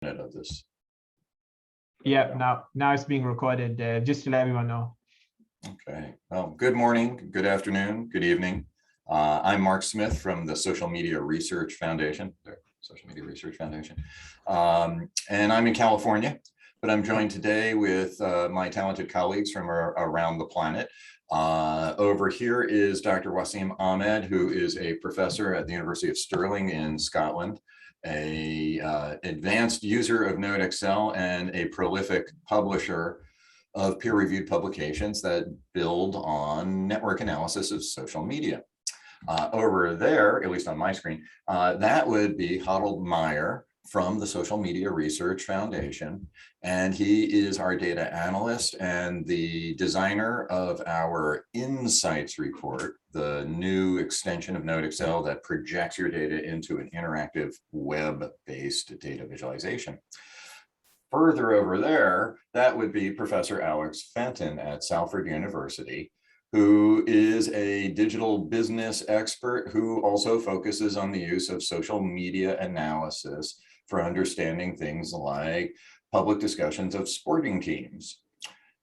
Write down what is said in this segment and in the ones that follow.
Of this. Yeah, now it's being recorded, just to let everyone know. Okay. Well, good morning, good afternoon, good evening. I'm Mark Smith from the Social Media Research Foundation. And I'm in California, but I'm joined today with my talented colleagues from around the planet. Over here is Dr. Wasim Ahmed, who is a professor at the University of Stirling in Scotland, a advanced user of NodeXL and a prolific publisher of peer-reviewed publications that build on network analysis of social media. Over there, at least on my screen, that would be Harold Meyer from the Social Media Research Foundation. And he is our data analyst and the designer of our Insights report, the new extension of NodeXL that projects your data into an interactive web-based data visualization. Further over there, that would be Professor Alex Fenton at Salford University, who is a digital business expert who also focuses on the use of social media analysis for understanding things like public discussions of sporting teams.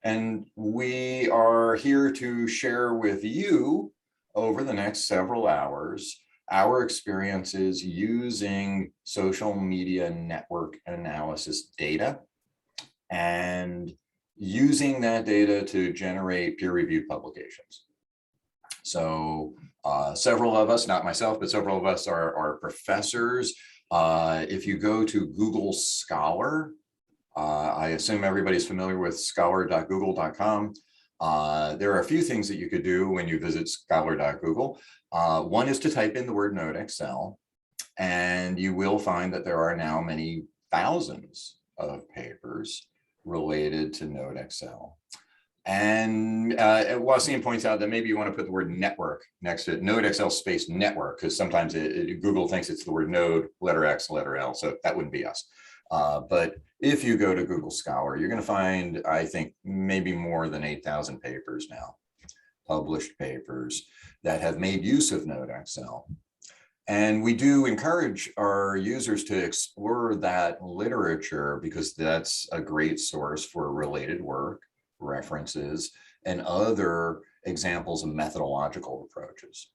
And we are here to share with you over the next several hours our experiences using social media network analysis data and using that data to generate peer-reviewed publications. So several of us, not myself, but several of us are professors. If you go to Google Scholar, I assume everybody's familiar with scholar.google.com. There are a few things that you could do when you visit scholar.google. One is to type in the word NodeXL, and you will find that there are now many thousands of papers related to NodeXL. And Wasim points out that maybe you want to put the word network next to it, NodeXL space network, because sometimes Google thinks it's the word node, letter X, letter L, so that wouldn't be us. But if you go to Google Scholar, you're going to find, I think, maybe more than 8,000 papers now, published papers that have made use of NodeXL. And we do encourage our users to explore that literature because that's a great source for related work, references, and other examples of methodological approaches.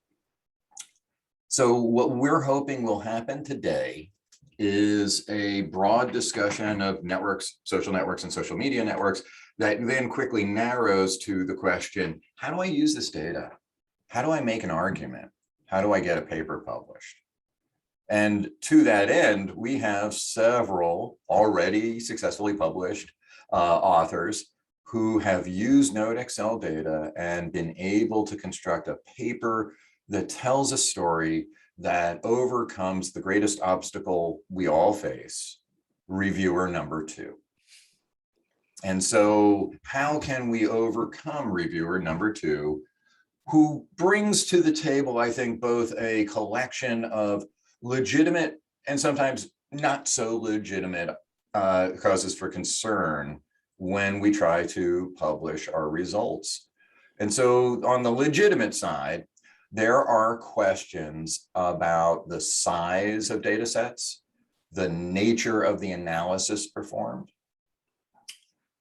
So what we're hoping will happen today is a broad discussion of networks, social networks, and social media networks that then quickly narrows to the question, how do I use this data? How do I make an argument? How do I get a paper published? And to that end, we have several already successfully published authors who have used NodeXL data and been able to construct a paper that tells a story that overcomes the greatest obstacle we all face, reviewer number 2. And so how can we overcome reviewer number 2, who brings to the table, I think, both a collection of legitimate and sometimes not so legitimate causes for concern when we try to publish our results. And so on the legitimate side, there are questions about the size of data sets, the nature of the analysis performed.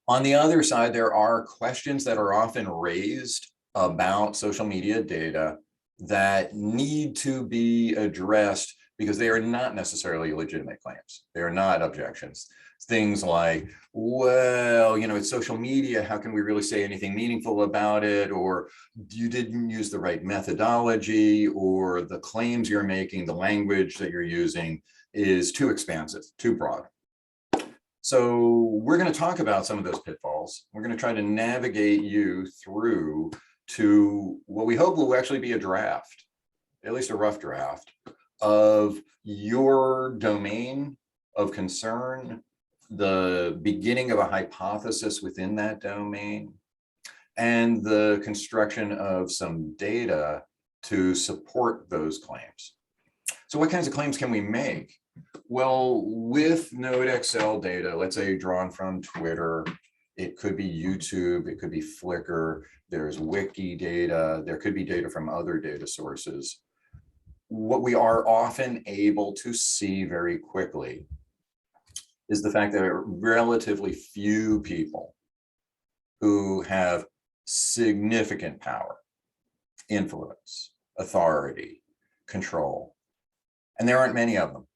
On the other side, there are questions that are often raised about social media data that need to be addressed because they are not necessarily legitimate claims. They are not objections. Things like, well, you know, it's social media, how can we really say anything meaningful about it? Or you didn't use the right methodology, or the claims you're making, the language that you're using is too expansive, too broad. So we're going to talk about some of those pitfalls. We're going to try to navigate you through to what we hope will actually be a draft, at least a rough draft, of your domain of concern, the beginning of a hypothesis within that domain, and the construction of some data to support those claims. So what kinds of claims can we make? Well, with NodeXL data, let's say drawn from Twitter, it could be YouTube, it could be Flickr, there's wiki data, there could be data from other data sources. What we are often able to see very quickly is the fact that there are relatively few people who have significant power, influence, authority, control, and there aren't many of them.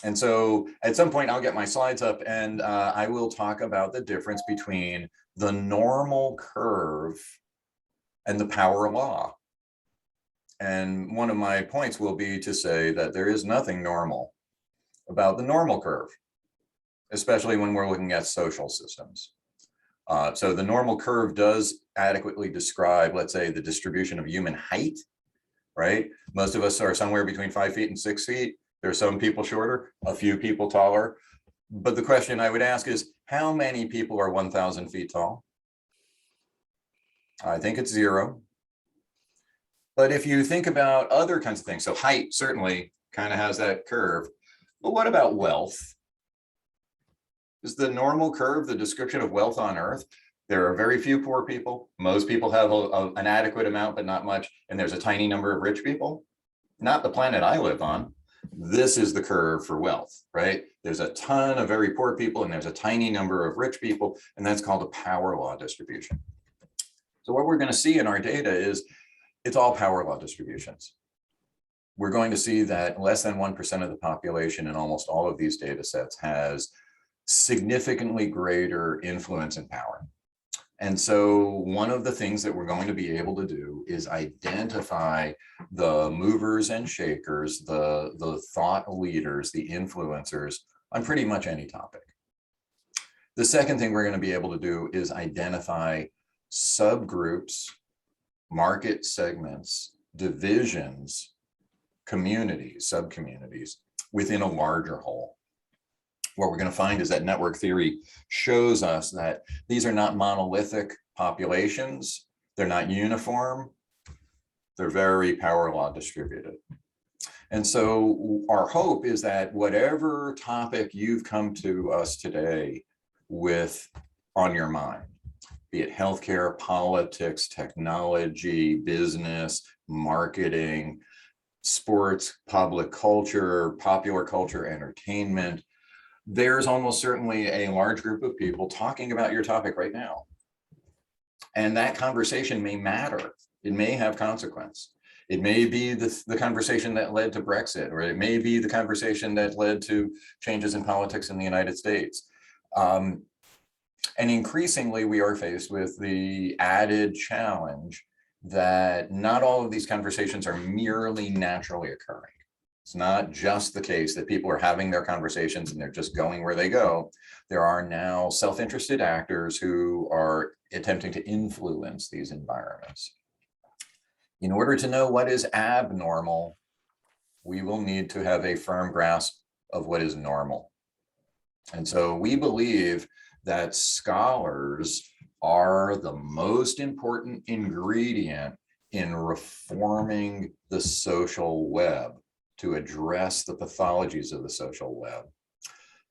And so at some point I'll get my slides up and I will talk about the difference between the normal curve and the power law. And one of my points will be to say that there is nothing normal about the normal curve, especially when we're looking at social systems. So the normal curve does adequately describe, let's say, the distribution of human height, right? Most of us are somewhere between 5 feet and 6 feet. There are some people shorter, a few people taller. But the question I would ask is, how many people are 1,000 feet tall? I think it's 0. But if you think about other kinds of things, so height certainly kind of has that curve. But what about wealth? Is the normal curve the description of wealth on Earth? There are very few poor people. Most people have an adequate amount, but not much. And there's a tiny number of rich people. Not the planet I live on. This is the curve for wealth, right? There's a ton of very poor people and there's a tiny number of rich people, and that's called a power law distribution. So what we're going to see in our data is it's all power law distributions. We're going to see that less than 1% of the population in almost all of these data sets has significantly greater influence and power. And so one of the things that we're going to be able to do is identify the movers and shakers, the thought leaders, the influencers on pretty much any topic. The second thing we're going to be able to do is identify subgroups, market segments, divisions, communities, subcommunities within a larger whole. What we're going to find is that network theory shows us that these are not monolithic populations. They're not uniform. They're very power law distributed. And so our hope is that whatever topic you've come to us today with on your mind, be it healthcare, politics, technology, business, marketing, sports, public culture, popular culture, entertainment, there's almost certainly a large group of people talking about your topic right now. And that conversation may matter. It may have consequence. It may be the conversation that led to Brexit, or it may be the conversation that led to changes in politics in the United States. And increasingly, we are faced with the added challenge that not all of these conversations are merely naturally occurring. It's not just the case that people are having their conversations and they're just going where they go. There are now self-interested actors who are attempting to influence these environments. In order to know what is abnormal, we will need to have a firm grasp of what is normal. And so we believe that scholars are the most important ingredient in reforming the social web, to address the pathologies of the social web.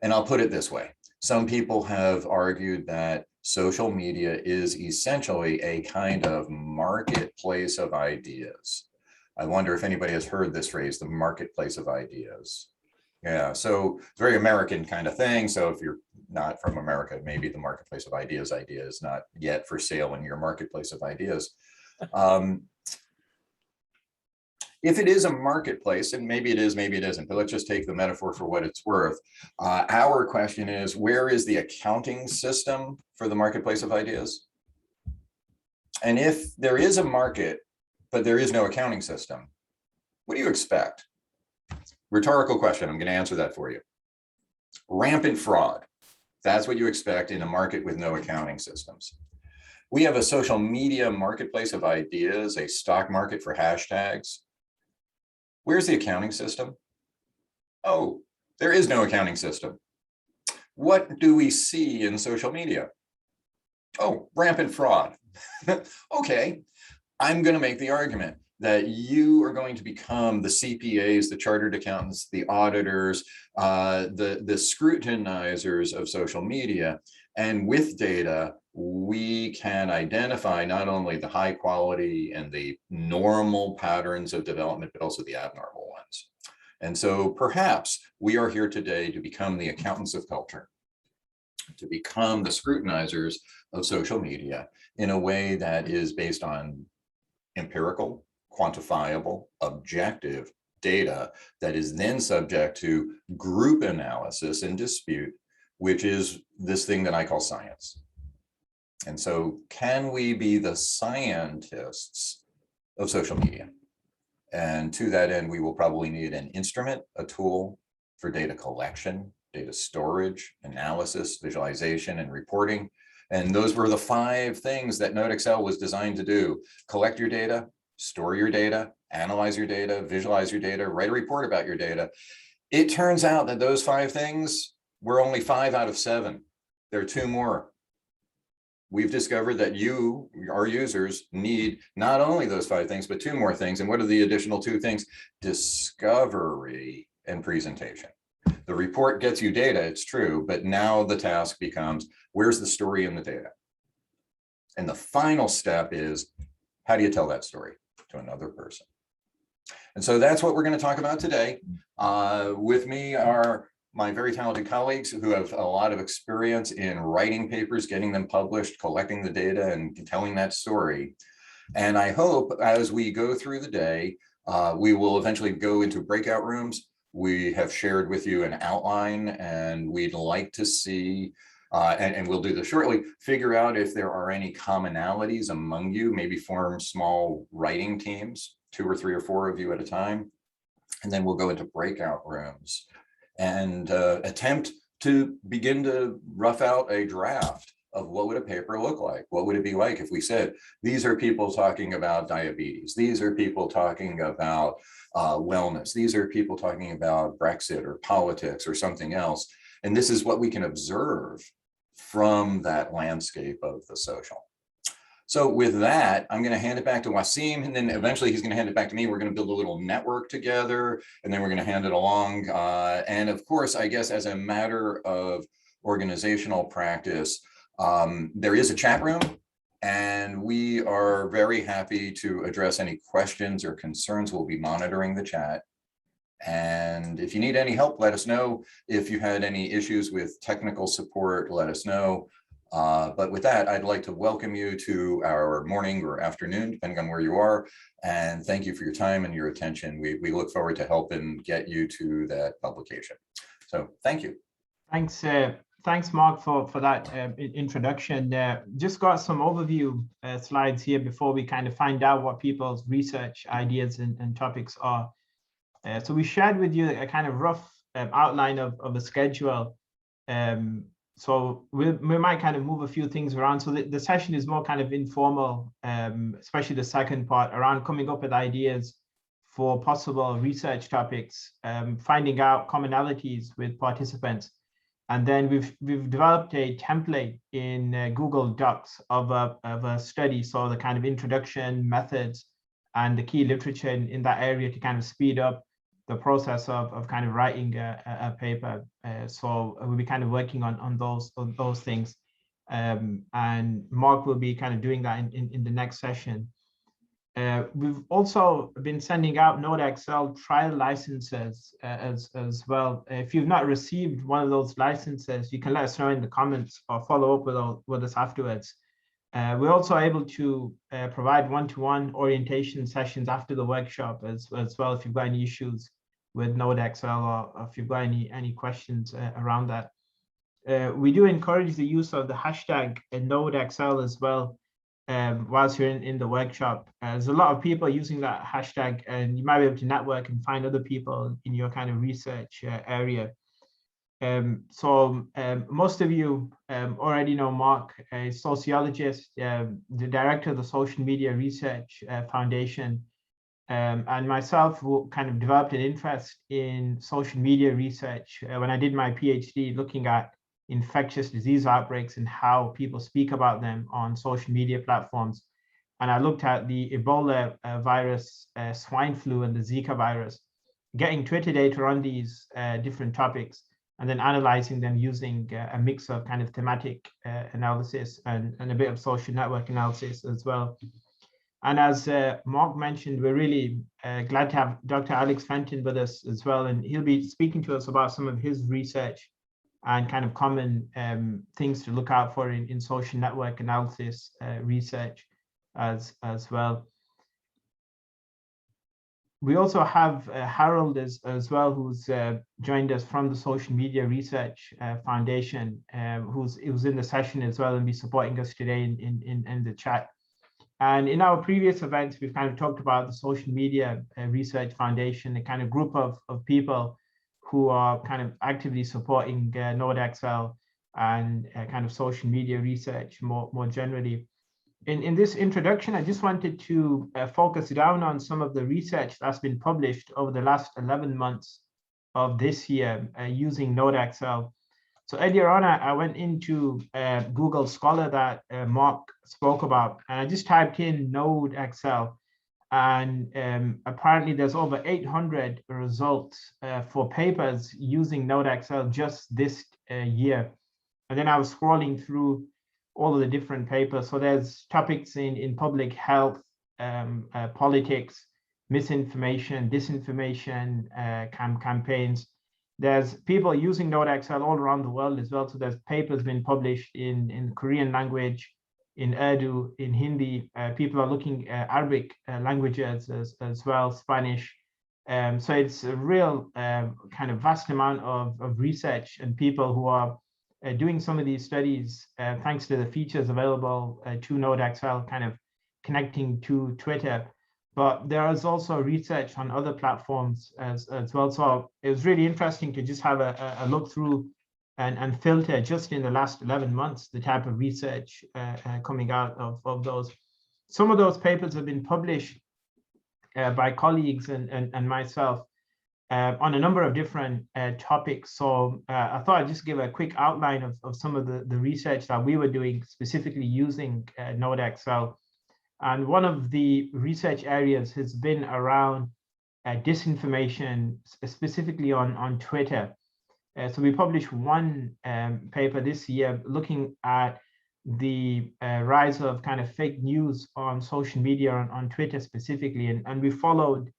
And I'll put it this way. Some people have argued that social media is essentially a kind of marketplace of ideas. I wonder if anybody has heard this phrase, the marketplace of ideas. Yeah, so very American kind of thing. So if you're not from America, maybe the marketplace of ideas idea is not yet for sale in your marketplace of ideas. If it is a marketplace, and maybe it is, maybe it isn't, but let's just take the metaphor for what it's worth. Our question is, where is the accounting system for the marketplace of ideas? And if there is a market, but there is no accounting system, what do you expect? Rhetorical question, I'm going to answer that for you. Rampant fraud. That's what you expect in a market with no accounting systems. We have a social media marketplace of ideas, a stock market for hashtags. Where's the accounting system? Oh, there is no accounting system. What do we see in social media? Oh, rampant fraud. Okay, I'm going to make the argument that you are going to become the CPAs, the chartered accountants, the auditors, the scrutinizers of social media. And with data, we can identify not only the high quality and the normal patterns of development, but also the abnormal ones. And so perhaps we are here today to become the accountants of culture, to become the scrutinizers of social media in a way that is based on empirical, quantifiable, objective data that is then subject to group analysis and dispute, which is this thing that I call science. And so can we be the scientists of social media? And to that end, we will probably need an instrument, a tool for data collection, data storage, analysis, visualization, and reporting. And those were the 5 things that NodeXL was designed to do: collect your data, store your data, analyze your data, visualize your data, write a report about your data. It turns out that those 5 things were only 5 out of 7. There are 2 more. We've discovered that you, our users, need not only those 5 things, but 2 more things. And what are the additional 2 things? Discovery and presentation. The report gets you data, it's true, but now the task becomes, where's the story in the data? And the final step is, how do you tell that story to another person? And so that's what we're going to talk about today. With me are my very talented colleagues who have a lot of experience in writing papers, getting them published, collecting the data, and telling that story. And I hope as we go through the day, we will eventually go into breakout rooms. We have shared with you an outline, and we'd like to see, and we'll do this shortly, figure out if there are any commonalities among you, maybe form small writing teams, 2 or 3 or 4 of you at a time. And then we'll go into breakout rooms and attempt to begin to rough out a draft of what would a paper look like? What would it be like if we said, these are people talking about diabetes, these are people talking about wellness, these are people talking about Brexit or politics or something else. And this is what we can observe from that landscape of the social. So with that, I'm going to hand it back to Wasim, and then eventually he's going to hand it back to me. We're going to build a little network together, and then we're going to hand it along. And of course, I guess as a matter of organizational practice, there is a chat room, and we are very happy to address any questions or concerns. We'll be monitoring the chat. And if you need any help, let us know. If you had any issues with technical support, let us know. But with that, I'd like to welcome you to our morning or afternoon, depending on where you are. And thank you for your time and your attention. We look forward to helping get you to that publication. So thank you. Thanks, Mark, for that introduction. Just got some overview slides here before we kind of find out what people's research ideas and topics are. So we shared with you a kind of rough outline of a schedule. So we might kind of move a few things around. So the session is more kind of informal, especially the second part, around coming up with ideas for possible research topics, finding out commonalities with participants. And then we've developed a template in Google Docs of a study. So the kind of introduction, methods, and the key literature in that area to kind of speed up the process of kind of writing a paper. So we'll be kind of working on those things. And Mark will be kind of doing that in the next session. We've also been sending out NodeXL trial licenses as well. If you've not received one of those licenses, you can let us know in the comments or follow up with us afterwards. We're also able to provide one-to-one orientation sessions after the workshop as well, if you've got any issues with NodeXL or if you've got any questions around that. We do encourage the use of the hashtag NodeXL as well whilst you're in the workshop. There's a lot of people using that hashtag, and you might be able to network and find other people in your kind of research area. Most of you already know Mark, a sociologist, the director of the Social Media Research Foundation, and myself who kind of developed an interest in social media research when I did my PhD, looking at infectious disease outbreaks and how people speak about them on social media platforms. And I looked at the Ebola virus, swine flu, and the Zika virus, getting Twitter data on these different topics, and then analyzing them using a mix of kind of thematic analysis and a bit of social network analysis as well. And as Mark mentioned, we're really glad to have Dr. Alex Fenton with us as well. And he'll be speaking to us about some of his research and kind of common things to look out for in social network analysis research as well. We also have Harold as well, who's joined us from the Social Media Research Foundation, who's in the session as well and be supporting us today in the chat. And in our previous events, we've kind of talked about the Social Media Research Foundation, a kind of group of people who are kind of actively supporting NodeXL and kind of social media research more generally. In this introduction, I just wanted to focus down on some of the research that's been published over the last 11 months of this year using NodeXL. So earlier on, I went into Google Scholar that Mark spoke about, and I just typed in NodeXL, and apparently there's over 800 results for papers using NodeXL just this year. And then I was scrolling through all of the different papers. So there's topics in public health, politics, misinformation, disinformation campaigns. There's people using NodeXL all around the world as well. So there's papers being published in Korean language, in Urdu, in Hindi. People are looking at Arabic languages as well, Spanish. So it's a real kind of vast amount of research and people who are doing some of these studies thanks to the features available to NodeXL, kind of connecting to Twitter. But there is also research on other platforms as well. So it was really interesting to just have a look through and filter just in the last 11 months the type of research coming out of those. Some of those papers have been published by colleagues and myself on a number of different topics. So I thought I'd just give a quick outline of some of the research that we were doing specifically using NodeXL. And one of the research areas has been around disinformation, specifically on Twitter. So we published one paper this year looking at the rise of kind of fake news on social media, on Twitter specifically. And we followed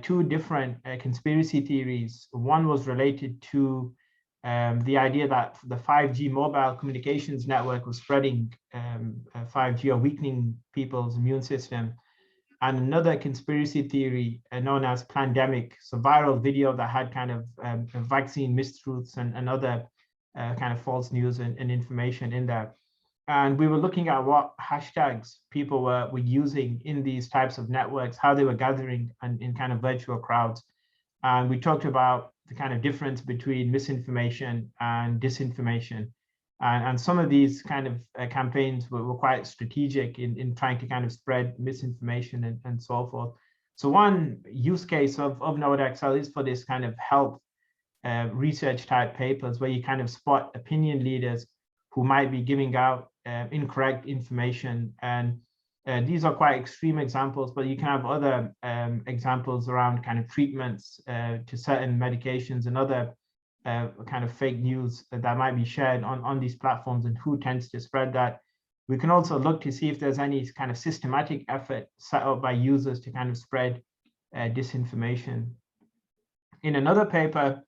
two different conspiracy theories. One was related to the idea that the 5G mobile communications network was spreading 5G or weakening people's immune system. And another conspiracy theory known as pandemic, so viral video that had kind of vaccine mistruths and other kind of false news and information in there. And we were looking at what hashtags people were using in these types of networks, how they were gathering in kind of virtual crowds. And we talked about the kind of difference between misinformation and disinformation. And some of these kind of campaigns were quite strategic in trying to kind of spread misinformation and so forth. So one use case of NodeXL is for this kind of health research type papers where you kind of spot opinion leaders who might be giving out incorrect information. And these are quite extreme examples, but you can have other examples around kind of treatments to certain medications and other kind of fake news that might be shared on these platforms and who tends to spread that. We can also look to see if there's any kind of systematic effort set up by users to kind of spread disinformation. In another paper,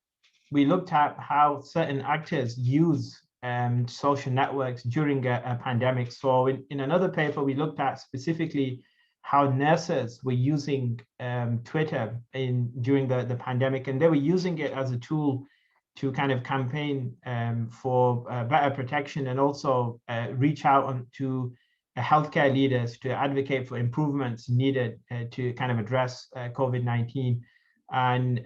we looked at how certain actors use social networks during a pandemic. So in another paper, we looked at specifically how nurses were using Twitter during the pandemic, and they were using it as a tool to kind of campaign for better protection and also reach out to healthcare leaders to advocate for improvements needed to kind of address COVID-19. And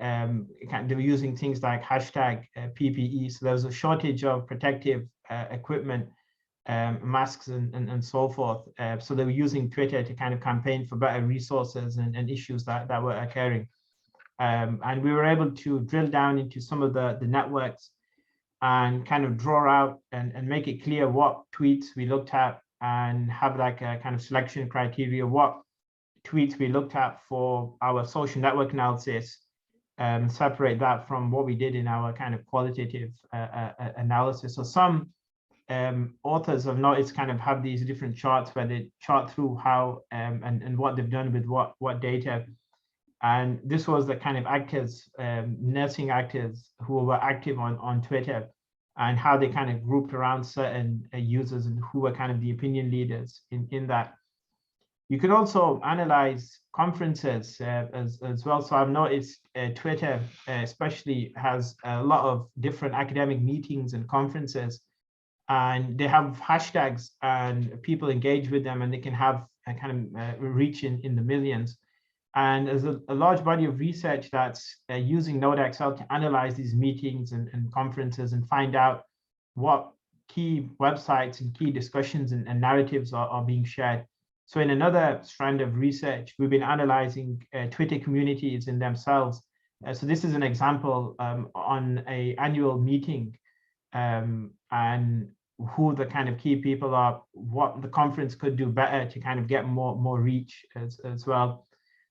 they were using things like hashtag PPE. So there was a shortage of protective equipment, masks and so forth. So they were using Twitter to kind of campaign for better resources and issues that were occurring. And we were able to drill down into some of the networks and kind of draw out and make it clear what tweets we looked at and have like a kind of selection criteria, what tweets we looked at for our social network analysis, separate that from what we did in our kind of qualitative analysis. So some authors of NodeXL kind of have these different charts where they chart through how and what they've done with what data. And this was the kind of actors, nursing actors who were active on Twitter, and how they kind of grouped around certain users and who were kind of the opinion leaders in that. You can also analyze conferences as well. So I've noticed Twitter especially has a lot of different academic meetings and conferences, and they have hashtags and people engage with them, and they can have a kind of reach in the millions. And there's a large body of research that's using NodeXL to analyze these meetings and conferences and find out what key websites and key discussions and narratives are being shared. So in another strand of research, we've been analyzing Twitter communities in themselves. So this is an example on an annual meeting and who the kind of key people are, what the conference could do better to kind of get more reach as well.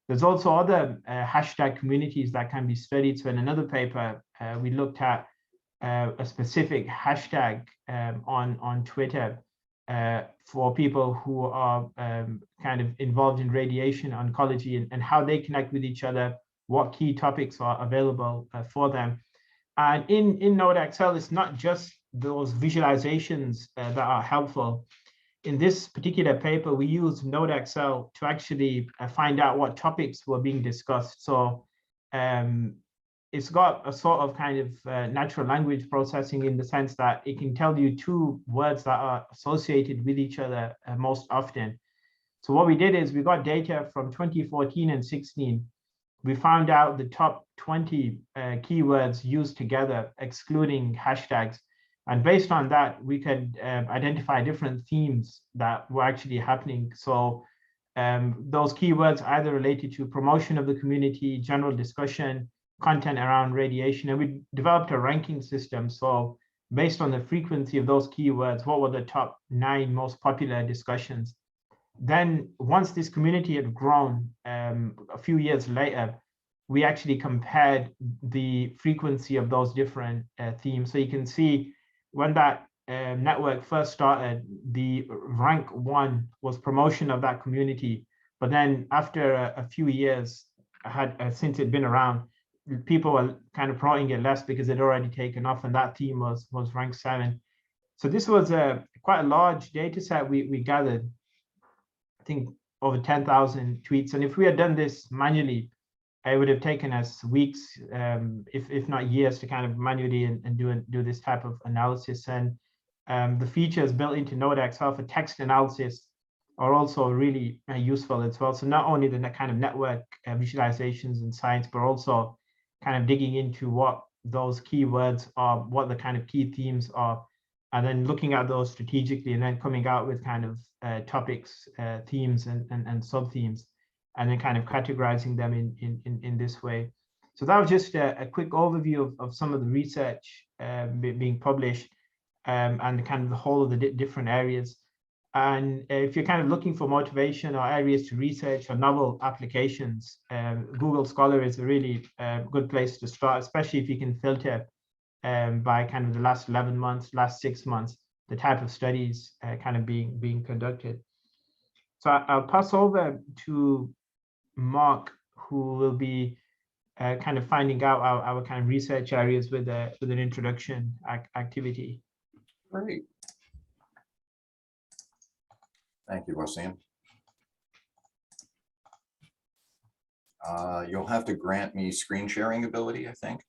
There's also other hashtag communities that can be studied. So in another paper, we looked at a specific hashtag on Twitter for people who are kind of involved in radiation oncology and how they connect with each other, what key topics are available for them. And in NodeXL, it's not just those visualizations that are helpful. In this particular paper, we used NodeXL to actually find out what topics were being discussed. So it's got a sort of kind of natural language processing in the sense that it can tell you two words that are associated with each other most often. So what we did is we got data from 2014 and 16. We found out the top 20 keywords used together, excluding hashtags. And based on that, we could identify different themes that were actually happening. So those keywords either related to promotion of the community, general discussion, content around radiation, and we developed a ranking system. So based on the frequency of those keywords, what were the top 9 most popular discussions? Then once this community had grown a few years later, we actually compared the frequency of those different themes. So you can see when that network first started, the rank 1 was promotion of that community. But then after a few years, since it'd been around, people were kind of promoting it less because it already taken off, and that theme was rank 7. So this was quite a large data set we gathered, I think over 10,000 tweets. And if we had done this manually, it would have taken us weeks, if not years, to kind of manually and do this type of analysis. And the features built into NodeXL for text analysis are also really useful as well. So not only the kind of network visualizations and science, but also kind of digging into what those keywords are, what the kind of key themes are, and then looking at those strategically, and then coming out with kind of topics, themes, and sub-themes, and then kind of categorizing them in this way. So that was just a quick overview of some of the research being published and kind of the whole of the different areas. And if you're kind of looking for motivation or areas to research or novel applications, Google Scholar is a really good place to start, especially if you can filter by kind of the last 11 months, last 6 months, the type of studies kind of being conducted. So I'll pass over to Mark, who will be kind of finding out our kind of research areas with an introduction activity. Great. Thank you, Wasim. You'll have to grant me screen sharing ability, I think.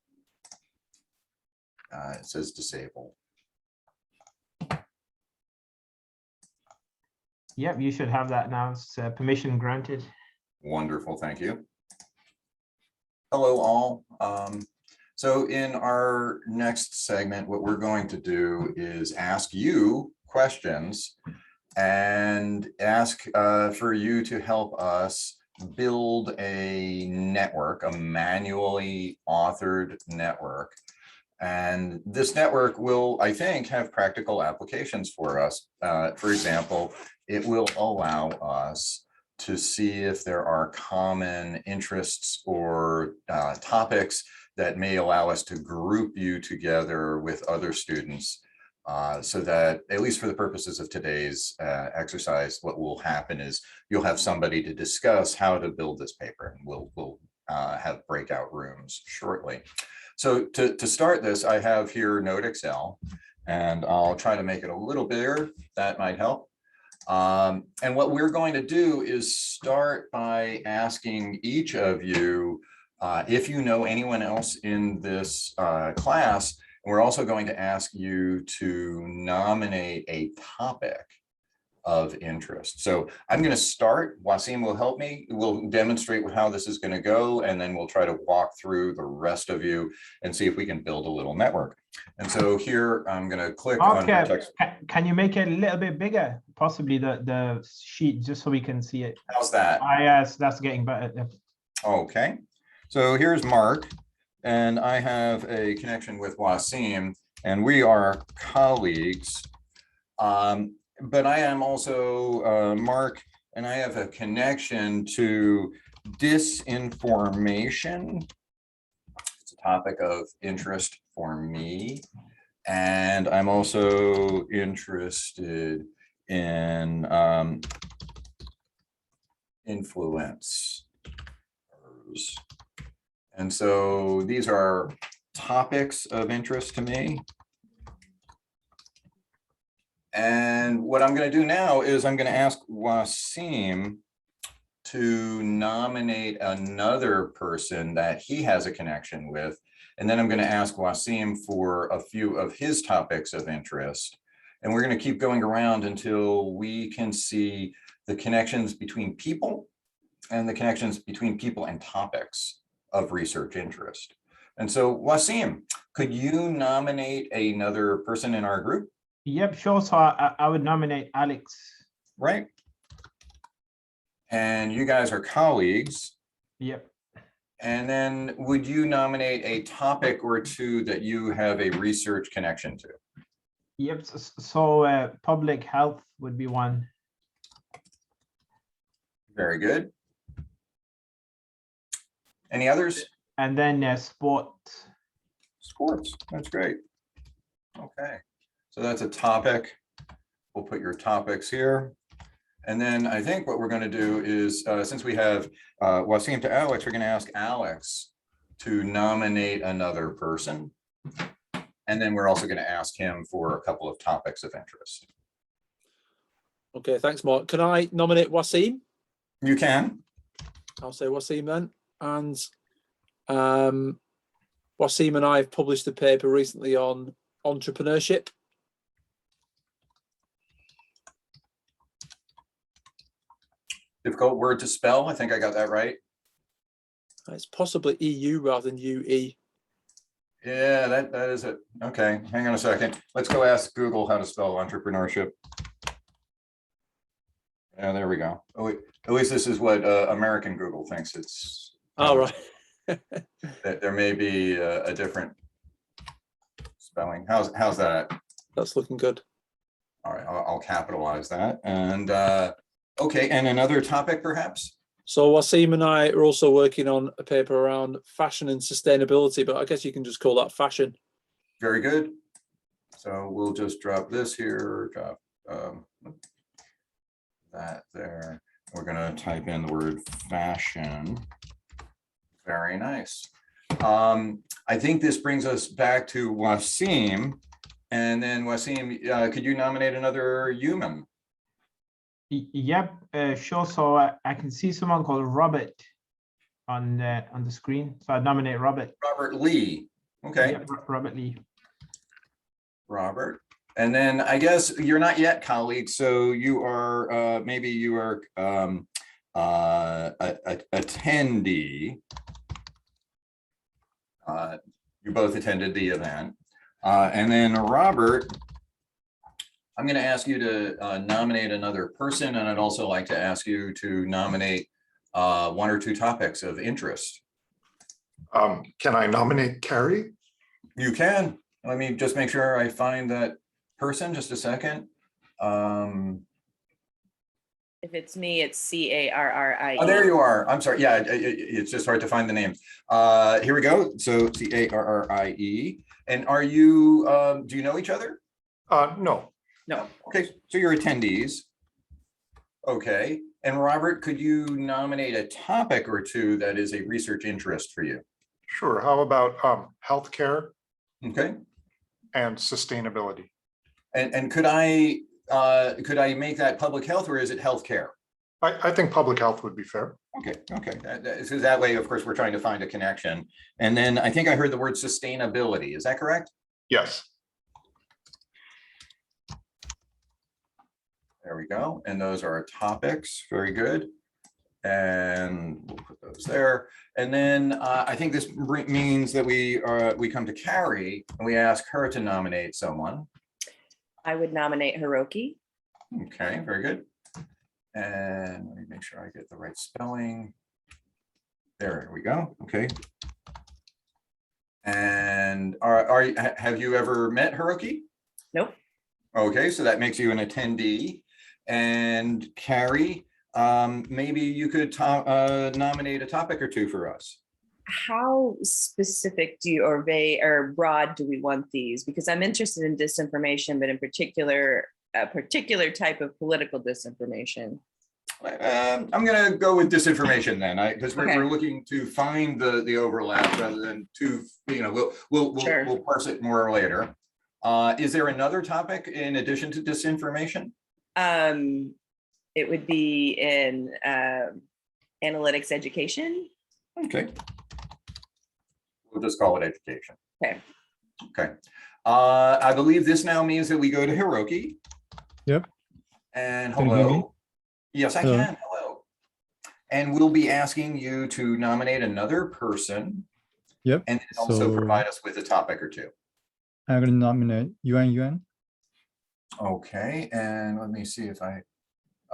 It says disable. Yep, you should have that now. It's permission granted. Wonderful, thank you. Hello all. So in our next segment, what we're going to do is ask you questions and ask for you to help us build a network, a manually authored network. And this network will, I think, have practical applications for us. For example, it will allow us to see if there are common interests or topics that may allow us to group you together with other students so that, at least for the purposes of today's exercise, what will happen is you'll have somebody to discuss how to build this paper, and we'll have breakout rooms shortly. So to start this, I have here NodeXL, and I'll try to make it a little bigger. That might help. And what we're going to do is start by asking each of you if you know anyone else in this class. And we're also going to ask you to nominate a topic of interest. So I'm going to start. Wasim will help me. We'll demonstrate how this is going to go, and then we'll try to walk through the rest of you and see if we can build a little network. And so here I'm going to click on text. Can you make it a little bit bigger, possibly the sheet, just so we can see it? How's that? Yes, that's getting better. Okay. So here's Mark, and I have a connection with Wasim, and we are colleagues. But I am also Mark, and I have a connection to disinformation. It's a topic of interest for me. And I'm also interested in influencers. And so these are topics of interest to me. And what I'm going to do now is I'm going to ask Wasim to nominate another person that he has a connection with. And then I'm going to ask Wasim for a few of his topics of interest. And we're going to keep going around until we can see the connections between people and the connections between people and topics of research interest. And so Wasim, could you nominate another person in our group? Yep, sure. So I would nominate Alex. Right. And you guys are colleagues. Yep. And then would you nominate a topic or two that you have a research connection to? Yep. So public health would be one. Very good. Any others? And then sport. Sports. That's great. Okay. So that's a topic. We'll put your topics here. And then I think what we're going to do is, since we have Wasim to Alex, we're going to ask Alex to nominate another person. And then we're also going to ask him for a couple of topics of interest. Okay, thanks, Mark. Can I nominate Wasim? You can. I'll say Wasim then. And Wasim and I have published a paper recently on entrepreneurship. Difficult word to spell. I think I got that right. It's possibly EU rather than UE. Yeah, that is it. Okay, hang on a second. Let's go ask Google how to spell entrepreneurship. Yeah, there we go. Oh, wait. At least this is what American Google thinks it's. Oh, right. There may be a different spelling. How's that? That's looking good. All right, I'll capitalize that. And okay, and another topic perhaps? So Wasim and I are also working on a paper around fashion and sustainability, but I guess you can just call that fashion. Very good. So we'll just drop this here, drop that there. We're going to type in the word fashion. Very nice. I think this brings us back to Wasim. And then Wasim, could you nominate another human? Yep, sure. So I can see someone called Robert on the screen. So I'd nominate Robert. Robert Lee. Okay. Yep, Robert Lee. Robert. And then I guess you're not yet colleagues, so you are maybe you are attendee. You both attended the event. And then Robert, I'm going to ask you to nominate another person, and I'd also like to ask you to nominate one or two topics of interest. Can I nominate Carrie? You can. Let me just make sure I find that person. Just a second. If it's me, it's C-A-R-R-I-E. Oh, there you are. I'm sorry. Yeah, it's just hard to find the name. Here we go. So C-A-R-R-I-E. And are you, do you know each other? No. No. Okay, so you're attendees. Okay, and Robert, could you nominate a topic or two that is a research interest for you? Sure. How about healthcare Okay, and sustainability? and could I make that public health, or is it healthcare? I think public health would be fair. Okay, so that way, of course, we're trying to find a connection. And then I think I heard the word sustainability. Is that correct? Yes. There we go. And those are our topics. Very good. And we'll put those there. And then I think this means that we come to Carrie and we ask her to nominate someone. I would nominate Hiroki. Okay, very good. And let me make sure I get the right spelling. There we go. Okay. And have you ever met Hiroki? Nope. Okay, so that makes you an attendee. And Carrie, maybe you could nominate a topic or two for us. How specific do you, or vague or broad do we want these? Because I'm interested in disinformation, but in particular, a particular type of political disinformation. I'm going to go with disinformation then, because Okay. we're looking to find the overlap rather than to, we'll Sure. we'll parse it more later. Is there another topic in addition to disinformation? It would be in analytics education. Okay. We'll just call it education. Okay. Okay. I believe this now means that we go to Hiroki. Yep. And Can you hear me? hello. Yes, I Hello. can. Hello. And we'll be asking you to nominate another person. Yep. And then also So- provide us with a topic or two. I'm going to nominate Yuan. Okay, and let me see if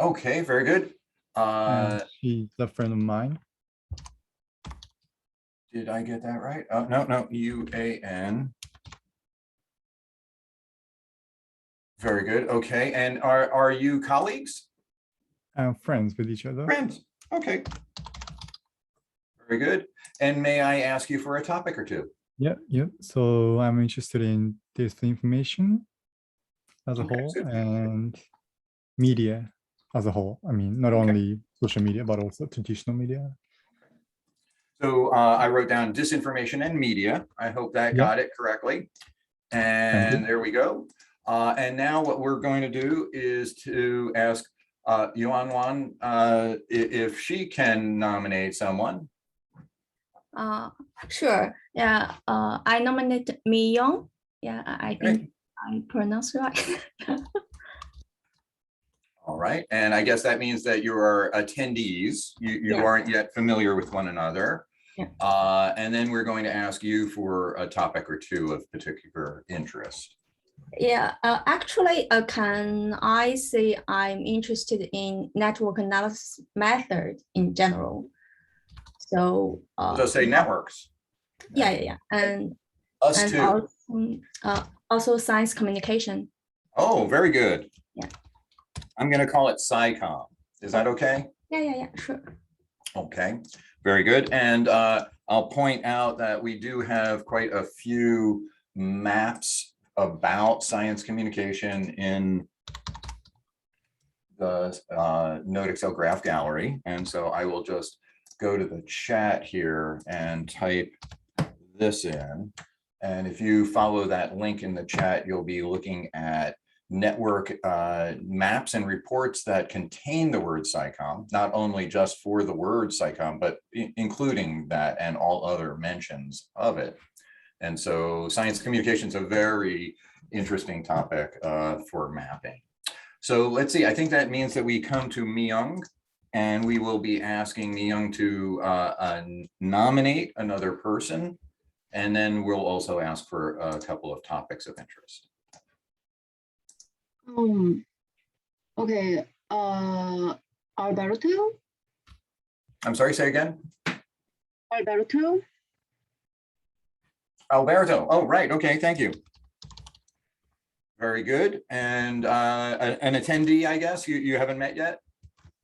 okay, very good. And she's a friend of mine. Did I get that right? Oh, no, UAN. Very good. Okay, and are you colleagues? I'm friends with each other. Friends. Okay. Very good. And may I ask you for a topic or two? Yep. So I'm interested in disinformation as a Okay, whole super. and media as a whole. I mean, not Okay. only social media, but also traditional media. So I wrote down disinformation and media. I hope that Yeah. got it correctly. And you. there we go. And now what we're going to do is to ask Yuan Wan if she can nominate someone. Sure. Yeah. I nominate Mi Young. Yeah, I think I pronounced right. All right. And I guess that means that you are attendees. You Yeah. aren't yet familiar with one another. Yeah. And then we're going to ask you for a topic or two of particular interest. Yeah. Actually, can I say I'm interested in network analysis method in general? So. Just say networks. Yeah. And Us and too. also science communication. Oh, very good. Yeah. I'm going to call it SciComm. Is that okay? Yeah. Sure. Okay, very good. And I'll point out that we do have quite a few maps about science communication in the NodeXL graph gallery. And so I will just go to the chat here and type this in. And if you follow that link in the chat, you'll be looking at network maps and reports that contain the word SciComm, not only just for the word SciComm, but including that and all other mentions of it. And so science communication is a very interesting topic for mapping. So let's see, I think that means that we come to Myung, and we will be asking Myung to nominate another person. And then we'll also ask for a couple of topics of interest. Okay. Alberto. I'm sorry, say again? Alberto. Alberto. Oh, right. Okay, thank you. Very good. And an attendee, I guess, you haven't met yet?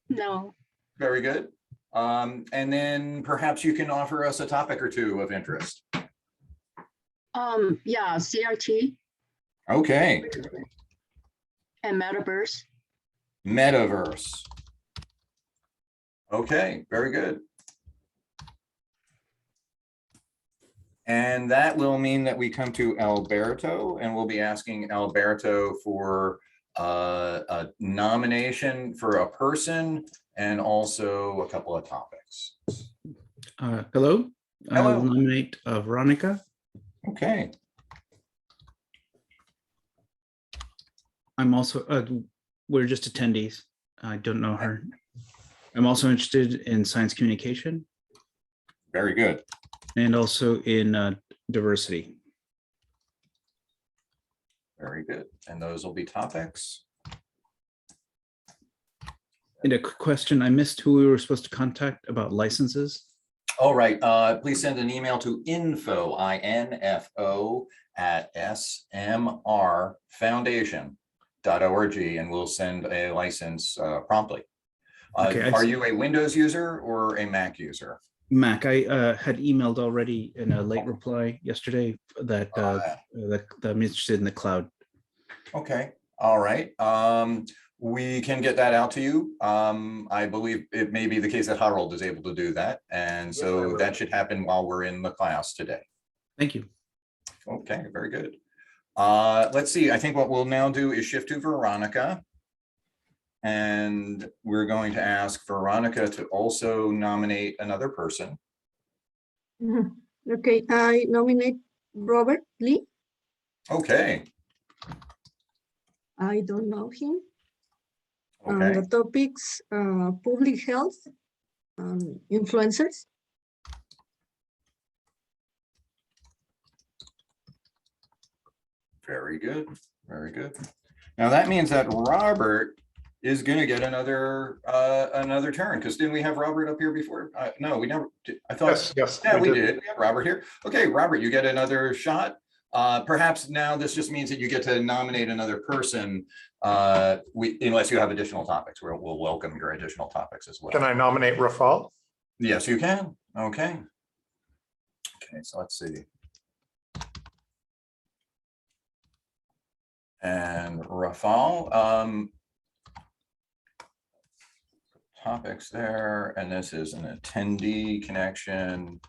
No. Very good. And then perhaps you can offer us a topic or two of interest. Yeah. CRT. Okay. And metaverse. Metaverse. Okay, very good. And that will mean that we come to Alberto, and we'll be asking Alberto for a nomination for a person and also a couple of topics. Hello. I Hello. will nominate Veronica. Okay, I'm also, we're just attendees. I don't know her. I'm also interested in science communication very good. and also in diversity. Very good. And those will be topics. And a quick question, I missed who we were supposed to contact about licenses. All right, please send an email to info, INFO, at smrfoundation.org, and we'll send a license promptly. Okay, I Are see. you a Windows user or a Mac user? Mac, I had emailed already in a late reply yesterday that I'm interested in the cloud. Okay, all right. We can get that out to you. I believe it may be the case that Harold is able to do that. And so that should happen while we're in the class today. Thank you. Okay, very good. Let's see, I think what we'll now do is shift to Veronica. And we're going to ask Veronica to also nominate another person. Okay, I nominate Robert Lee. Okay, I don't know him. okay, The topics, public health, influencers. very good, very good. Now that means that Robert is going to get another another turn, because didn't we have Robert up here before? No, we never did. I thought. Yes, yes. Yeah, we did. We have Robert here. Okay, Robert, you get another shot. Perhaps now this just means that you get to nominate another person, unless you have additional topics. We'll welcome your additional topics as well. Can I nominate Rafal? Yes, you can. Okay. Okay, so let's see. And Rafal, topics there, and this is an attendee connection.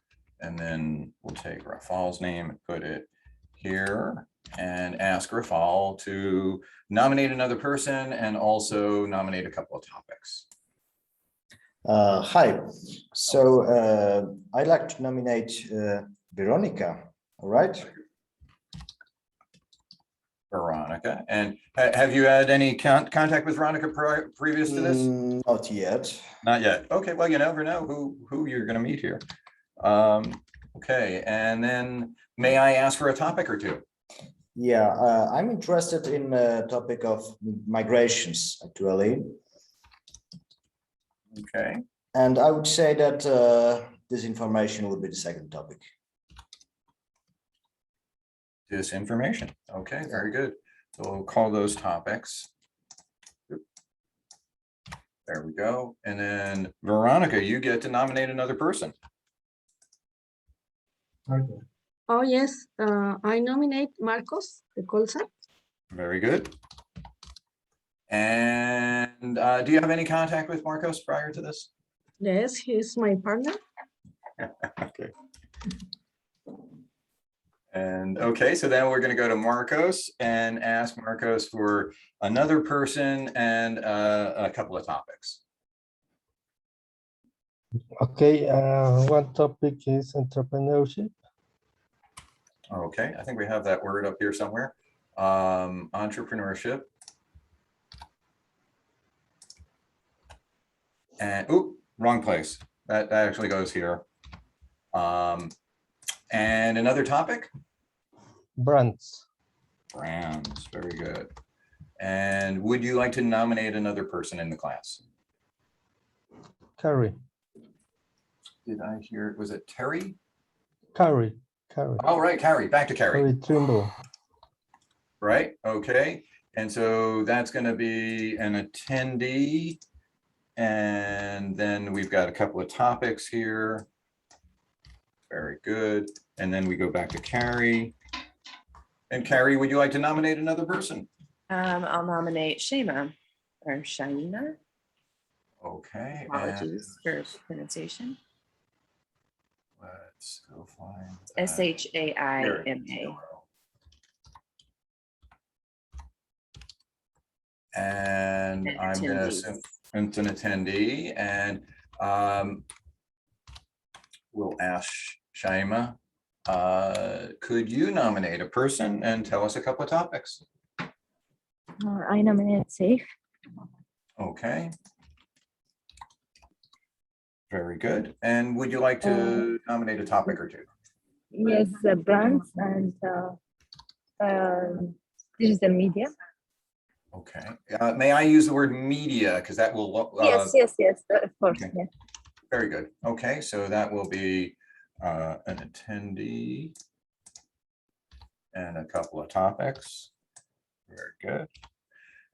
And then we'll take Rafal's name and put it here and ask Rafal to nominate another person and also nominate a couple of topics. Hi, so I'd like to nominate Veronica, all right? Veronica, and have you had any contact with Veronica previous to this? Not yet. Not yet. Okay, well, you never know who you're going to meet here. Okay, and then may I ask for a topic or two? Yeah, I'm interested in the topic of migrations, actually. Okay, And I would say that this information would be the second topic. disinformation. Okay, very good. So we'll call those topics. There we go. And then Veronica, you get to nominate another person. Oh, yes, I nominate Marcos de Colza. Very good. And do you have any contact with Marcos prior to this? Yes, he's my partner. Okay. And okay, so then we're going to go to Marcos and ask Marcos for another person and a couple of topics. Okay, one topic is entrepreneurship. Okay, I think we have that word up here somewhere. Entrepreneurship. And, oop, wrong place. That actually goes here. And another topic? Brands. Brands, very good. And would you like to nominate another person in the class? Carrie. Did I hear, was it Terry? Carrie. All right, Carrie, back to Carrie. Carrie Trimble. Right, okay. And so that's going to be an attendee. And then we've got a couple of topics here. Very good. And then we go back to Carrie. And Carrie, would you like to nominate another person? I'll nominate Shema or Shaina. Okay. and Apologies for pronunciation. Let's go find. SHAIMA. And And I'm going to attendees. assume it's an attendee, and we'll ask Shaima, could you nominate a person and tell us a couple of topics? I nominate Safe. Okay. Very good. And would you like to nominate a topic or two? Yes, the brands and this is the media. Okay. May I use the word media, because that will. Yes, of course. Okay. Yeah. Very good. Okay, so that will be an attendee and a couple of topics. Very good.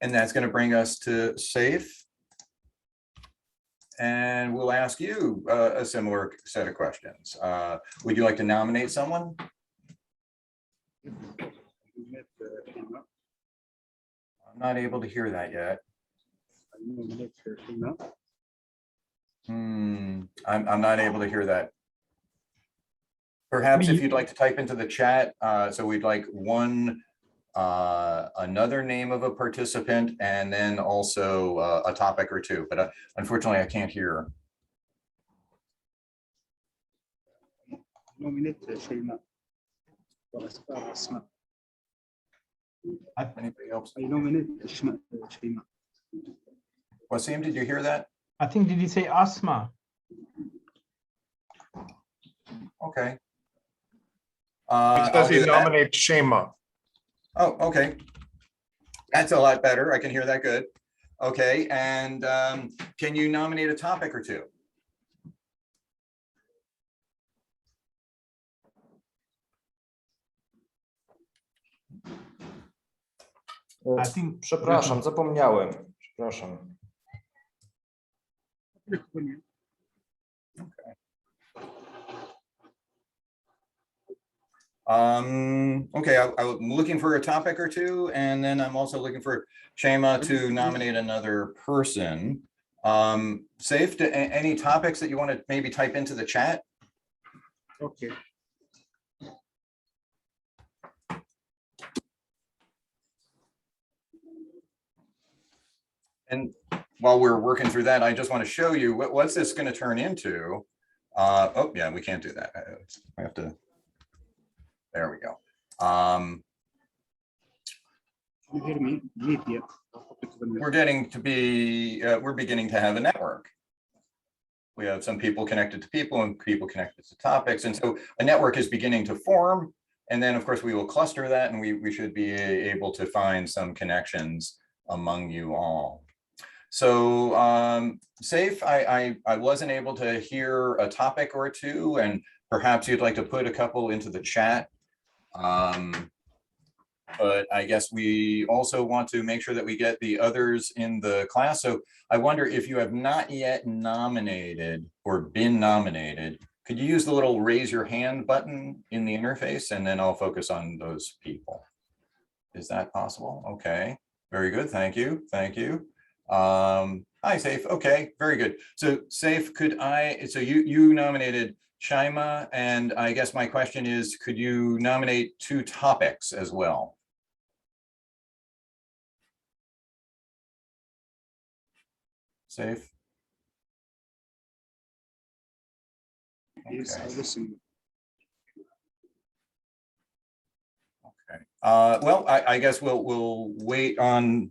And that's going to bring us to Safe. And we'll ask you a similar set of questions. Would you like to nominate someone? I'm not able to hear that yet. I'm not able to hear that. Perhaps if you'd like to type into the chat, so we'd like another name of a participant and then also a topic or two, but unfortunately I can't hear. Anybody else? Wasim, did you hear that? I think, did you say Asma? Okay. It says he nominates Shema. Oh, okay. That's a lot better. I can hear that good. Okay, and can you nominate a topic or two? I think. Przepraszam, zapomniałem. Przepraszam. Okay, I'm looking for a topic or two, and then I'm also looking for Shema to nominate another person. Safe, any topics that you want to maybe type into the chat? Okay. And while we're working through that, I just want to show you what's this going to turn into. Oh, yeah, we can't do that. I have to. There we go. We're getting to be, we're beginning to have a network. We have some people connected to people and people connected to topics. And so a network is beginning to form. And then, of course, we will cluster that, and we should be able to find some connections among you all. So Safe, I wasn't able to hear a topic or two, and perhaps you'd like to put a couple into the chat. But I guess we also want to make sure that we get the others in the class. So I wonder if you have not yet nominated or been nominated, could you use the little raise your hand button in the interface, and then I'll focus on those people. Is that possible? Okay, very good. Thank you. Thank you. Hi, Safe. Okay, very good. So Safe, so you nominated Shaima, and I guess my question is, could you nominate two topics as well? Safe. Yes, I'll listen. Okay. Well, I guess we'll wait on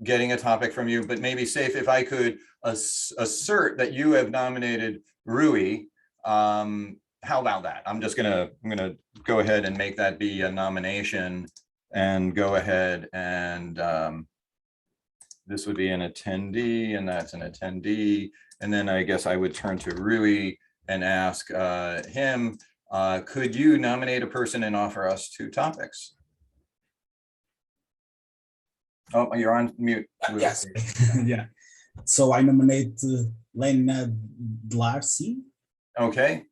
getting a topic from you, but maybe Safe, if I could assert that you have nominated Rui. How about that? I'm gonna go ahead and make that be a nomination, and go ahead and this would be an attendee, and that's an attendee. And then I guess I would turn to Rui and ask him, could you nominate a person and offer us two topics? Oh, you're on mute. Yes. Yeah. So I nominate Lena Dlarcy. Okay.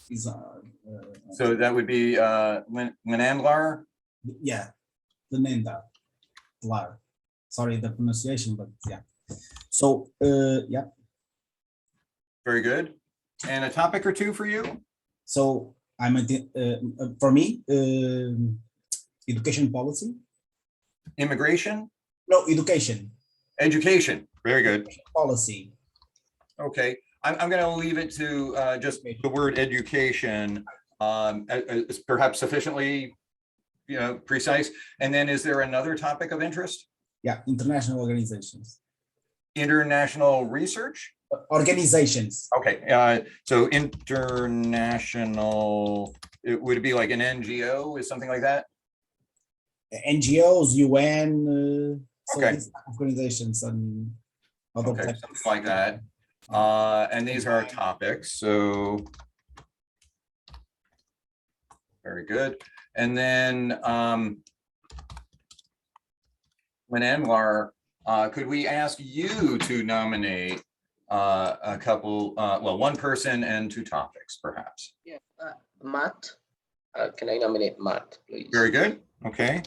He's So that would be Lenandlar? Yeah, Lenenda Dlar. sorry the pronunciation, but yeah. So yeah. Very good. And a topic or two for you? So I'm for me, education policy. Immigration? No, education. Education. Very good. Policy. Okay, I'm going to leave it to just the word education, as perhaps sufficiently, precise. And then is there another topic of interest? Yeah, international organizations. International research? Organizations. Okay, so international, would it be like an NGO, is something like that? NGOs, UN, so Okay. these organizations and other Okay, types. something like that. And these are our topics, so. Very good. And then when Anwar, could we ask you to nominate a couple, well, one person and two topics, perhaps? Yeah, Matt. Can I nominate Matt, please? Very good. Okay.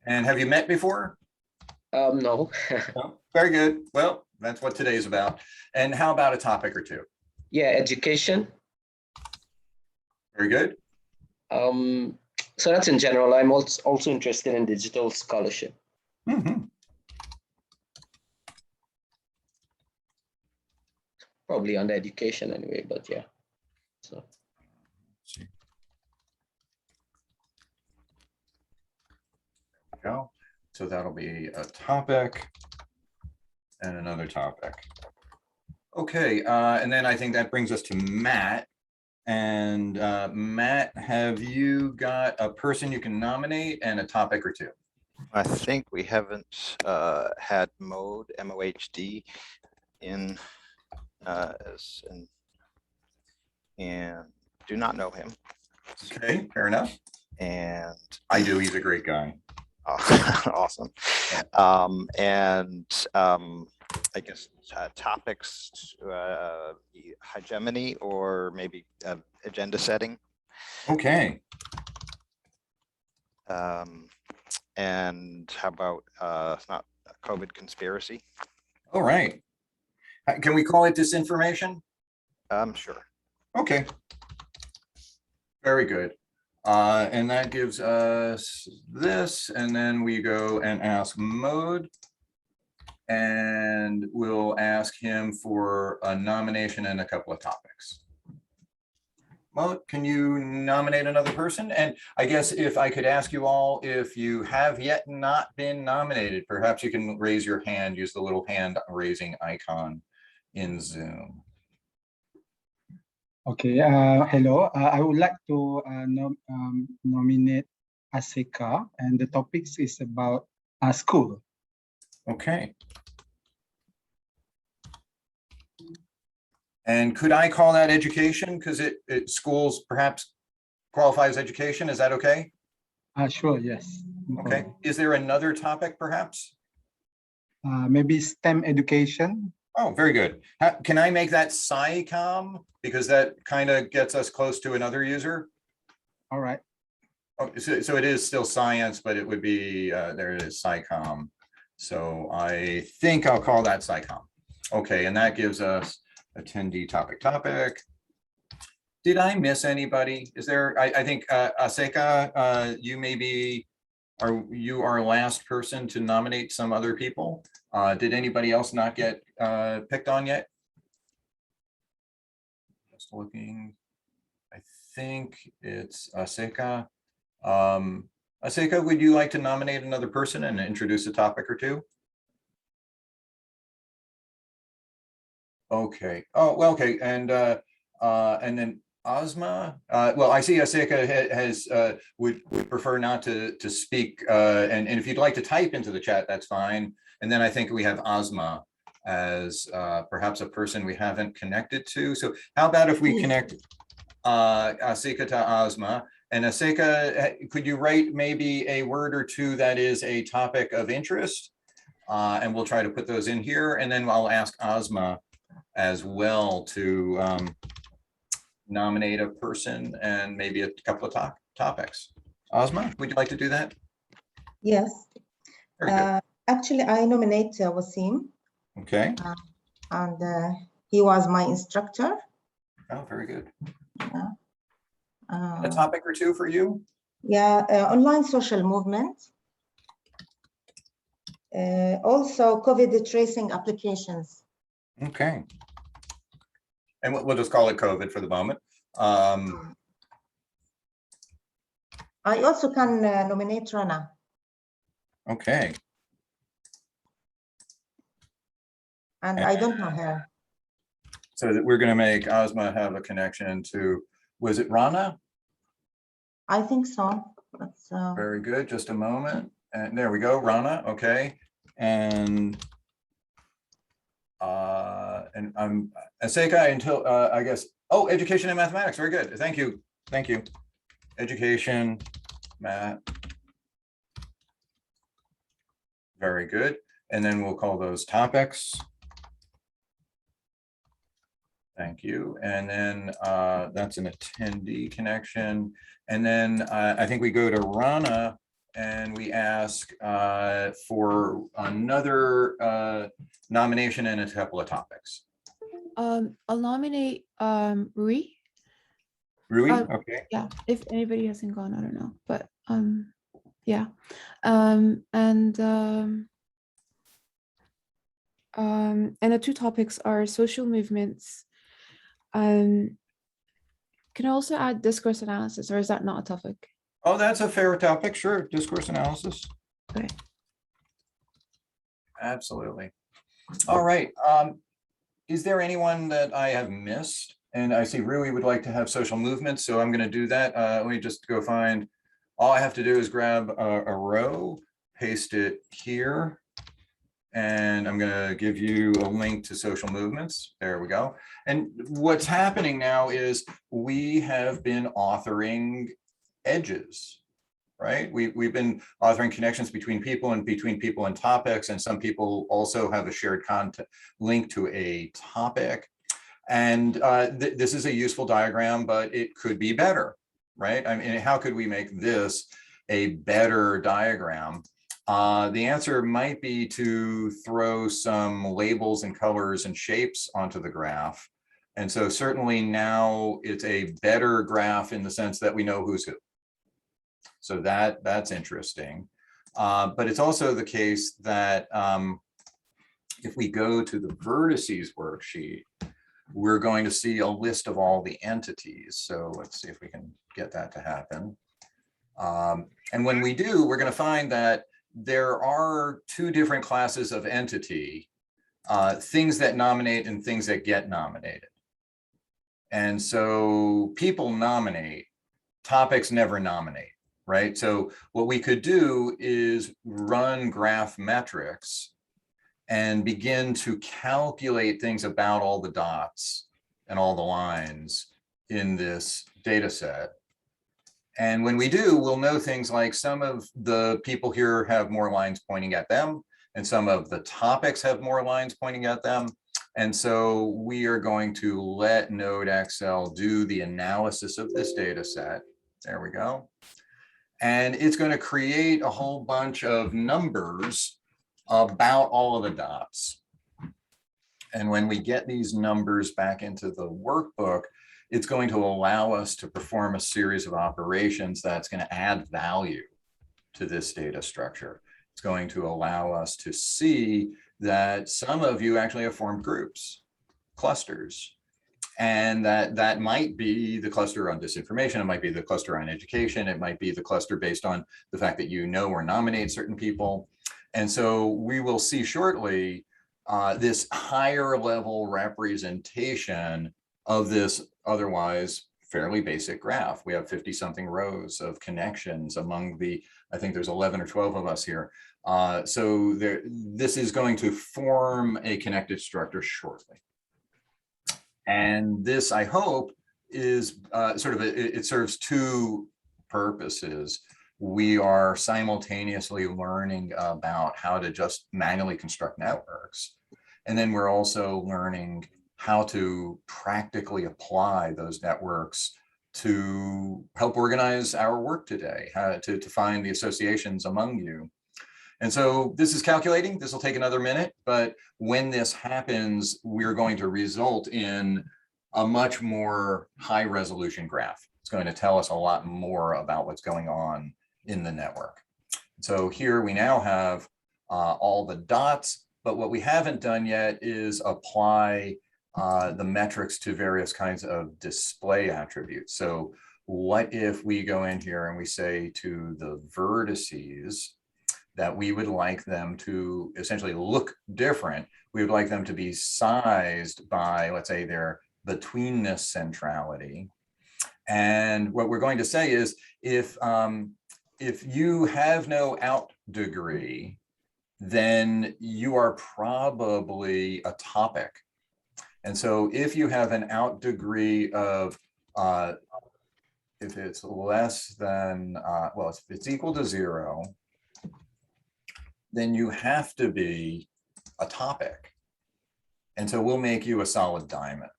And have you met before? No. No? Very good. Well, that's what today's about. And how about a topic or two? Yeah, education. Very good. So that's in general. I'm also interested in digital scholarship. Mm-hmm. Probably under education anyway, but yeah. So. Go. So that'll be a topic and another topic. Okay, and then I think that brings us to Matt. And Matt, have you got a person you can nominate and a topic or two? I think we haven't had Mode, MOHD, in and do not know him. Okay, fair enough. And I do. He's a great guy. Awesome. I guess topics, hegemony, or maybe agenda setting. Okay. And how about not COVID conspiracy? All right. Can we call it disinformation? Sure. Okay. Very good. And that gives us this, and then we go and ask Mode. And we'll ask him for a nomination and a couple of topics. Mode, can you nominate another person? And I guess if I could ask you all, if you have yet not been nominated, perhaps you can raise your hand, use the little hand raising icon in Zoom. Okay, hello. I would like to nominate Asika, and the topic is about school. Okay. And could I call that education? Because it schools perhaps qualifies education. Is that okay? Sure, yes. Okay. Is there another topic perhaps? Maybe STEM education. Oh, very good. Can I make that SciComm? Because that kind of gets us close to another user. All right. Oh, so it is still science, but it would be, there it is, SciComm. So I think I'll call that SciComm. Okay, and that gives us attendee topic. Did I miss anybody? Is there, I think Aseka, you may be, you our last person to nominate some other people. Did anybody else not get picked on yet? Just looking, I think it's Aseka. Aseka, would you like to nominate another person and introduce a topic or two? Okay. Oh, well, okay. And then Ozma. Well, I see Aseka has would prefer not to speak. And if you'd like to type into the chat, that's fine. And then I think we have Ozma as perhaps a person we haven't connected to. So how about if we connect Aseka to Ozma? And Aseka, could you write maybe a word or two that is a topic of interest? And we'll try to put those in here. And then I'll ask Ozma as well to nominate a person and maybe a couple of topics. Ozma, would you like to do that? Yes. Actually, I nominate Wasim, Okay. and he was my instructor. Oh, very good. Yeah. A topic or two for you? Yeah, online social movement. Also, COVID tracing applications. Okay. And we'll just call it COVID for the moment. I also can nominate Rana. Okay. And I don't know her. So that we're going to make Ozma have a connection to, was it Rana? I think so. That's, Very good. Just a moment. And there we go, Rana. Okay. And I'm Aseka until I guess, oh, education and mathematics. Very good. Thank you. Thank you. Education, math. Very good. And then we'll call those topics. Thank you. And then that's an attendee connection. And then I think we go to Rana and we ask for another nomination and a couple of topics. I'll nominate Rui. Rui, okay. Yeah, if anybody hasn't gone, I don't know, but yeah. And the two topics are social movements. Can I also add discourse analysis, or is that not a topic? Oh, that's a fair topic. Sure. Discourse analysis. Okay. Absolutely. All right. Is there anyone that I have missed? And I see Rui would like to have social movements, so I'm going to do that. Let me just go find, all I have to do is grab a row, paste it here, and I'm going to give you a link to social movements. There we go. And what's happening now is we have been authoring edges, right? We've been authoring connections between people and topics, and some people also have a shared content link to a topic. And this is a useful diagram, but it could be better, right? I mean, how could we make this a better diagram? The answer might be to throw some labels and colors and shapes onto the graph. And so certainly now it's a better graph in the sense that we know who's who. So that's interesting. But it's also the case that if we go to the vertices worksheet, we're going to see a list of all the entities. So let's see if we can get that to happen. And when we do, we're going to find that there are two different classes of entity, things that nominate and things that get nominated. And so people nominate, topics never nominate, right? So what we could do is run graph metrics and begin to calculate things about all the dots and all the lines in this data set. And when we do, we'll know things like some of the people here have more lines pointing at them, and some of the topics have more lines pointing at them. And so we are going to let NodeXL do the analysis of this data set. There we go. And it's going to create a whole bunch of numbers about all of the dots. And when we get these numbers back into the workbook, it's going to allow us to perform a series of operations that's going to add value to this data structure. It's going to allow us to see that some of you actually have formed groups, clusters, and that might be the cluster on disinformation, it might be the cluster on education, it might be the cluster based on the fact that you know or nominate certain people. And so we will see shortly this higher level representation of this otherwise fairly basic graph. We have 50 something rows of connections among the, I think there's 11 or 12 of us here. So this is going to form a connected structure shortly. And this, I hope, is it serves two purposes. We are simultaneously learning about how to just manually construct networks. And then we're also learning how to practically apply those networks to help organize our work today, to find the associations among you. And so this is calculating. This will take another minute, but when this happens, we're going to result in a much more high resolution graph. It's going to tell us a lot more about what's going on in the network. So here we now have all the dots, but what we haven't done yet is apply the metrics to various kinds of display attributes. So what if we go in here and we say to the vertices that we would like them to essentially look different. We would like them to be sized by, let's say, their betweenness centrality. And what we're going to say is if you have no out degree, then you are probably a topic. And so if you have an out degree of, if it's less than, well, if it's equal to 0, then you have to be a topic. And so we'll make you a solid diamond.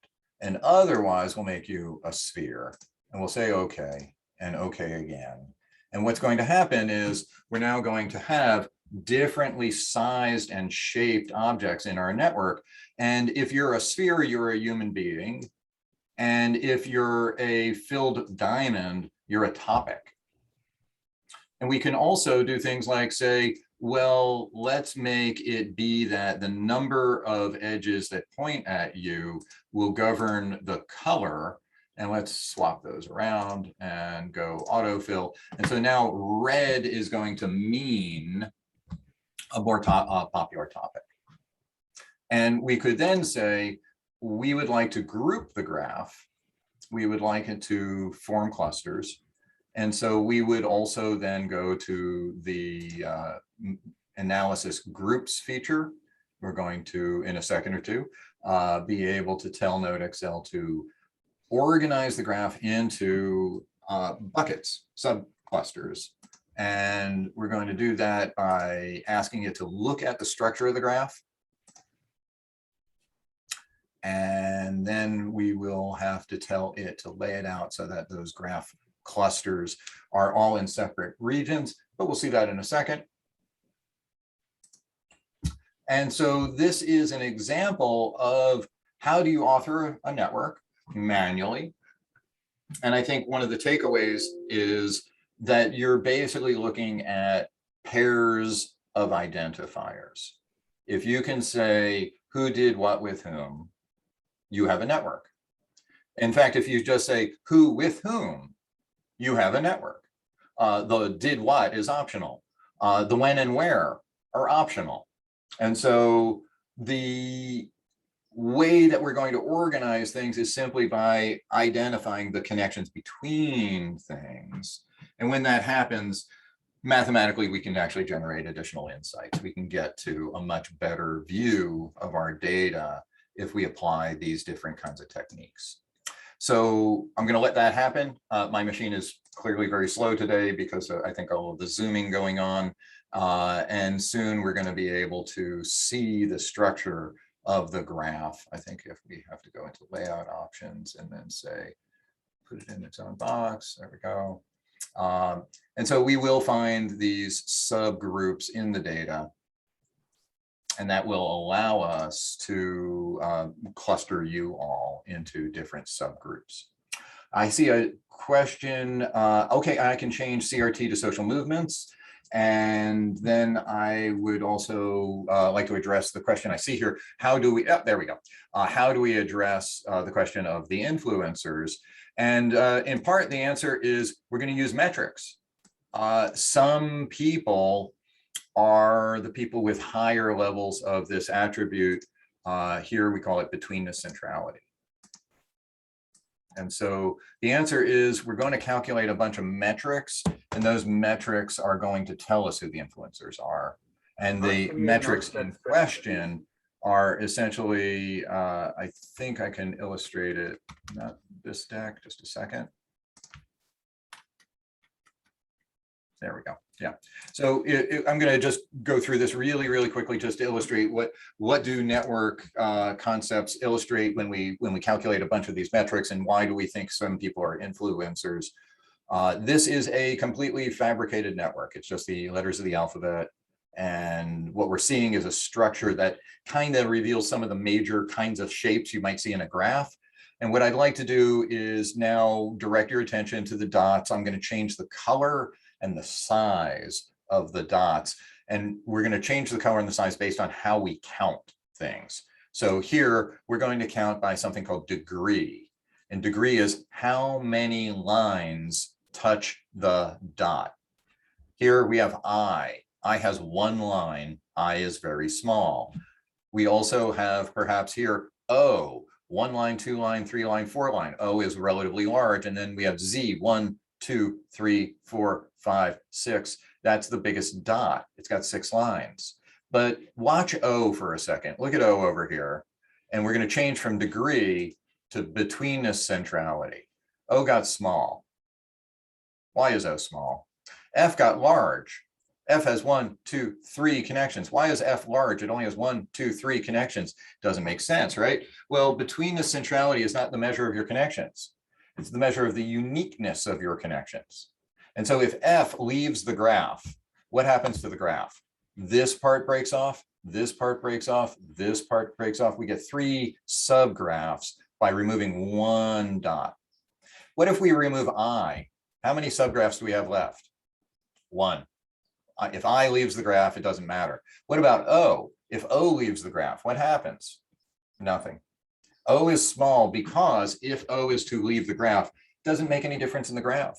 And otherwise, we'll make you a sphere. And we'll say, okay, and okay again. And what's going to happen is we're now going to have differently sized and shaped objects in our network. And if you're a sphere, you're a human being. And if you're a filled diamond, you're a topic. And we can also do things like say, well, let's make it be that the number of edges that point at you will govern the color. And let's swap those around and go autofill. And so now red is going to mean a more popular topic. And we could then say, we would like to group the graph. We would like it to form clusters. And so we would also then go to the analysis groups feature. We're going to, in a second or two, be able to tell NodeXL to organize the graph into buckets, subclusters. And we're going to do that by asking it to look at the structure of the graph. And then we will have to tell it to lay it out so that those graph clusters are all in separate regions, but we'll see that in a second. And so this is an example of how do you author a network manually. And I think one of the takeaways is that you're basically looking at pairs of identifiers. If you can say who did what with whom, you have a network. In fact, if you just say who with whom, you have a network. The did what is optional. The when and where are optional. And so the way that we're going to organize things is simply by identifying the connections between things. And when that happens, mathematically, we can actually generate additional insights. We can get to a much better view of our data if we apply these different kinds of techniques. So I'm going to let that happen. My machine is clearly very slow today because I think all of the zooming going on. And soon we're going to be able to see the structure of the graph. I think if we have to go into layout options and then say, put it in its own box, there we go. And so we will find these subgroups in the data. And that will allow us to cluster you all into different subgroups. I see a question. Okay, I can change CRT to social movements. And then I would also like to address the question I see here. How do we, there we go. How do we address the question of the influencers? And in part, the answer is we're going to use metrics. Some people are the people with higher levels of this attribute. Here we call it betweenness centrality. And so the answer is we're going to calculate a bunch of metrics, and those metrics are going to tell us who the influencers are. And the metrics in question are essentially, I think I can illustrate it, not this deck, just a second. There we go. Yeah. So I'm going to just go through this really, really quickly just to illustrate what do network concepts illustrate when we calculate a bunch of these metrics, and why do we think some people are influencers. This is a completely fabricated network. It's just the letters of the alphabet. And what we're seeing is a structure that kind of reveals some of the major kinds of shapes you might see in a graph. And what I'd like to do is now direct your attention to the dots. I'm going to change the color and the size of the dots. And we're going to change the color and the size based on how we count things. So here we're going to count by something called degree. And degree is how many lines touch the dot. Here we have I. I has one line. I is very small. We also have perhaps here O, 1 line, 2 line, 3 line, 4 line. O is relatively large. And then we have Z, 1, 2, 3, 4, 5, 6. That's the biggest dot. It's got 6 lines. But watch O for a second. Look at O over here. And we're going to change from degree to betweenness centrality. O got small. Why is O small? F got large. F has 1, 2, 3 connections. Why is F large? It only has 1, 2, 3 connections. Doesn't make sense, right? Well, betweenness centrality is not the measure of your connections. It's the measure of the uniqueness of your connections. And so if F leaves the graph, what happens to the graph? This part breaks off, this part breaks off, this part breaks off. We get 3 subgraphs by removing 1 dot. What if we remove I? How many subgraphs do we have left? 1. If I leaves the graph, it doesn't matter. What about O? If O leaves the graph, what happens? Nothing. O is small because if O is to leave the graph, it doesn't make any difference in the graph.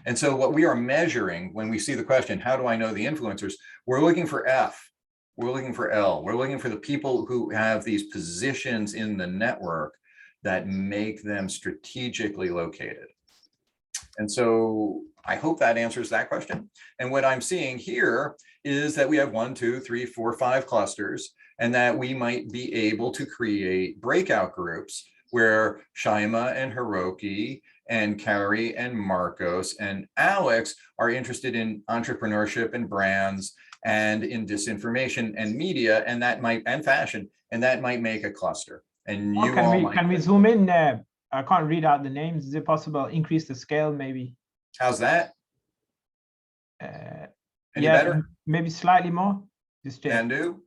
And so what we are measuring when we see the question, how do I know the influencers? We're looking for F, we're looking for L, we're looking for the people who have these positions in the network that make them strategically located. And so I hope that answers that question. And what I'm seeing here is that we have 1, 2, 3, 4, 5 clusters, and that we might be able to create breakout groups where Shaima and Hiroki and Carrie and Marcos and Alex are interested in entrepreneurship and brands and in disinformation and media, and that might, and fashion, and that might make a cluster. And you can we zoom in there? I can't read out the names. Is it possible increase the scale maybe? How's that? Any Yeah, better? Maybe slightly more. Can do.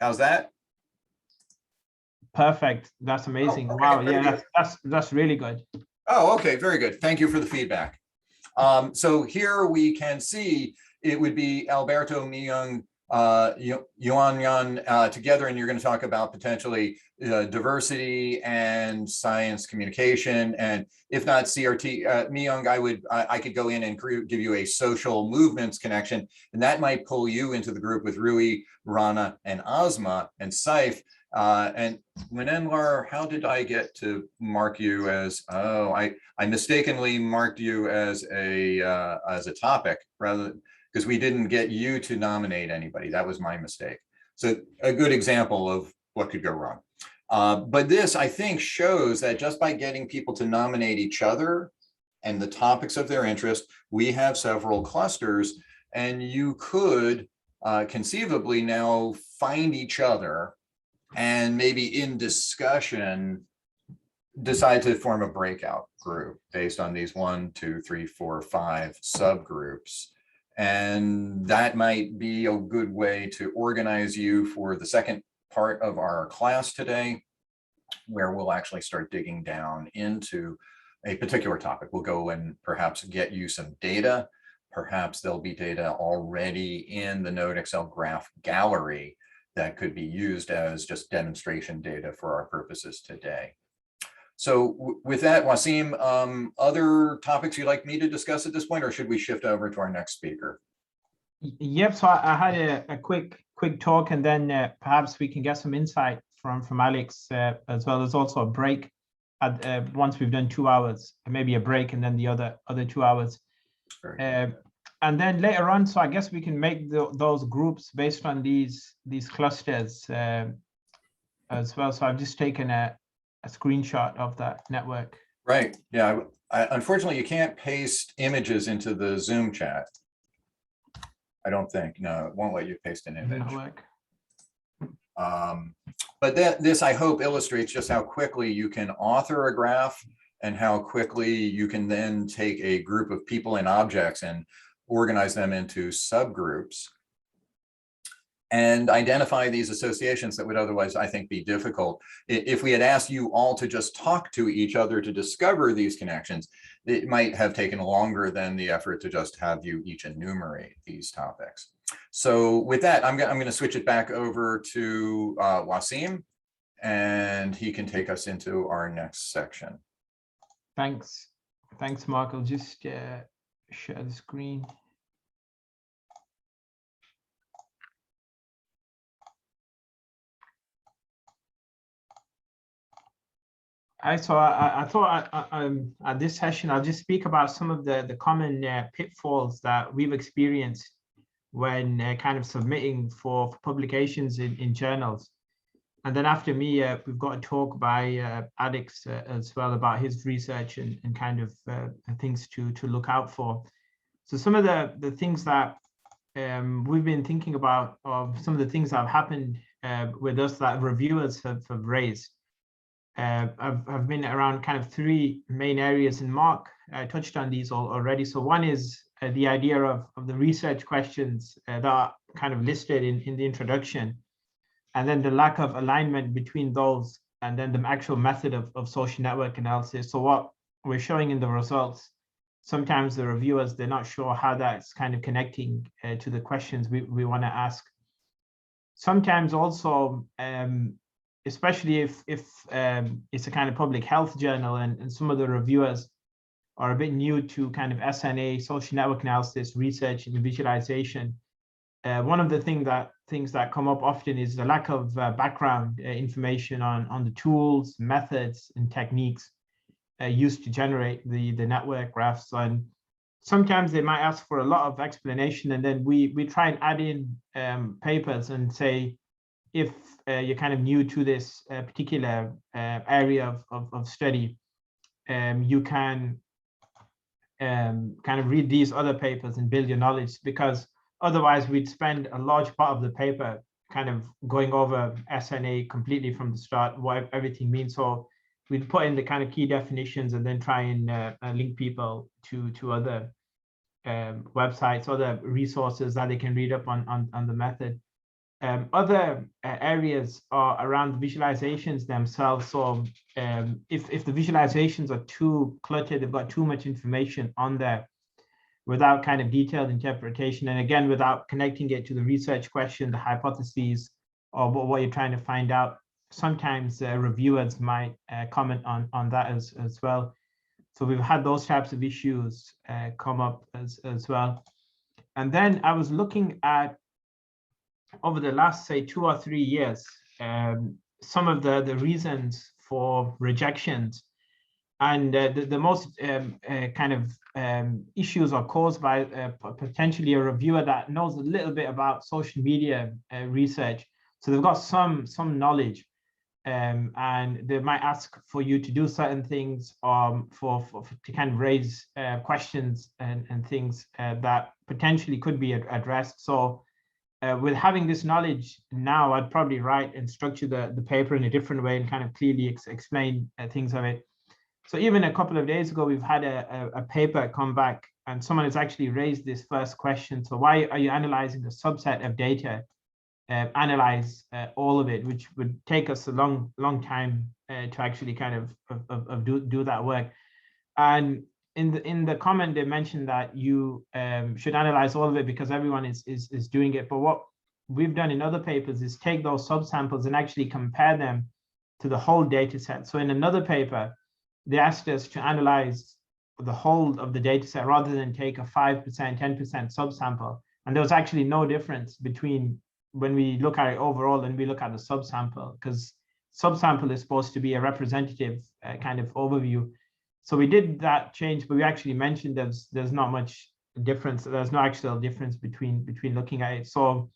How's that? Perfect. That's amazing. Oh, okay, Wow. very Yeah, good. that's really good. Oh, okay, very good. Thank you for the feedback. So here we can see it would be Alberto, Myung, Yuan Yan together, and you're going to talk about potentially diversity and science communication, and if not CRT, Myung, I could go in and give you a social movements connection, and that might pull you into the group with Rui, Rana, and Asma and Saif. And Manenlar, how did I get to mark you as? Oh, I mistakenly marked you as a topic rather, because we didn't get you to nominate anybody. That was my mistake. So a good example of what could go wrong. But this, I think, shows that just by getting people to nominate each other and the topics of their interest, we have several clusters, and you could conceivably now find each other and maybe in discussion decide to form a breakout group based on these 1, 2, 3, 4, 5 subgroups. And that might be a good way to organize you for the second part of our class today, where we'll actually start digging down into a particular topic. We'll go and perhaps get you some data. Perhaps there'll be data already in the NodeXL graph gallery that could be used as just demonstration data for our purposes today. So with that, Wasim, other topics you'd like me to discuss at this point, or should we shift over to our next speaker? Yep, so I had a quick talk, and then perhaps we can get some insight from Alex as well. There's also a break at once we've done 2 hours, maybe a break, and then the other 2 hours. And then later on, so I guess we can make those groups based on these clusters as well. So I've just taken a screenshot of that network. Right. Yeah. Unfortunately, you can't paste images into the Zoom chat. I don't think. No, it won't let you paste an image. But this, I hope, illustrates just how quickly you can author a graph and how quickly you can then take a group of people and objects and organize them into subgroups. and identify these associations that would otherwise, I think, be difficult. If we had asked you all to just talk to each other to discover these connections, it might have taken longer than the effort to just have you each enumerate these topics. So with that, I'm going to switch it back over to Wasim, and he can take us into our next section. Thanks. Thanks, Mark. I'll just share the screen. I thought at this session, I'll just speak about some of the common pitfalls that we've experienced when kind of submitting for publications in journals. And then after me, we've got a talk by Alex as well about his research and kind of things to look out for. So some of the things that we've been thinking about, of some of the things that have happened with us that reviewers have raised. I've been around kind of three main areas, and Mark touched on these already. So one is the idea of the research questions that are kind of listed in the introduction, and then the lack of alignment between those and then the actual method of social network analysis. So what we're showing in the results, sometimes the reviewers, they're not sure how that's kind of connecting to the questions we want to ask. Sometimes also, especially if it's a kind of public health journal and some of the reviewers are a bit new to kind of SNA, social network analysis, research and visualization. One of the things that come up often is the lack of background information on the tools, methods, and techniques used to generate the network graphs. And sometimes they might ask for a lot of explanation, and then we try and add in papers and say, if you're kind of new to this particular area of study, you can kind of read these other papers and build your knowledge, because otherwise we'd spend a large part of the paper kind of going over SNA completely from the start, what everything means. So we'd put in the kind of key definitions and then try and link people to other websites, other resources that they can read up on the method. Other areas are around the visualizations themselves. So if the visualizations are too cluttered, they've got too much information on there without kind of detailed interpretation, and again, without connecting it to the research question, the hypotheses, or what you're trying to find out, sometimes reviewers might comment on that as well. So we've had those types of issues come up as well. And then I was looking at, over the last, say, 2 or 3 years, some of the reasons for rejections. And the most kind of issues are caused by potentially a reviewer that knows a little bit about social media research. So they've got some knowledge, and they might ask for you to do certain things to kind of raise questions and things that potentially could be addressed. So with having this knowledge now, I'd probably write and structure the paper in a different way and kind of clearly explain things of it. So even a couple of days ago, we've had a paper come back, and someone has actually raised this first question. So why are you analyzing a subset of data? Analyze all of it, which would take us a long time to actually kind of do that work. And in the comment, they mentioned that you should analyze all of it because everyone is doing it. But what we've done in other papers is take those subsamples and actually compare them to the whole data set. So in another paper, they asked us to analyze the whole of the data set rather than take a 5%, 10% subsample. And there was actually no difference between when we look at it overall and we look at the subsample, because subsample is supposed to be a representative kind of overview. So we did that change, but we actually mentioned there's not much difference. There's no actual difference between looking at it. So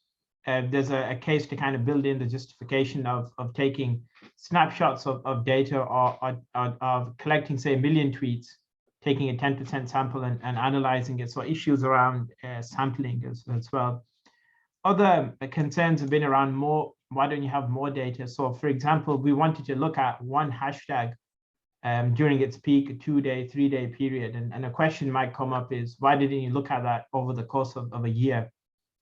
there's a case to kind of build in the justification of taking snapshots of data or of collecting, say, 1 million tweets, taking a 10% sample and analyzing it. So issues around sampling as well. Other concerns have been around why don't you have more data? So for example, we wanted to look at one hashtag during its peak, a 2-day, 3-day period. And a question might come up is, why didn't you look at that over the course of a year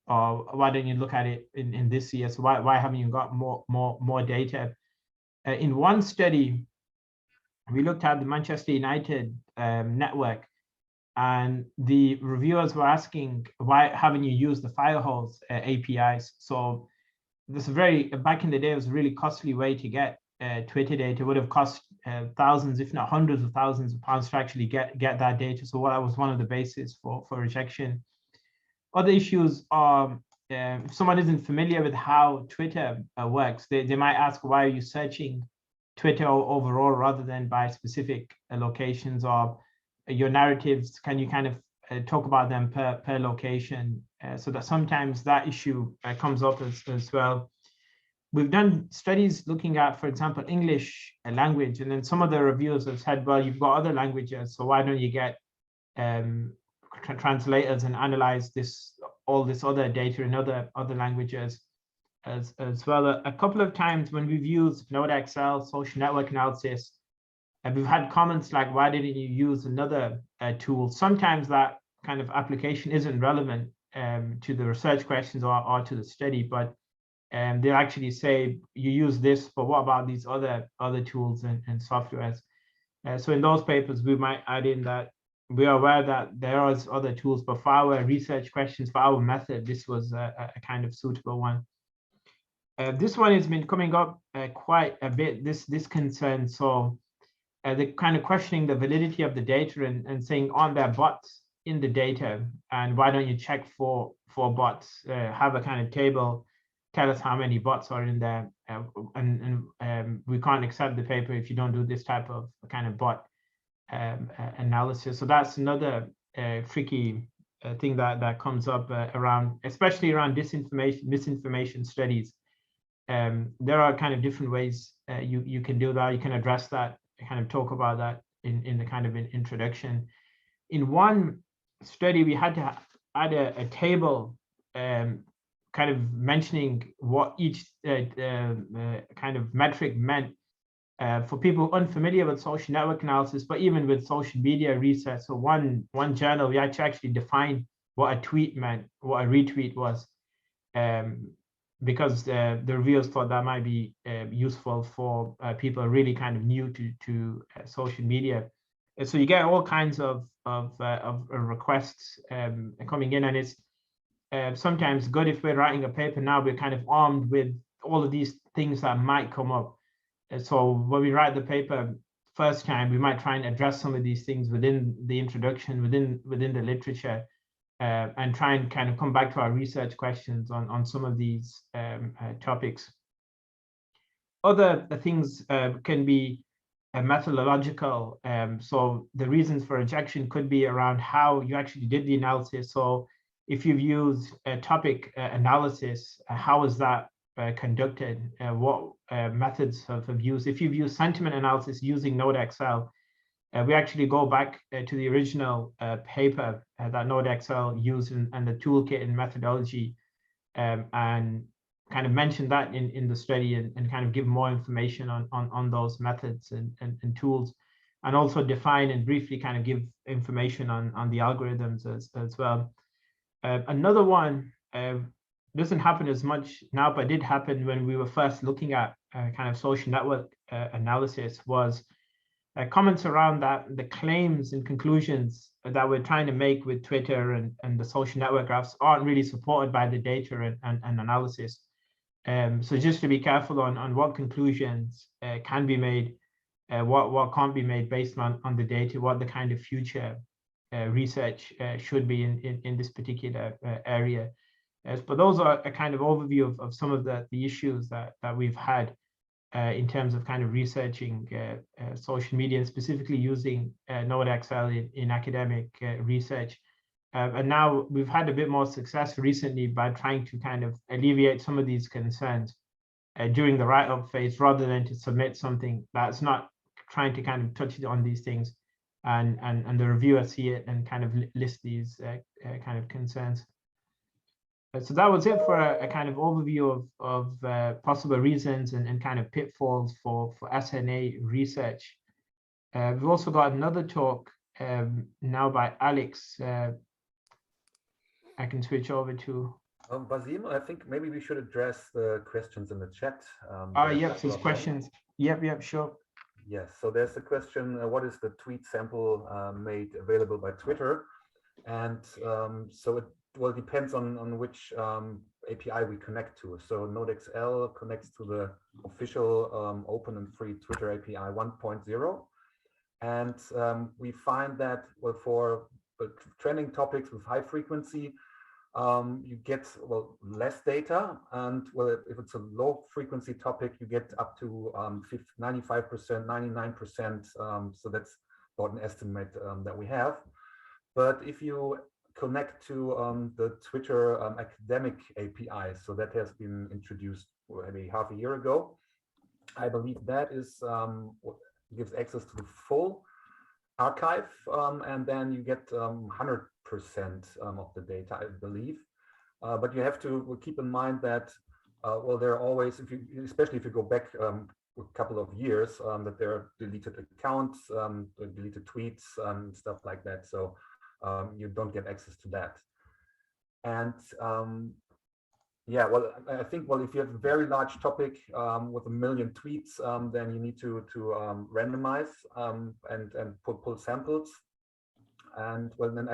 or why don't you look at it in this year? So why haven't you got more data? In one study, we looked at the Manchester United network, and the reviewers were asking, why haven't you used the Firehose APIs? So this back in the day, it was a really costly way to get Twitter data. It would have cost thousands, if not hundreds of thousands of pounds to actually get that data. So that was one of the bases for rejection. Other issues are, if someone isn't familiar with how Twitter works, they might ask, why are you searching Twitter overall rather than by specific locations, or your narratives, can you kind of talk about them per location? So that sometimes that issue comes up as well. We've done studies looking at, for example, English language, and then some of the reviewers have said, well, you've got other languages, so why don't you get translators and analyze all this other data in other languages as well. A couple of times when we've used NodeXL social network analysis, and we've had comments like, why didn't you use another tool? Sometimes that kind of application isn't relevant to the research questions or to the study, but they'll actually say, you use this, but what about these other tools and softwares? So in those papers, we might add in that we are aware that there are other tools, but for our research questions, for our method, this was a kind of suitable one. This one has been coming up quite a bit, this concern. So they're kind of questioning the validity of the data and saying, aren't there bots in the data? And why don't you check for bots? Have a kind of table, tell us how many bots are in there. And we can't accept the paper if you don't do this type of kind of bot analysis. So that's another tricky thing that comes up around, especially around misinformation studies. There are kind of different ways you can do that. You can address that, kind of talk about that in the kind of an introduction. In one study, we had to add a table kind of mentioning what each kind of metric meant for people unfamiliar with social network analysis, but even with social media research. So one journal, we had to actually define what a tweet meant, what a retweet was, because the reviewers thought that might be useful for people really kind of new to social media. And so you get all kinds of requests coming in, and it's sometimes good if we're writing a paper now, we're kind of armed with all of these things that might come up. And so when we write the paper first time, we might try and address some of these things within the introduction, within the literature, and try and kind of come back to our research questions on some of these topics. Other things can be methodological. So the reasons for rejection could be around how you actually did the analysis. So if you've used a topic analysis, how is that conducted? What methods have used? If you've used sentiment analysis using NodeXL, we actually go back to the original paper that NodeXL used and the toolkit and methodology, and kind of mention that in the study and kind of give more information on those methods and tools, and also define and briefly kind of give information on the algorithms as well. Another one doesn't happen as much now, but did happen when we were first looking at kind of social network analysis, was comments around that the claims and conclusions that we're trying to make with Twitter and the social network graphs aren't really supported by the data and analysis. So just to be careful on what conclusions can be made, what can't be made based on the data, what the kind of future research should be in this particular area. But those are a kind of overview of some of the issues that we've had in terms of kind of researching social media, and specifically using NodeXL in academic research. And now we've had a bit more success recently by trying to kind of alleviate some of these concerns during the write-up phase, rather than to submit something that's not trying to kind of touch on these things, and the reviewer see it and kind of list these kind of concerns. So that was it for a kind of overview of possible reasons and kind of pitfalls for SNA research. We've also got another talk now by Alex. I can switch over to. Basim, I think maybe we should address the questions in the chat. Yep, these questions. Yep, sure. Yes, so there's a question, what is the tweet sample made available by Twitter? And so it depends on which API we connect to. So NodeXL connects to the official open and free Twitter API 1.0. And we find that for trending topics with high frequency, you get less data, and if it's a low frequency topic, you get up to 95%, 99%. So that's about an estimate that we have. But if you connect to the Twitter academic API, so that has been introduced maybe half a year ago, I believe that is what gives access to the full archive, and then you get 100% of the data, I believe. But you have to keep in mind that, there are always, especially if you go back a couple of years, that there are deleted accounts, deleted tweets, stuff like that. So you don't get access to that. And yeah, I think, if you have a very large topic with 1 million tweets, then you need to randomize and pull samples. And then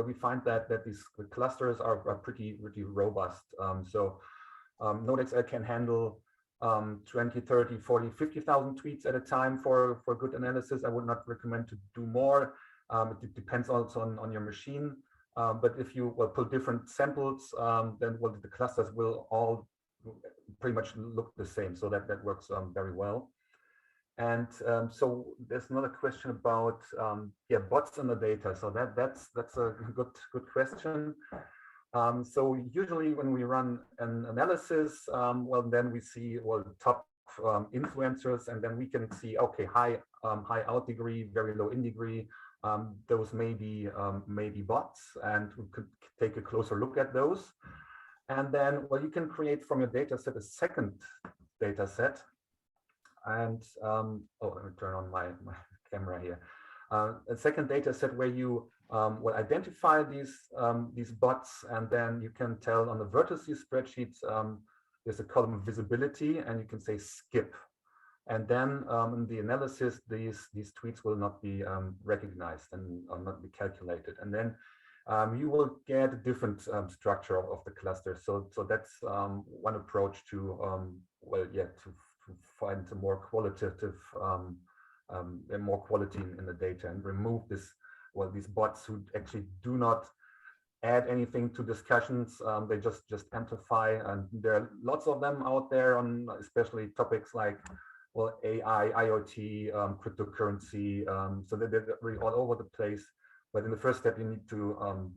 we find that these clusters are pretty robust. So NodeXL can handle 20, 30, 40, 50,000 tweets at a time for good analysis. I would not recommend to do more. It depends also on your machine. But if you pull different samples, then the clusters will all pretty much look the same. So that works very well. And so there's another question about bots in the data. So that's a good question. So usually when we run an analysis, then we see top influencers, and then we can see, okay, high out degree, very low in degree. Those may be bots, and we could take a closer look at those. And then, you can create from your data set a second data set. And let me turn on my camera here. A second data set where you will identify these bots, and then you can tell on the vertices spreadsheets, there's a column visibility, and you can say skip. And then in the analysis, these tweets will not be recognized and not be calculated. And then you will get a different structure of the cluster. So that's one approach to to find a more qualitative, more quality in the data, and remove these bots who actually do not add anything to discussions. They just amplify, and there are lots of them out there on especially topics like AI, IoT, cryptocurrency. So they're really all over the place. But in the first step, you need to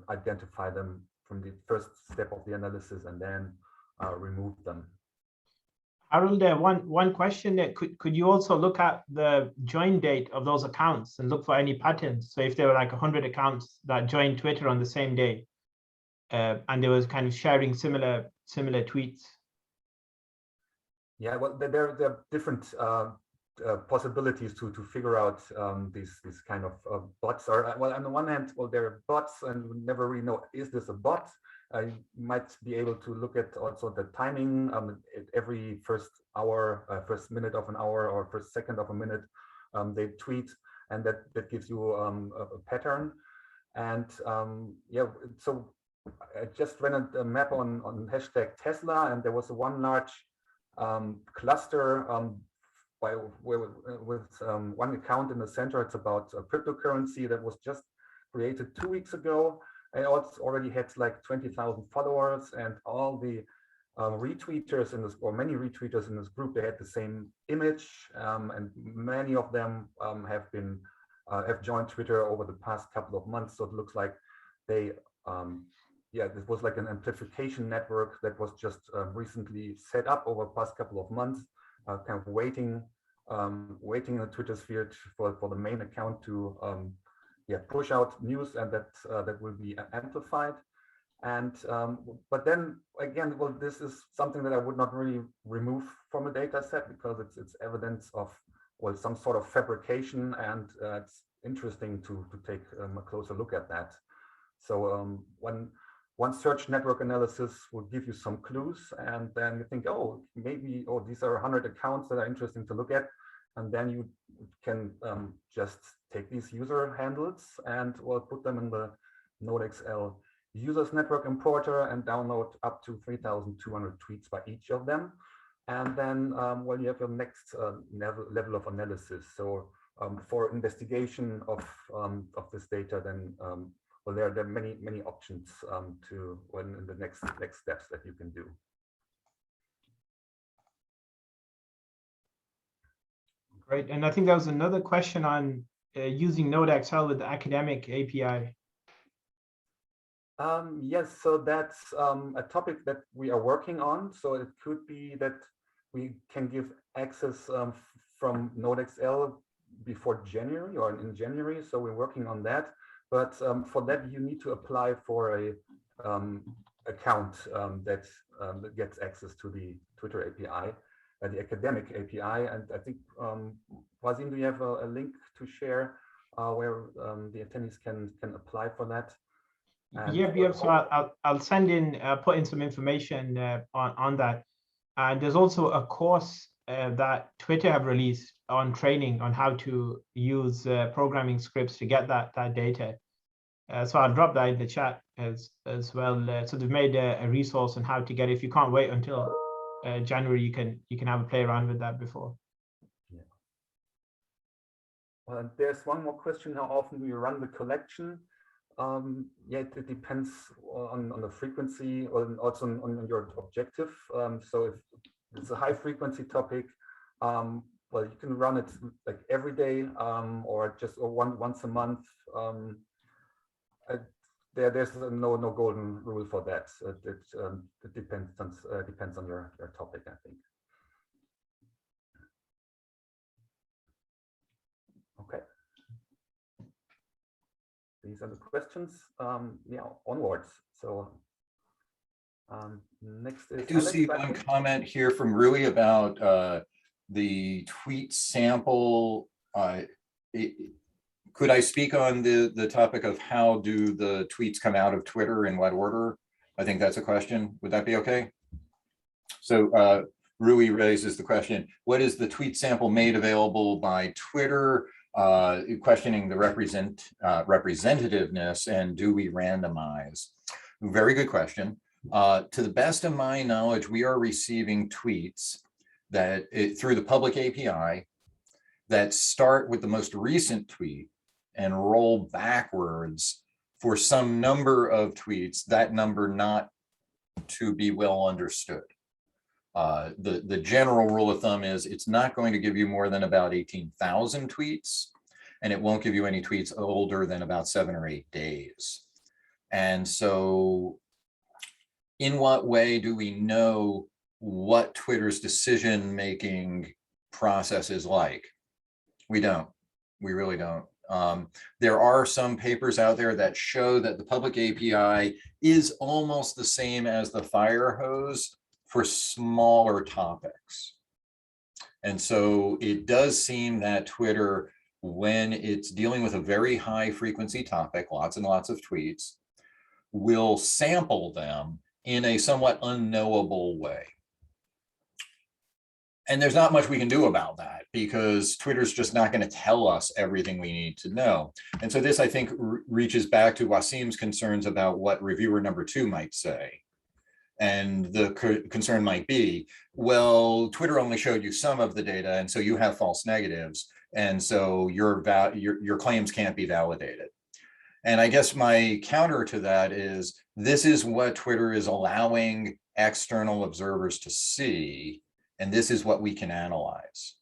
identify them from the first step of the analysis, and then remove them. Harold, one question that could you also look at the join date of those accounts and look for any patterns? So if there were like 100 accounts that joined Twitter on the same day, and they was kind of sharing similar tweets. Yeah, there are different possibilities to figure out these kind of bots. Or on the one hand, there are bots, and we never really know, is this a bot? You might be able to look at also the timing. Every first hour, first minute of an hour, or first second of a minute, they tweet, and that gives you a pattern. And so I just ran a map on hashtag Tesla, and there was one large cluster with one account in the center. It's about cryptocurrency that was just created 2 weeks ago. And it's already had like 20,000 followers, and all the retweeters in this, or many retweeters in this group, they had the same image, and many of them have joined Twitter over the past couple of months. So it looks like they, this was like an amplification network that was just recently set up over the past couple of months, kind of waiting in the Twitter sphere for the main account to push out news, and that will be amplified. And but then again, this is something that I would not really remove from a data set, because it's evidence of some sort of fabrication, and it's interesting to take a closer look at that. So one search network analysis will give you some clues, and then you think, oh, maybe, oh, these are 100 accounts that are interesting to look at. And then you can just take these user handles and well, put them in the NodeXL users network importer and download up to 3,200 tweets by each of them. And then, well, you have your next level of analysis. So for investigation of this data, then well, there are many options to when in the next steps that you can do. Great, and I think there was another question on using NodeXL with the academic API. Yes, so that's a topic that we are working on. So it could be that we can give access from NodeXL before January or in January. So we're working on that. But for that, you need to apply for a account that gets access to the Twitter API, the academic API. And I think, Wasim, do you have a link to share where the attendees can apply for that? And yeah, so I'll send in, put in some information on that. And there's also a course that Twitter have released on training on how to use programming scripts to get that data. So I'll drop that in the chat as well. So they've made a resource on how to get it. If you can't wait until January, you can have a play around with that before. Yeah. There's one more question: how often do you run the collection? Yeah, it depends on the frequency or also on your objective. So if it's a high frequency topic, well, you can run it like every day or just once a month. There's no golden rule for that. It depends on your topic, I think. Okay. These are the questions. Yeah, onwards. So next is. I do see one comment here from Rui about the tweet sample. Could I speak on the topic of how do the tweets come out of Twitter, in what order? I think that's a question. Would that be okay? So Rui raises the question, what is the tweet sample made available by Twitter? Questioning the representativeness, and do we randomize? Very good question. To the best of my knowledge, we are receiving tweets that through the public API that start with the most recent tweet and roll backwards for some number of tweets, that number not to be well understood. The general rule of thumb is it's not going to give you more than about 18,000 tweets, and it won't give you any tweets older than about 7 or 8 days. And so in what way do we know what Twitter's decision-making process is like? We don't. We really don't. There are some papers out there that show that the public API is almost the same as the fire hose for smaller topics. And so it does seem that Twitter, when it's dealing with a very high frequency topic, lots and lots of tweets, will sample them in a somewhat unknowable way. And there's not much we can do about that because Twitter's just not going to tell us everything we need to know. And so this, I think, reaches back to Wasim's concerns about what reviewer number 2 might say. And the concern might be, well, Twitter only showed you some of the data, and so you have false negatives, and so your claims can't be validated. And I guess my counter to that is, this is what Twitter is allowing external observers to see, and this is what we can analyze.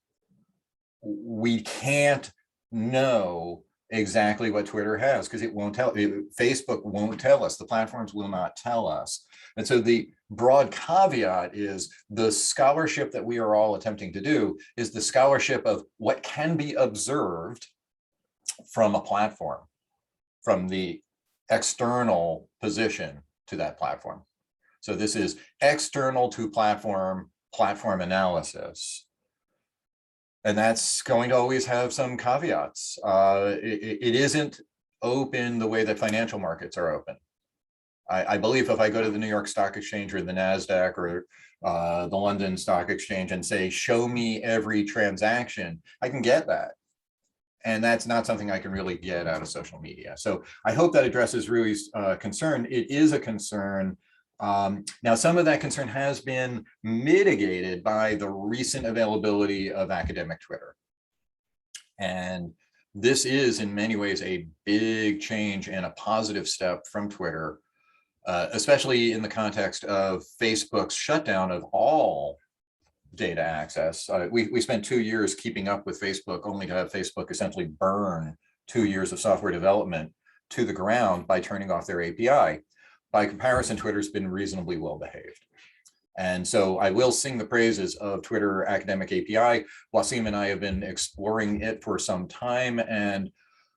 We can't know exactly what Twitter has because it won't tell. Facebook won't tell us. The platforms will not tell us. And so the broad caveat is the scholarship that we are all attempting to do is the scholarship of what can be observed from a platform, from the external position to that platform. So this is external to platform analysis. And that's going to always have some caveats. It isn't open the way that financial markets are open. I believe if I go to the New York Stock Exchange or the NASDAQ or the London Stock Exchange and say, show me every transaction, I can get that. And that's not something I can really get out of social media. So I hope that addresses Rui's concern. It is a concern. Now, some of that concern has been mitigated by the recent availability of academic Twitter. And this is in many ways a big change and a positive step from Twitter, especially in the context of Facebook's shutdown of all data access. We spent 2 years keeping up with Facebook, only to have Facebook essentially burn 2 years of software development to the ground by turning off their API. By comparison, Twitter's been reasonably well behaved. And so I will sing the praises of Twitter Academic API. Wasim and I have been exploring it for some time, and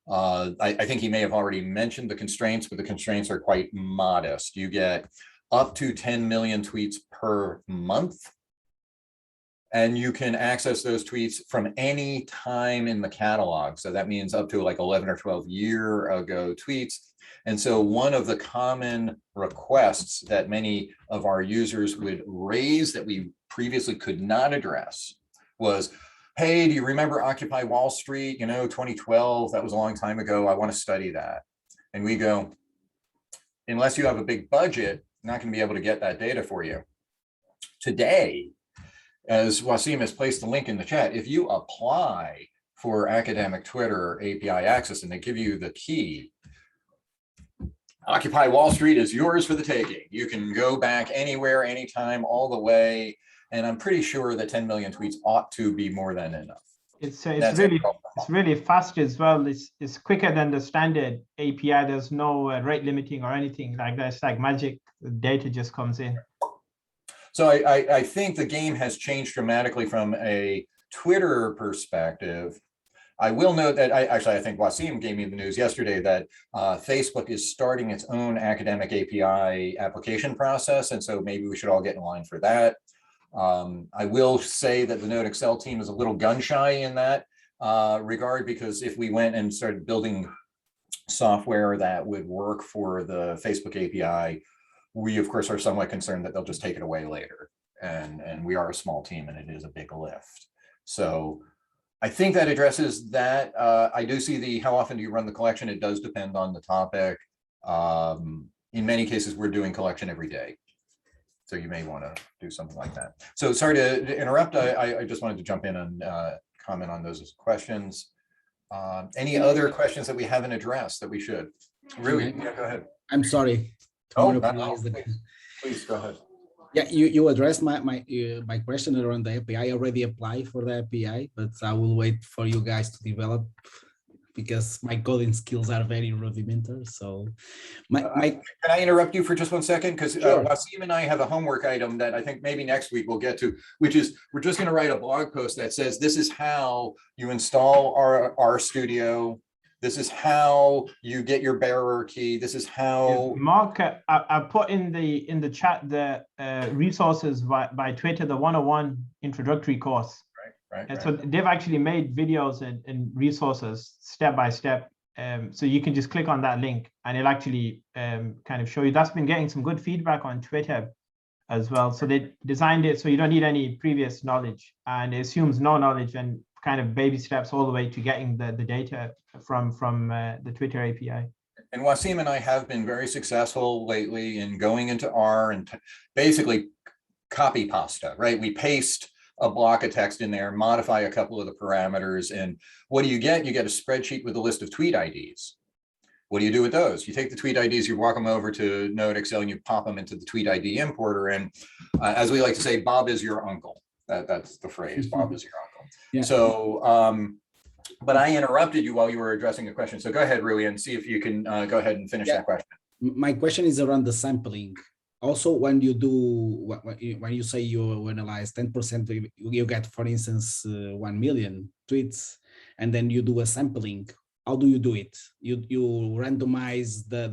I think he may have already mentioned the constraints, but the constraints are quite modest. You get up to 10 million tweets per month, and you can access those tweets from any time in the catalog. So that means up to like 11 or 12 year ago tweets. And so one of the common requests that many of our users would raise that we previously could not address was, hey, do you remember Occupy Wall Street? 2012, that was a long time ago. I want to study that. And we go, unless you have a big budget, I'm not going to be able to get that data for you. Today, as Wasim has placed the link in the chat, if you apply for academic Twitter API access and they give you the key, Occupy Wall Street is yours for the taking. You can go back anywhere, anytime, all the way. And I'm pretty sure that 10 million tweets ought to be more than enough. It's really fast as well. It's quicker than the standard API. There's no rate limiting or anything like that. It's like magic. The data just comes in. So I think the game has changed dramatically from a Twitter perspective. I will note that I think Wasim gave me the news yesterday that Facebook is starting its own academic API application process. And so maybe we should all get in line for that. I will say that the NodeXL team is a little gun shy in that regard, because if we went and started building software that would work for the Facebook API, we of course are somewhat concerned that they'll just take it away later. And we are a small team and it is a big lift. So I think that addresses that. I do see the how often do you run the collection? It does depend on the topic. In many cases, we're doing collection every day. So you may want to do something like that. So sorry to interrupt. I just wanted to jump in and comment on those questions. Any other questions that we haven't addressed that we should? Rui, yeah, go ahead. I'm sorry. Please go ahead. Yeah, you addressed my question around the API. I already applied for the API, but I will wait for you guys to develop because my coding skills are very rudimentary. So, can I interrupt you for just 1 second? Because sure. Wasim and I have a homework item that I think maybe next week we'll get to, which is we're just going to write a blog post that says this is how you install our studio. This is how you get your bearer key. This is how. Mark, I put in the chat the resources by Twitter, the 101 introductory course. Right. So they've actually made videos and resources step by step. So you can just click on that link and it'll actually kind of show you. That's been getting some good feedback on Twitter as well. So they designed it so you don't need any previous knowledge, and it assumes no knowledge and kind of baby steps all the way to getting the data from the Twitter API. And Wasim and I have been very successful lately in going into R and basically copy pasta, right? We paste a block of text in there, modify a couple of the parameters, and what do you get? You get a spreadsheet with a list of tweet IDs. What do you do with those? You take the tweet IDs, you walk them over to NodeXL, and you pop them into the tweet ID importer. And as we like to say, Bob is your uncle. That's the phrase, Bob is your uncle. Yeah. So, but I interrupted you while you were addressing a question. So go ahead, Rui, and see if you can go ahead and finish that question. My question is around the sampling. Also, when you do, when you say you analyze 10%, you get, for instance, 1 million tweets, and then you do a sampling. How do you do it? You randomize the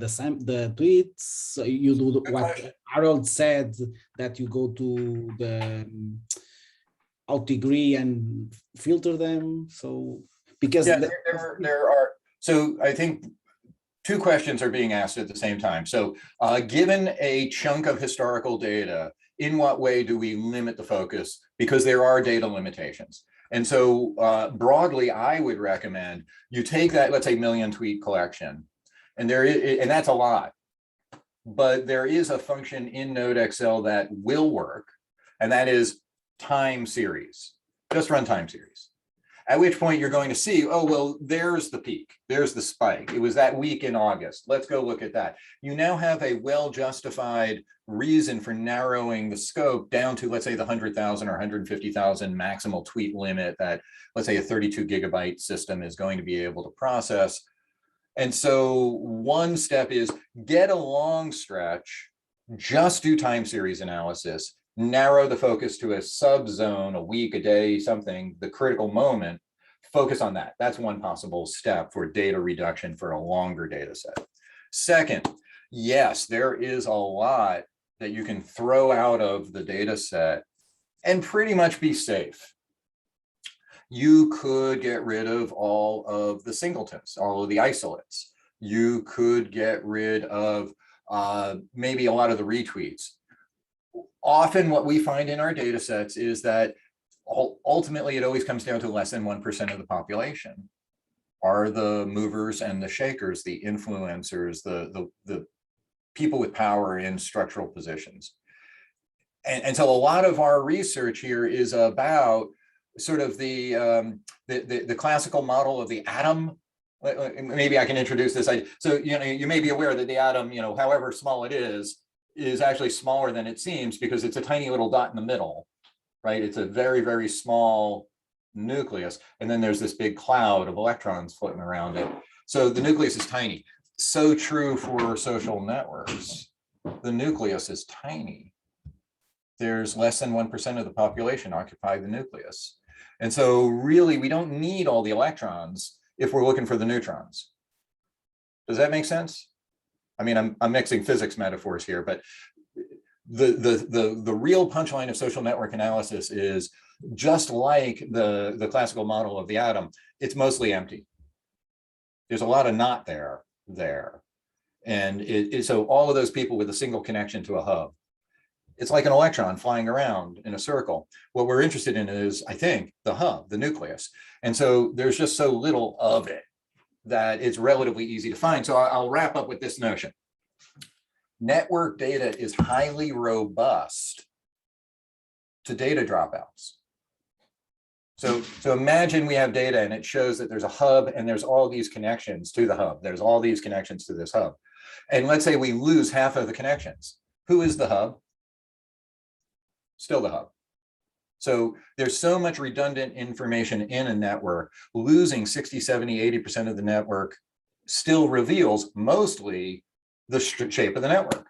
tweets. You do what Harold said, that you go to the out degree and filter them. So because there are. So I think two questions are being asked at the same time. So given a chunk of historical data, in what way do we limit the focus? Because there are data limitations. And so broadly, I would recommend you take that, let's say, million tweet collection, and that's a lot. But there is a function in NodeXL that will work, and that is time series. Just run time series. At which point you're going to see, oh, well, there's the peak. There's the spike. It was that week in August. Let's go look at that. You now have a well-justified reason for narrowing the scope down to, let's say, the 100,000 or 150,000 maximal tweet limit that, let's say, a 32 gigabyte system is going to be able to process. And so one step is get a long stretch, just do time series analysis, narrow the focus to a subzone, a week, a day, something, the critical moment, focus on that. That's one possible step for data reduction for a longer data set. Second, yes, there is a lot that you can throw out of the data set and pretty much be safe. You could get rid of all of the singletons, all of the isolates. You could get rid of maybe a lot of the retweets. Often what we find in our data sets is that ultimately it always comes down to less than 1% of the population are the movers and the shakers, the influencers, the people with power in structural positions. And so a lot of our research here is about sort of the classical model of the atom. Maybe I can introduce this. So you may be aware that the atom, however small it is actually smaller than it seems because it's a tiny little dot in the middle, right? It's a very, very small nucleus, and then there's this big cloud of electrons floating around it. So the nucleus is tiny. So true for social networks. The nucleus is tiny. There's less than 1% of the population occupy the nucleus. And so really, we don't need all the electrons if we're looking for the neutrons. Does that make sense? I mean, I'm mixing physics metaphors here, but the real punchline of social network analysis is just like the classical model of the atom, it's mostly empty. There's a lot of not there. And so all of those people with a single connection to a hub, it's like an electron flying around in a circle. What we're interested in is, I think, the hub, the nucleus. And so there's just so little of it that it's relatively easy to find. So I'll wrap up with this notion. Network data is highly robust to data dropouts. So imagine we have data and it shows that there's a hub and there's all these connections to the hub. There's all these connections to this hub. And let's say we lose half of the connections. Who is the hub? Still the hub. So there's so much redundant information in a network, losing 60, 70, 80% of the network still reveals mostly the shape of the network.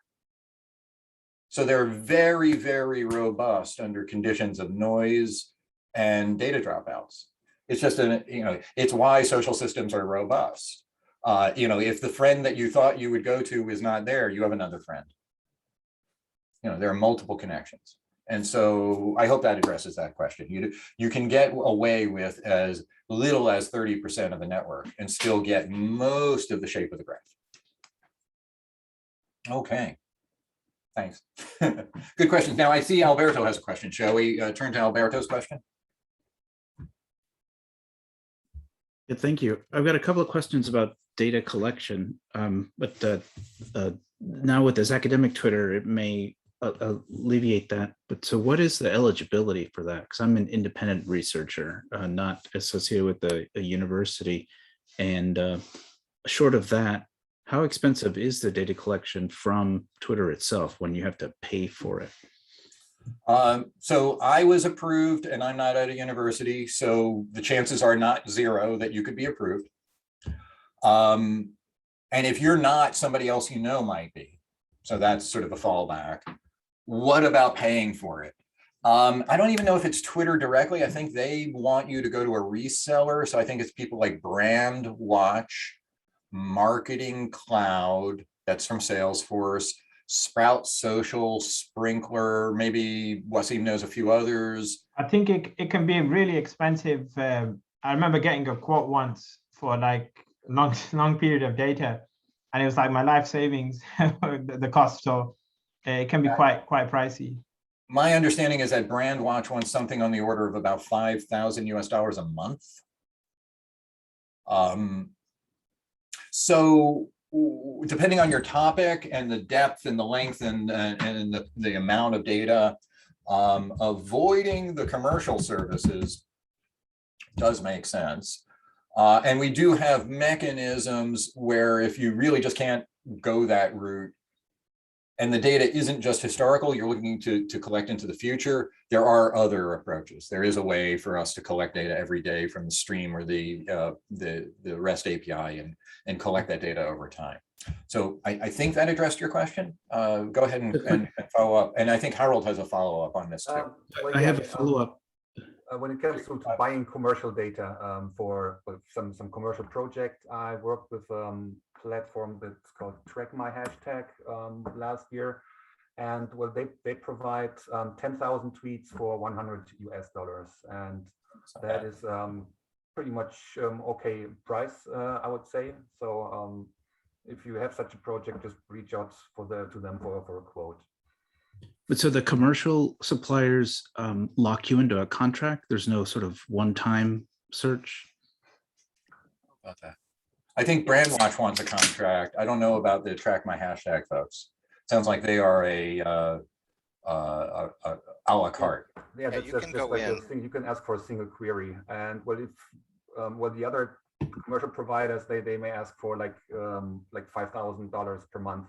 So they're very, very robust under conditions of noise and data dropouts. It's just, it's why social systems are robust. If the friend that you thought you would go to is not there, you have another friend. There are multiple connections. And so I hope that addresses that question. You can get away with as little as 30% of the network and still get most of the shape of the graph. Okay, thanks. Good questions. Now I see Alberto has a question. Shall we turn to Alberto's question? Yeah, thank you. I've got a couple of questions about data collection, but now with this academic Twitter, it may alleviate that. But so what is the eligibility for that? Because I'm an independent researcher, not associated with a university. And short of that, how expensive is the data collection from Twitter itself when you have to pay for it? So I was approved and I'm not at a university, so the chances are not zero that you could be approved. And if you're not, somebody else might be. So that's sort of a fallback. What about paying for it? I don't even know if it's Twitter directly. I think they want you to go to a reseller. So I think it's people like Brandwatch, Marketing Cloud, that's from Salesforce, Sprout Social, Sprinkler, maybe Wasim knows a few others. I think it can be really expensive. I remember getting a quote once for like long period of data. and it was like my life savings, the cost. So it can be quite pricey. My understanding is that Brandwatch wants something on the order of about $5,000 a month. So depending on your topic and the depth and the length and the amount of data, avoiding the commercial services does make sense. And we do have mechanisms where if you really just can't go that route, and the data isn't just historical, you're looking to collect into the future, there are other approaches. There is a way for us to collect data every day from the stream or the REST API and collect that data over time. So I think that addressed your question. Go ahead and follow up. And I think Harold has a follow-up on this too. I have a follow-up. When it comes to buying commercial data for some commercial project, I worked with platform that's called Track My Hashtag last year, and well, they provide 10,000 tweets for $100 US, and that is pretty much okay price, I would say. So if you have such a project, just reach out to them for a quote. But so the commercial suppliers lock you into a contract? There's no sort of one-time search? About that. I think Brandwatch wants a contract. I don't know about the Track My Hashtag folks. Sounds like they are a la carte. Yeah, that's you can just go like in. a thing. You can ask for a single query, and well, if the other commercial providers they may ask for like $5,000 per month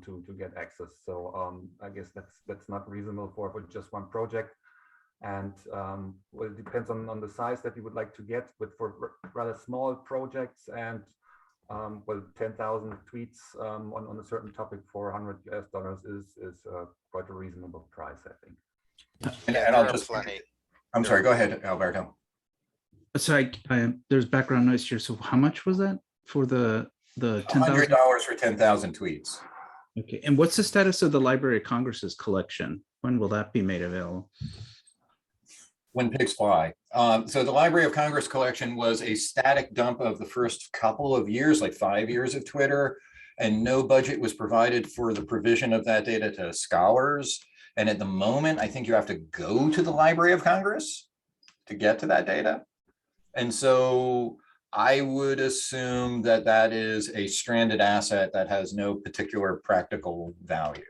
to get access. So I guess that's not reasonable for just one project. And well, it depends on the size that you would like to get, but for rather small projects and well, 10,000 tweets on a certain topic for $100 US is quite a reasonable price, I think. And I'll just, I'm sorry, go ahead, Alberto. So there's background noise here. So how much was that for the $10,000? $100 for 10,000 tweets. Okay, and what's the status of the Library of Congress's collection? When will that be made available? When pigs fly. So the Library of Congress collection was a static dump of the first couple of years, like 5 years of Twitter, and no budget was provided for the provision of that data to scholars. And at the moment, I think you have to go to the Library of Congress to get to that data. And so I would assume that that is a stranded asset that has no particular practical value.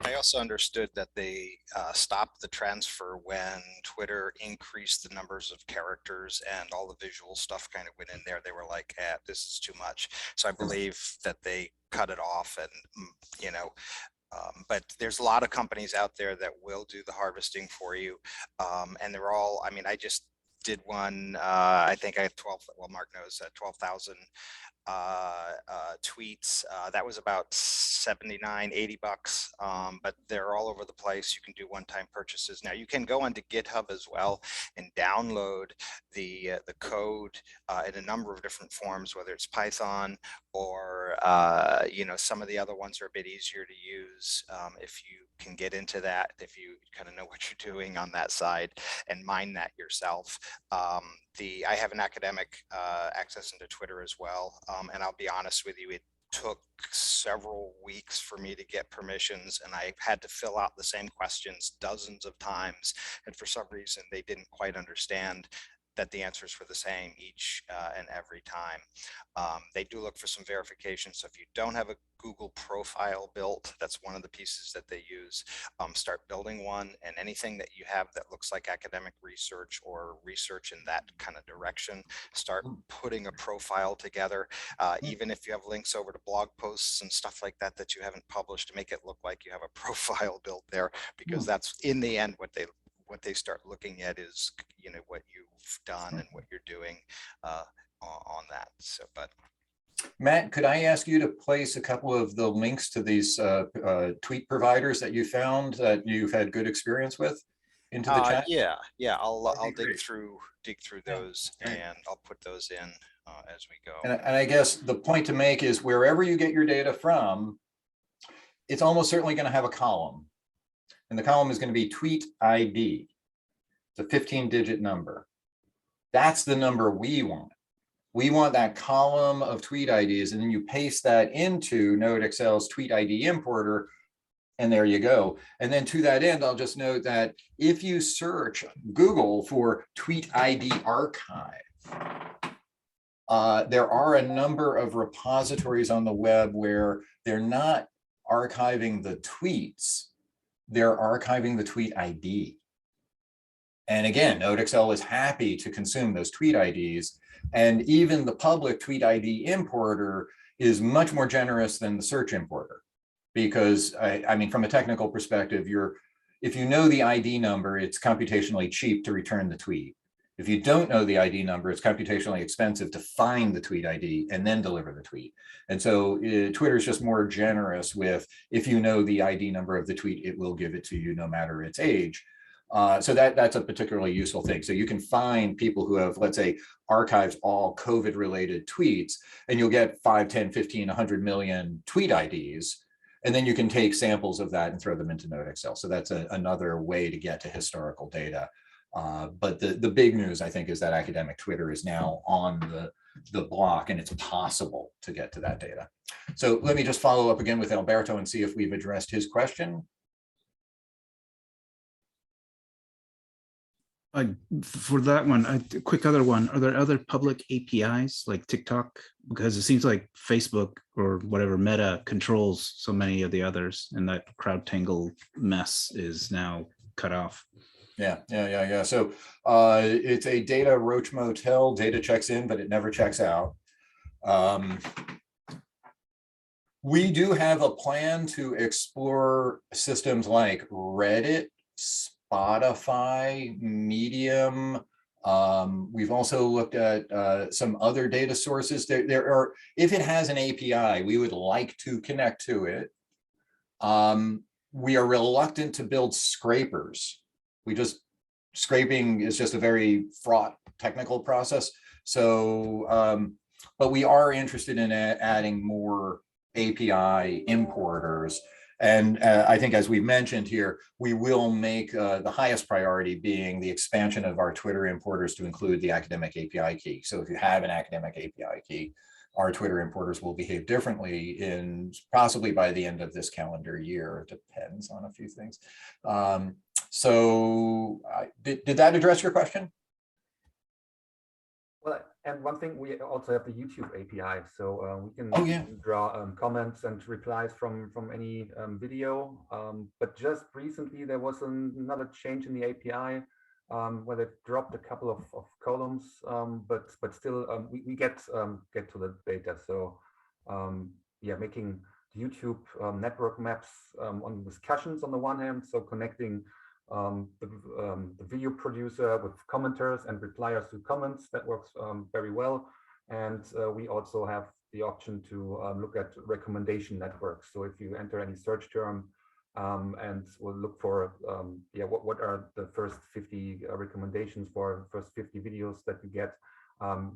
I also understood that they stopped the transfer when Twitter increased the numbers of characters and all the visual stuff kind of went in there. They were like, this is too much. So I believe that they cut it off, and you know, but there's a lot of companies out there that will do the harvesting for you. And they're all, I mean, I just did one, I think I have 12, well, Mark knows, 12,000 tweets. That was about $79-80, but they're all over the place. You can do one-time purchases. Now you can go onto GitHub as well and download the code in a number of different forms, whether it's Python or you know, some of the other ones are a bit easier to use if you can get into that, if you kind of know what you're doing on that side and mine that yourself. I have an academic access into Twitter as well, and I'll be honest with you, it took several weeks for me to get permissions, and I had to fill out the same questions dozens of times, and for some reason they didn't quite understand that the answers were the same each and every time. They do look for some verification. So if you don't have a Google profile built, that's one of the pieces that they use. Start building one, and anything that you have that looks like academic research or research in that kind of direction, start putting a profile together. Even if you have links over to blog posts and stuff like that that you haven't published, to make it look like you have a profile built there, because that's in the end what they start looking at is, you know, what you've done and what you're doing on that. So, but Matt, could I ask you to place a couple of the links to these tweet providers that you found that you've had good experience with into the chat? Yeah, I'll dig through those, and I'll put those in as we go. And I guess the point to make is wherever you get your data from, it's almost certainly going to have a column. And the column is going to be tweet ID. It's a 15-digit number. That's the number we want. We want that column of tweet IDs, and then you paste that into NodeXL's tweet ID importer, and there you go. And then to that end, I'll just note that if you search Google for tweet ID archive, there are a number of repositories on the web where they're not archiving the tweets, they're archiving the tweet ID. And again, NodeXL is happy to consume those tweet IDs. And even the public tweet ID importer is much more generous than the search importer. Because I mean, from a technical perspective, if you know the ID number, it's computationally cheap to return the tweet. If you don't know the ID number, it's computationally expensive to find the tweet ID and then deliver the tweet. And so Twitter is just more generous with, if you know the ID number of the tweet, it will give it to you no matter its age. So that's a particularly useful thing. So you can find people who have, let's say, archived all COVID-related tweets, and you'll get 5, 10, 15, 100 million tweet IDs. And then you can take samples of that and throw them into NodeXL. So that's another way to get to historical data. But the big news, I think, is that academic Twitter is now on the block, and it's possible to get to that data. So let me just follow up again with Alberto and see if we've addressed his question. For that one, a quick other one. Are there other public APIs like TikTok? Because it seems like Facebook or whatever Meta controls so many of the others, and that CrowdTangle mess is now cut off. Yeah. So it's a data roach motel. Data checks in, but it never checks out. We do have a plan to explore systems like Reddit, Spotify, Medium. We've also looked at some other data sources. There are, if it has an API, we would like to connect to it. We are reluctant to build scrapers. Scraping is just a very fraught technical process. So, but we are interested in adding more API importers. And I think, as we mentioned here, we will make the highest priority being the expansion of our Twitter importers to include the academic API key. So if you have an academic API key, our Twitter importers will behave differently possibly by the end of this calendar year. It depends on a few things. So did that address your question? Well, and one thing, we also have the YouTube API, so we can draw comments and replies from any video. But just recently, there was another change in the API where they dropped a couple of columns, but still we get to the data. So yeah, making YouTube network maps on discussions on the one hand, so connecting the video producer with commenters and repliers to comments, that works very well. And we also have the option to look at recommendation networks. So if you enter any search term and we'll look for what are the first 50 recommendations for first 50 videos that you get,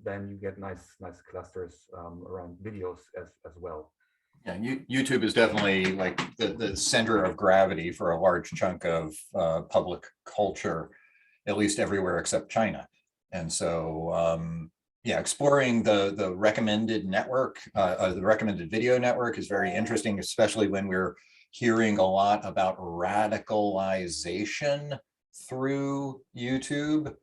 then you get nice clusters around videos as well. Yeah, YouTube is definitely like the center of gravity for a large chunk of public culture, at least everywhere except China. And so, yeah, exploring the recommended network, the recommended video network is very interesting, especially when we're hearing a lot about radicalization through YouTube.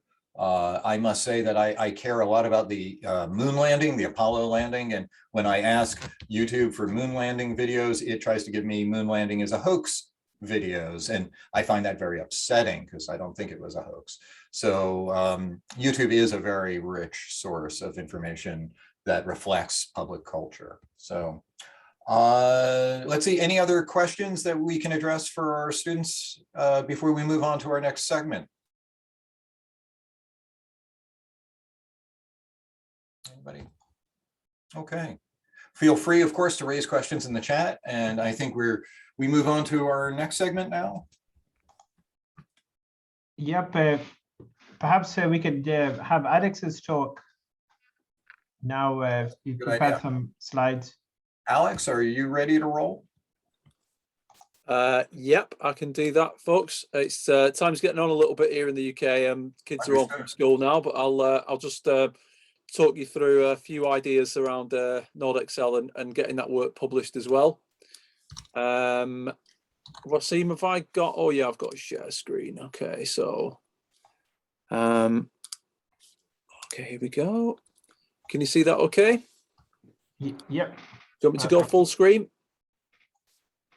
I must say that I care a lot about the moon landing, the Apollo landing. And when I ask YouTube for moon landing videos, it tries to give me moon landing as a hoax videos. And I find that very upsetting because I don't think it was a hoax. So YouTube is a very rich source of information that reflects public culture. So let's see, any other questions that we can address for our students before we move on to our next segment? Anybody? Okay. Feel free, of course, to raise questions in the chat. And I think we move on to our next segment now. Yep. Perhaps we could have Alex's talk now. You prepared some slides. Alex, are you ready to roll? Yep, I can do that, folks. It's time's getting on a little bit here in the UK. Kids are off from school now, but I'll just talk you through a few ideas around NodeXL and getting that work published as well. Wasim, have I got? Oh yeah, I've got a share screen. Okay, so okay, here we go. Can you see that? Okay. Yep. Do you want me to go full screen?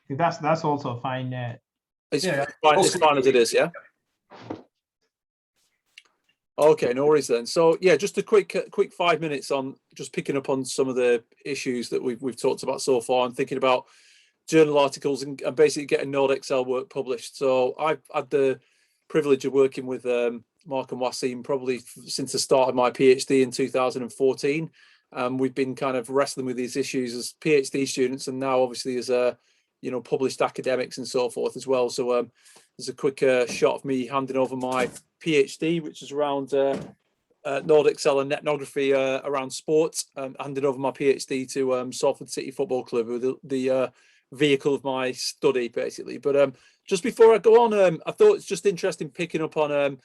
That's also fine. It's fine. It's fine as it is. Yeah. Okay, no worries then. So yeah, just a quick 5 minutes on just picking up on some of the issues that we've talked about so far and thinking about journal articles and basically getting NodeXL work published. So I've had the privilege of working with Mark and Wasim probably since the start of my PhD in 2014. We've been kind of wrestling with these issues as PhD students and now obviously as published academics and so forth as well. So there's a quick shot of me handing over my PhD, which is around NodeXL and ethnography around sports. Handed over my PhD to Salford City Football Club, the vehicle of my study, basically. But just before I go on, I thought it's just interesting picking up on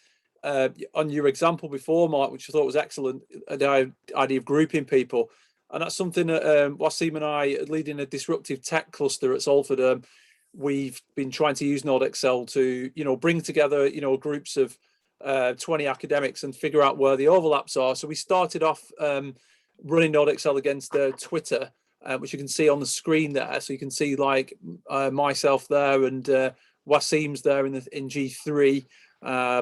your example before, Mark, which I thought was excellent, the idea of grouping people. And that's something that Wasim and I, leading a disruptive tech cluster at Salford, we've been trying to use NodeXL to, bring together, groups of 20 academics and figure out where the overlaps are. So we started off running NodeXL against Twitter, which you can see on the screen there. So you can see like myself there and Wasim's there in G3,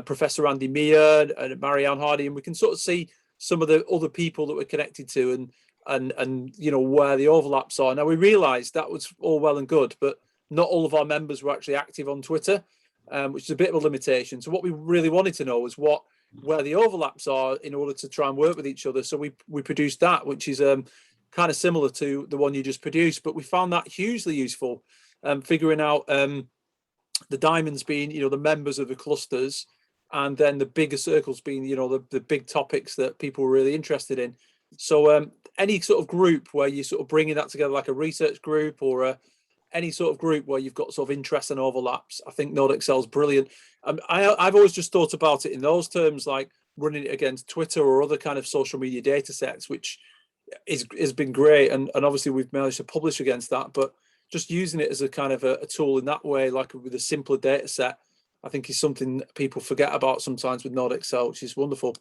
Professor Andy Mia and Marianne Hardy, and we can sort of see some of the other people that we're connected to and where the overlaps are. Now we realized that was all well and good, but not all of our members were actually active on Twitter, which is a bit of a limitation. So what we really wanted to know was where the overlaps are in order to try and work with each other. So we produced that, which is kind of similar to the one you just produced, but we found that hugely useful, figuring out the diamonds being, the members of the clusters, and then the bigger circles being, the big topics that people were really interested in. So any sort of group where you're sort of bringing that together, like a research group or any sort of group where you've got sort of interests and overlaps, I think NodeXL is brilliant. I've always just thought about it in those terms, like running it against Twitter or other kind of social media data sets, which has been great. And obviously we've managed to publish against that, but just using it as a kind of a tool in that way, like with a simpler data set, I think is something people forget about sometimes with NodeXL, which is wonderful.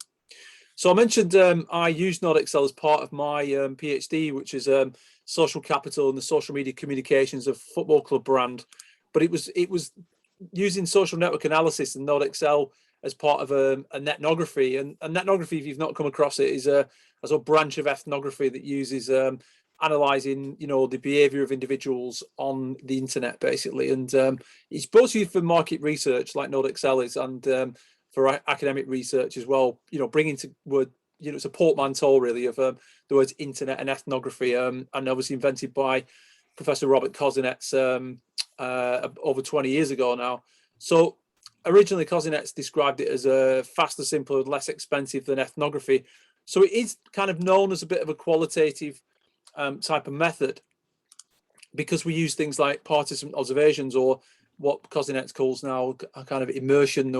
So I mentioned I used NodeXL as part of my PhD, which is social capital and the social media communications of football club brand. But it was using social network analysis and NodeXL as part of a ethnography. And ethnography, if you've not come across it, is a branch of ethnography that uses analyzing, the behavior of individuals on the internet, basically. And it's both used for market research, like NodeXL is, and for academic research as well. Bringing to word, it's a portmanteau really of the words internet and ethnography, and obviously invented by Professor Robert Kozinets over 20 years ago now. So originally Kozinets described it as a faster, simpler, and less expensive than ethnography. So it is kind of known as a bit of a qualitative type of method, because we use things like participant observations, or what Kozinets calls now a kind of immersion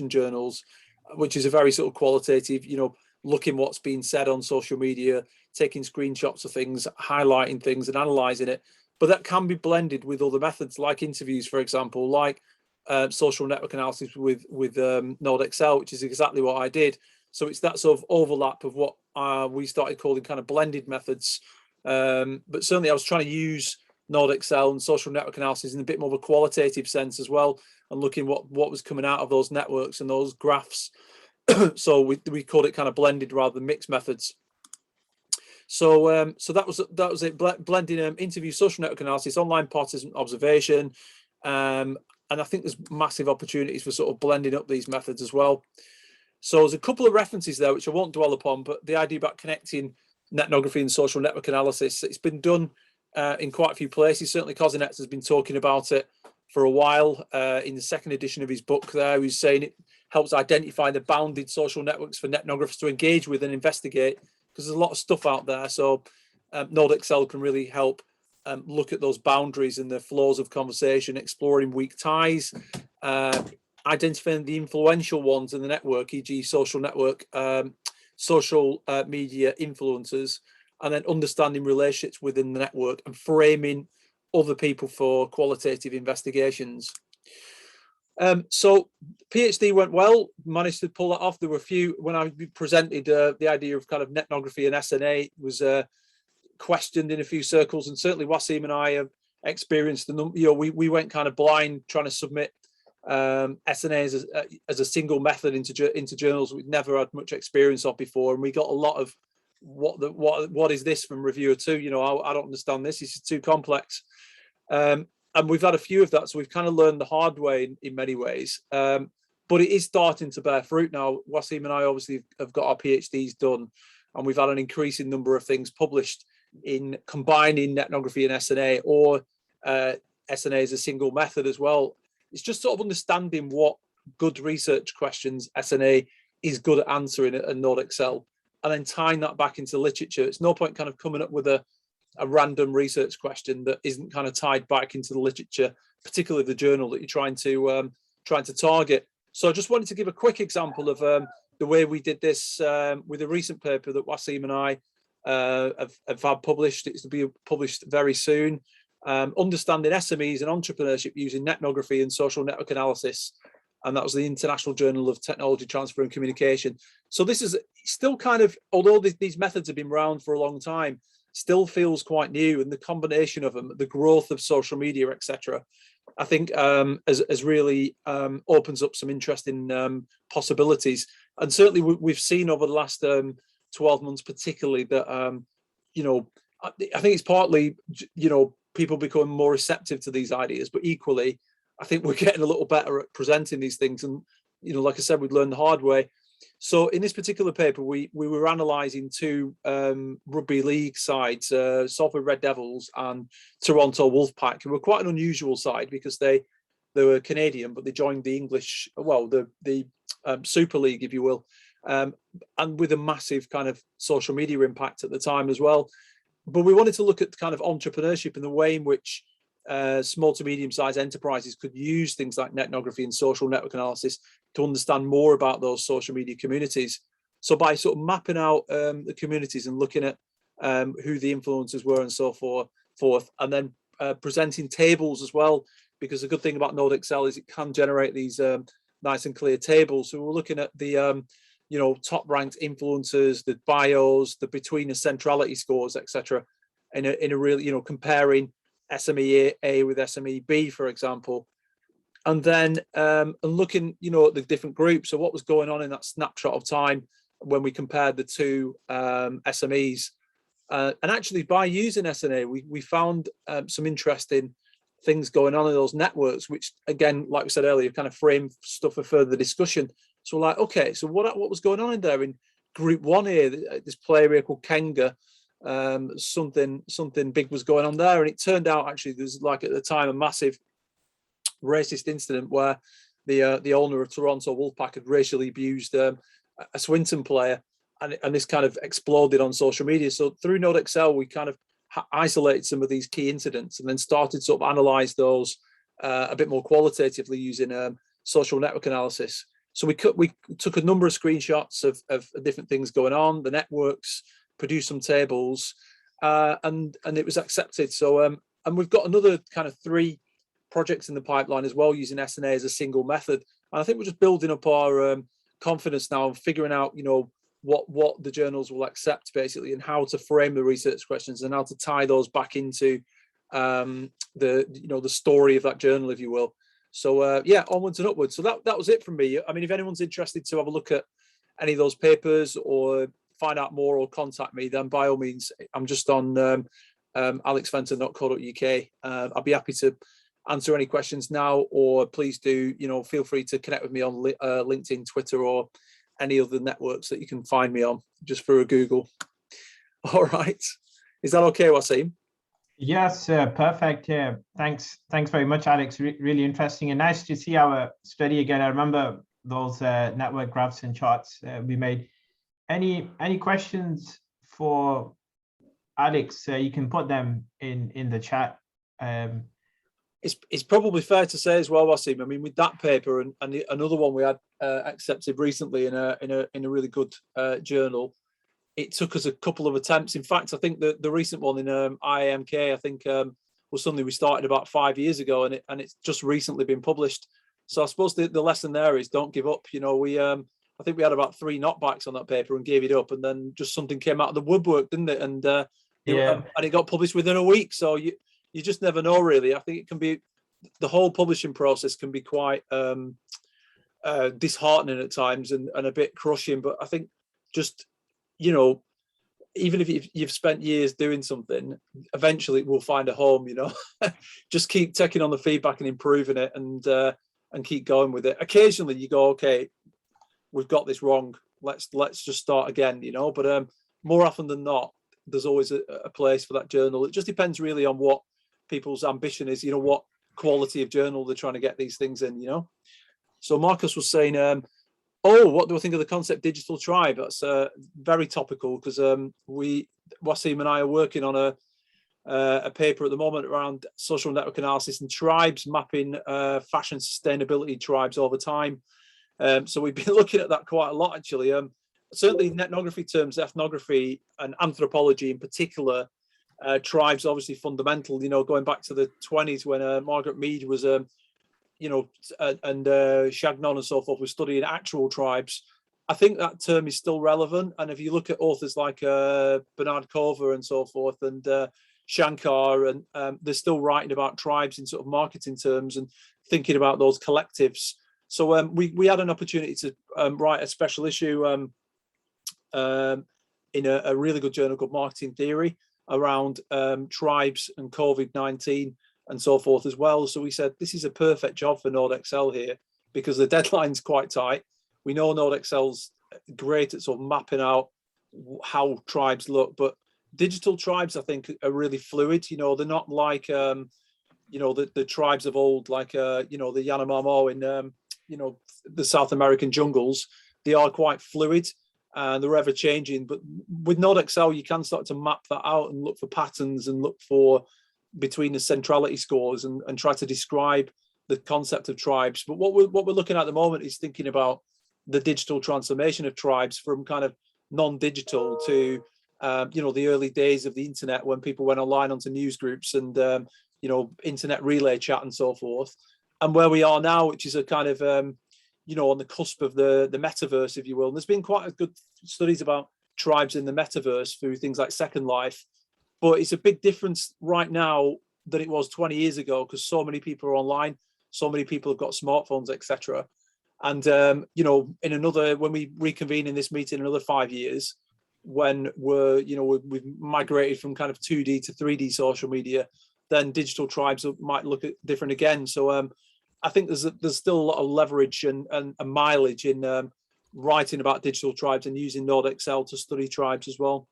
journals, which is a very sort of qualitative, looking what's being said on social media, taking screenshots of things, highlighting things and analyzing it. But that can be blended with other methods like interviews, for example, like social network analysis with NodeXL, which is exactly what I did. So it's that sort of overlap of what we started calling kind of blended methods. But certainly I was trying to use NodeXL and social network analysis in a bit more of a qualitative sense as well, and looking what was coming out of those networks and those graphs. So we called it kind of blended rather than mixed methods. So so that was it, blending interview, social network analysis, online participant observation, and I think there's massive opportunities for sort of blending up these methods as well. So there's a couple of references there which I won't dwell upon, but the idea about connecting ethnography and social network analysis, it's been done in quite a few places. Certainly Kozinets has been talking about it for a while. In the second edition of his book there, he's saying it helps identify the bounded social networks for ethnographers to engage with and investigate, because there's a lot of stuff out there. So NodeXL can really help look at those boundaries and the flows of conversation, exploring weak ties, identifying the influential ones in the network, e.g. social network social media influencers, and then understanding relationships within the network and framing other people for qualitative investigations. So PhD went well, managed to pull that off. There were a few, when I presented the idea of kind of netnography and SNA was questioned in a few circles, and certainly Wasim and I have experienced we went kind of blind trying to submit SNA as a single method into journals we'd never had much experience of before, and we got a lot of what is this from reviewer 2, I don't understand this is too complex, and we've had a few of that, so we've kind of learned the hard way in many ways, but it is starting to bear fruit now. Wasim and I obviously have got our PhDs done, and we've had an increasing number of things published in combining netnography and SNA, or SNA as a single method as well. It's just sort of understanding what good research questions SNA is good at answering at NodeXL, and then tying that back into literature. It's no point kind of coming up with a random research question that isn't kind of tied back into the literature, particularly the journal that you're trying to target. So I just wanted to give a quick example of the way we did this with a recent paper that Wasim and I have had published. It's to be published very soon. Understanding SMEs and entrepreneurship using netnography and social network analysis, and that was the International Journal of Technology Transfer and Communication. So this is still kind of, although these methods have been around for a long time, still feels quite new, and the combination of them, the growth of social media, etc., I think has really opens up some interesting possibilities. And certainly we've seen over the last 12 months particularly that I think it's partly people becoming more receptive to these ideas, but equally I think we're getting a little better at presenting these things, and like I said, we'd learned the hard way. So in this particular paper we were analysing 2 rugby league sides, Salford Red Devils and Toronto Wolfpack, who were quite an unusual side because they were Canadian, but they joined the English, well, the Super League, if you will, and with a massive kind of social media impact at the time as well. But we wanted to look at kind of entrepreneurship and the way in which small to medium-sized enterprises could use things like netnography and social network analysis to understand more about those social media communities. So by sort of mapping out the communities and looking at who the influencers were and so forth, and then presenting tables as well, because the good thing about NodeXL is it can generate these nice and clear tables. So we're looking at the top ranked influencers, the bios, the between the centrality scores, etc., in a really, comparing SME A with SME B, for example, and then looking, at the different groups. So what was going on in that snapshot of time when we compared the 2 SMEs, and actually by using SNA, we found some interesting things going on in those networks, which again, like we said earlier, kind of frame stuff for further discussion. So we're like, okay, so what was going on in there in group 1A, this player here called Kenga, something big was going on there, and it turned out actually there's, like, at the time, a massive racist incident where the owner of Toronto Wolfpack had racially abused a Swinton player, and this kind of exploded on social media. So through NodeXL we kind of isolated some of these key incidents and then started sort of analyze those a bit more qualitatively using social network analysis. So we took a number of screenshots of different things going on, the networks, produced some tables, and it was accepted. So and we've got another kind of 3 projects in the pipeline as well using SNA as a single method. And I think we're just building up our confidence now and figuring out, what the journals will accept basically, and how to frame the research questions and how to tie those back into the story of that journal, if you will. So yeah, onwards and upwards. So that was it from me. I mean, if anyone's interested to have a look at any of those papers or find out more or contact me, then by all means, I'm just on alexfenton.co.uk. I'll be happy to answer any questions now, or please do, feel free to connect with me on LinkedIn, Twitter, or any other networks that you can find me on, just through a Google. All right. Is that okay, Wasim? Yes, perfect. Thanks very much, Alex. Really interesting and nice to see our study again. I remember those network graphs and charts we made. Any questions for Alex? You can put them in the chat. it's probably fair to say as well, Wasim. I mean, with that paper and another one we had accepted recently in a really good journal, it took us a couple of attempts. In fact, I think the recent one in IAMK, I think was something we started about 5 years ago, and it's just recently been published. So I suppose the lesson there is don't give up. You know, we I think we had about 3 knockbacks on that paper and gave it up, and then just something came out of the woodwork, didn't it? And and it got published within a week. So you just never know, really. I think it can be, the whole publishing process can be quite disheartening at times and a bit crushing. But I think just, you know, even if you've spent years doing something, eventually it will find a home, you know. Just keep taking on the feedback and improving it, and keep going with it. Occasionally you go, okay, we've got this wrong. Let's just start again, you know. But more often than not, there's always a place for that journal. It just depends really on what people's ambition is, you know, what quality of journal they're trying to get these things in, you know. So Marcus was saying, oh, what do I think of the concept digital tribe? That's very topical, because Wasim and I are working on a paper at the moment around social network analysis and tribes, mapping fashion sustainability tribes over time. So we've been looking at that quite a lot, actually. Certainly in ethnography terms, ethnography and anthropology in particular, tribes obviously fundamental, you know, going back to the 20s when Margaret Mead was, you know, and Chagnon and so forth was studying actual tribes. I think that term is still relevant. And if you look at authors like Bernard Kova and so forth, and Shankar, and they're still writing about tribes in sort of marketing terms and thinking about those collectives. So we had an opportunity to write a special issue in a really good journal called Marketing Theory around tribes and COVID-19 and so forth as well. So we said, this is a perfect job for NodeXL here, because the deadline's quite tight. We know NodeXL's great at sort of mapping out how tribes look, but digital tribes, I think, are really fluid. You know, they're not like, you know, the tribes of old, like, you know, the Yanomamo in, you know, the South American jungles. They are quite fluid and they're ever changing. But with NodeXL, you can start to map that out and look for patterns and look for between the centrality scores and try to describe the concept of tribes. But what we're looking at the moment is thinking about the digital transformation of tribes from kind of non-digital to, you know, the early days of the internet when people went online onto news groups and, you know, internet relay chat and so forth. And where we are now, which is a kind of, you know, on the cusp of the metaverse, if you will. And there's been quite a good studies about tribes in the metaverse through things like Second Life. But it's a big difference right now than it was 20 years ago, because so many people are online, so many people have got smartphones, etc. And, you know, when we reconvene in this meeting in another 5 years, when we've migrated from kind of 2D to 3D social media, then digital tribes might look different again. So I think there's still a lot of leverage and mileage in writing about digital tribes and using NodeXL to study tribes as well.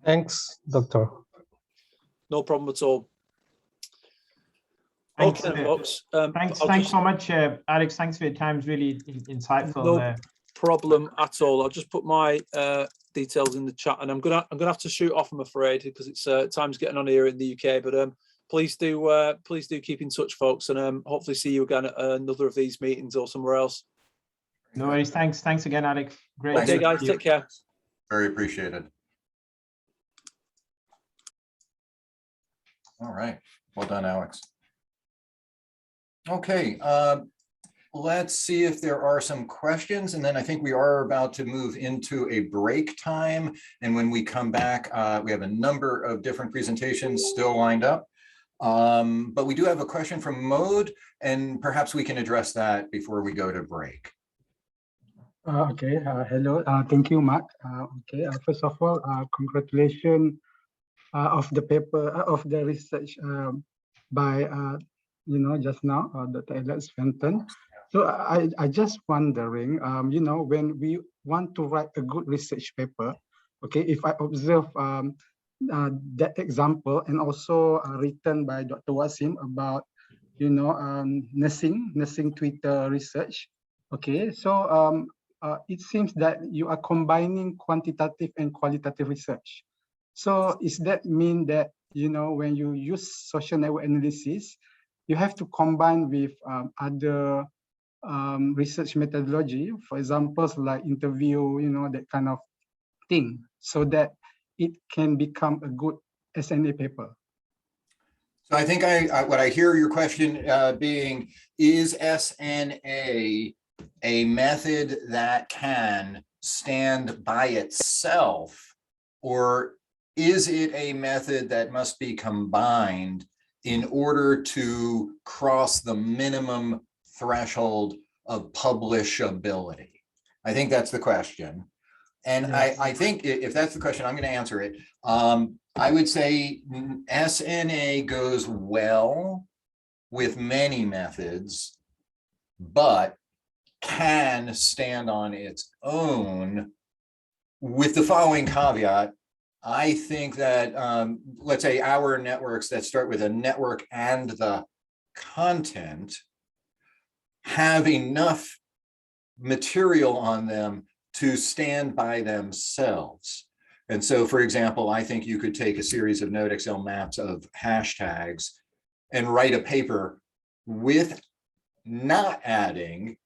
Thanks, Doctor. No problem at all. Thanks, okay, folks. Thanks so much, Alex. Thanks for your time. It's really insightful. No problem at all. I'll just put my details in the chat, and I'm gonna have to shoot off, I'm afraid, because it's time's getting on here in the UK. But please do keep in touch, folks, and hopefully see you again at another of these meetings or somewhere else. No worries. Thanks again, Alex. Great. Okay, guys, take care. Very appreciated. All right. Well done, Alex. Okay. Let's see if there are some questions, and then I think we are about to move into a break time. And when we come back, we have a number of different presentations still lined up. But we do have a question from Mode, and perhaps we can address that before we go to break. Okay, hello. Thank you, Mark. Okay, first of all, congratulations of the paper, of the research by, just now, Dr. Alex Fenton. So I just wondering, when we want to write a good research paper, okay, if I observe that example and also written by Dr. Wasim about, nursing Twitter research, okay, so it seems that you are combining quantitative and qualitative research. So does that mean that when you use social network analysis, you have to combine with other research methodology, for example, like interview, that kind of thing, so that it can become a good SNA paper. So I think what I hear your question being, is SNA a method that can stand by itself, or is it a method that must be combined in order to cross the minimum threshold of publishability? I think that's the question. And Yes. I think if that's the question, I'm going to answer it. I would say SNA goes well with many methods, but can stand on its own with the following caveat. I think that, let's say our networks that start with a network and the content have enough material on them to stand by themselves. And so, for example, I think you could take a series of NodeXL maps of hashtags and write a paper with not adding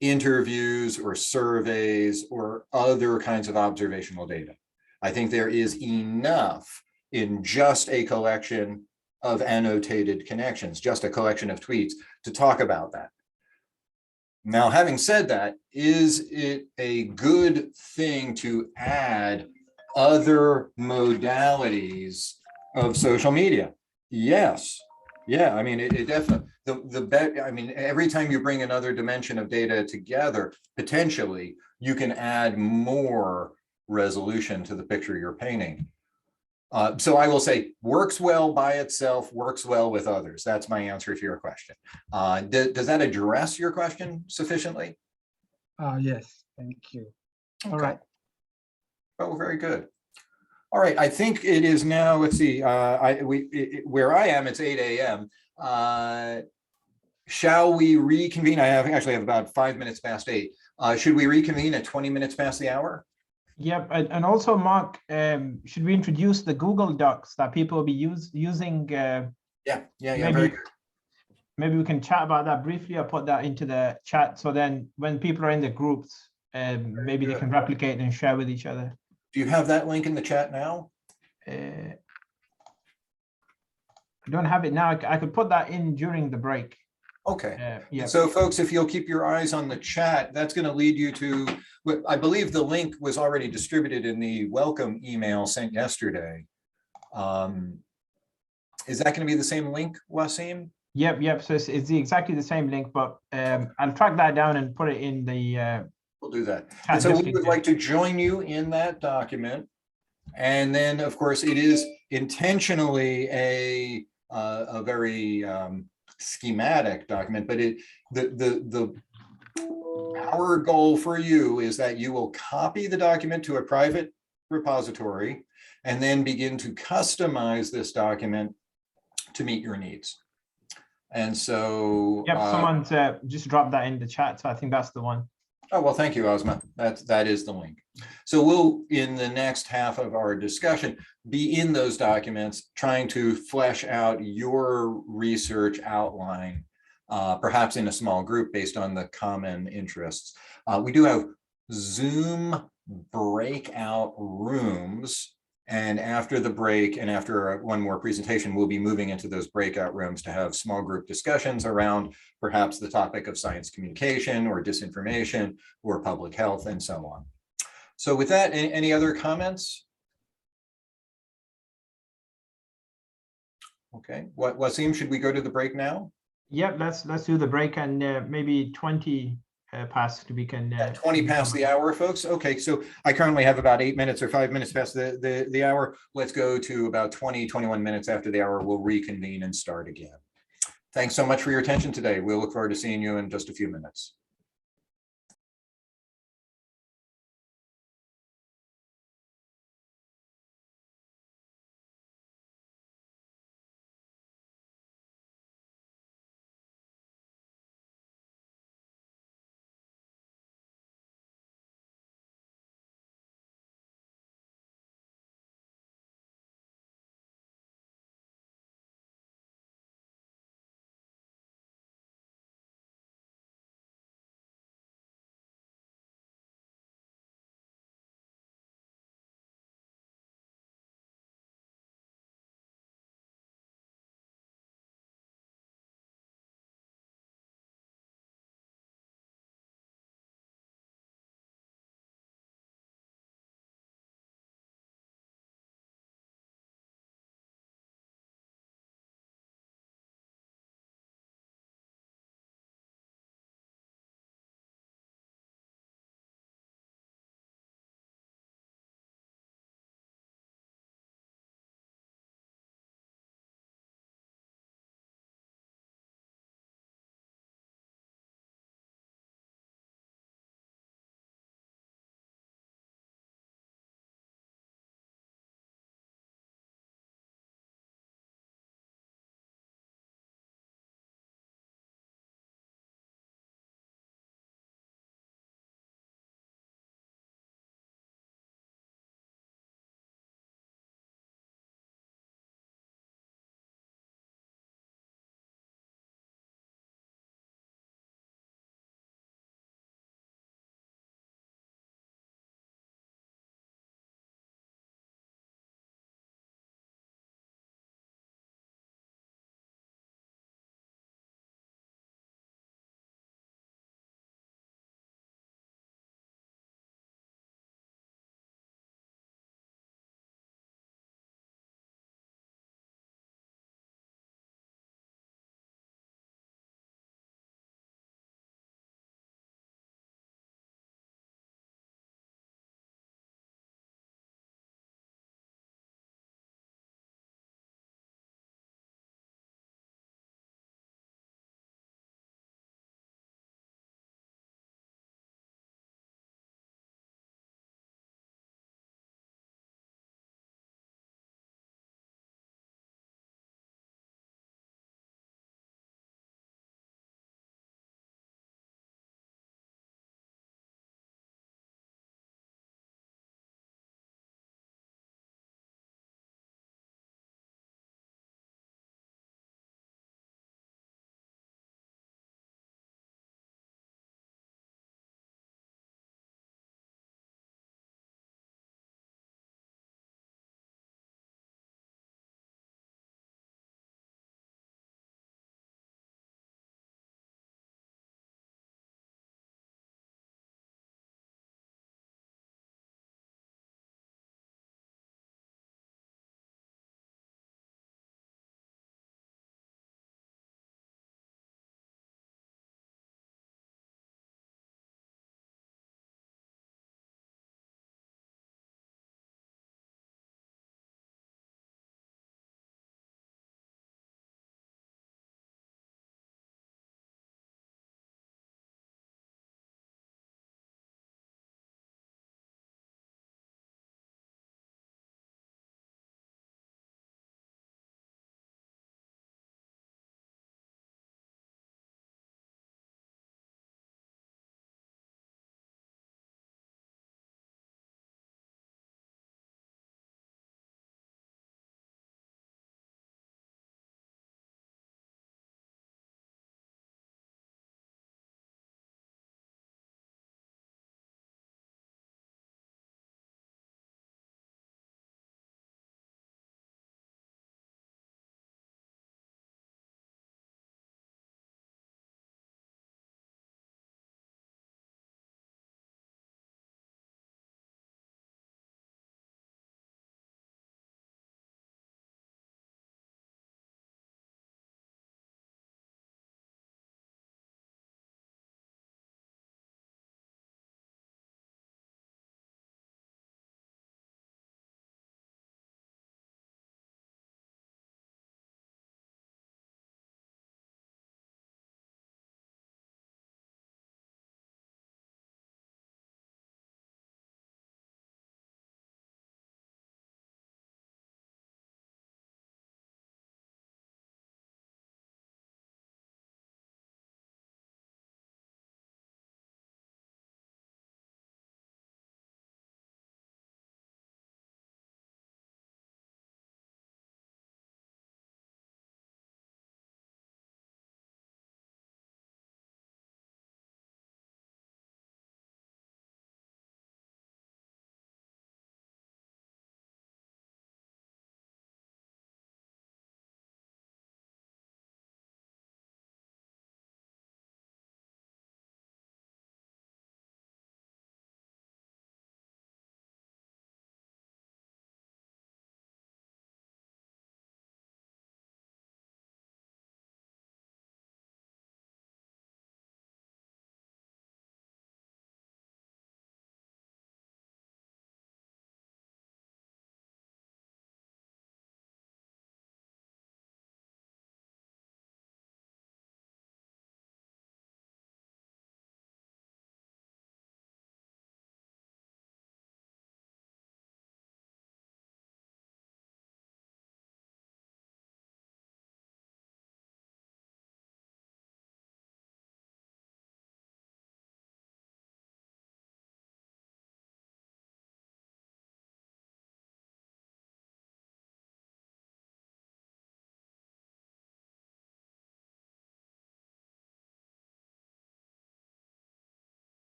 interviews or surveys or other kinds of observational data. I think there is enough in just a collection of annotated connections, just a collection of tweets, to talk about that. Now, having said that, is it a good thing to add other modalities of social media? Yes. Yeah, I mean, it definitely, I mean, every time you bring another dimension of data together, potentially you can add more resolution to the picture you're painting. So I will say, works well by itself, works well with others. That's my answer to your question. Does that address your question sufficiently? Yes, thank you. Okay. All right. Oh, very good. All right, I think it is now, let's see, where I am, it's 8 a.m. Shall we reconvene? I actually have about 5 minutes past 8. Should we reconvene at 20 minutes past the hour? Yep, and also, Mark, should we introduce the Google Docs that people will be using? Yeah, maybe, very good. Maybe we can chat about that briefly, or put that into the chat, so then when people are in the groups, maybe they can replicate and share with each other. Do you have that link in the chat now? I don't have it now. I could put that in during the break. Okay. Yeah. So folks, if you'll keep your eyes on the chat, that's going to lead you to, I believe the link was already distributed in the welcome email sent yesterday. Is that going to be the same link, Wasim? Yep. So it's exactly the same link, but I'll track that down and put it in the we'll do that. And so we would like to join you in that document. And then, of course, it is intentionally a very schematic document, but our goal for you is that you will copy the document to a private repository and then begin to customize this document to meet your needs. And so, yep, someone's just dropped that in the chat, so I think that's the one. Oh, well, thank you, Ozma. That is the link. So we'll, in the next half of our discussion, be in those documents trying to flesh out your research outline, perhaps in a small group based on the common interests. We do have Zoom breakout rooms. And after the break and after one more presentation, we'll be moving into those breakout rooms to have small group discussions around perhaps the topic of science communication or disinformation or public health and so on. So with that, any other comments? Okay, Wasim, should we go to the break now? Yep, let's do the break, and maybe 20 past we can 20 past the hour, folks. Okay, so I currently have about 8 minutes or 5 minutes past the hour. Let's go to about 21 minutes after the hour. We'll reconvene and start again. Thanks so much for your attention today. We'll look forward to seeing you in just a few minutes.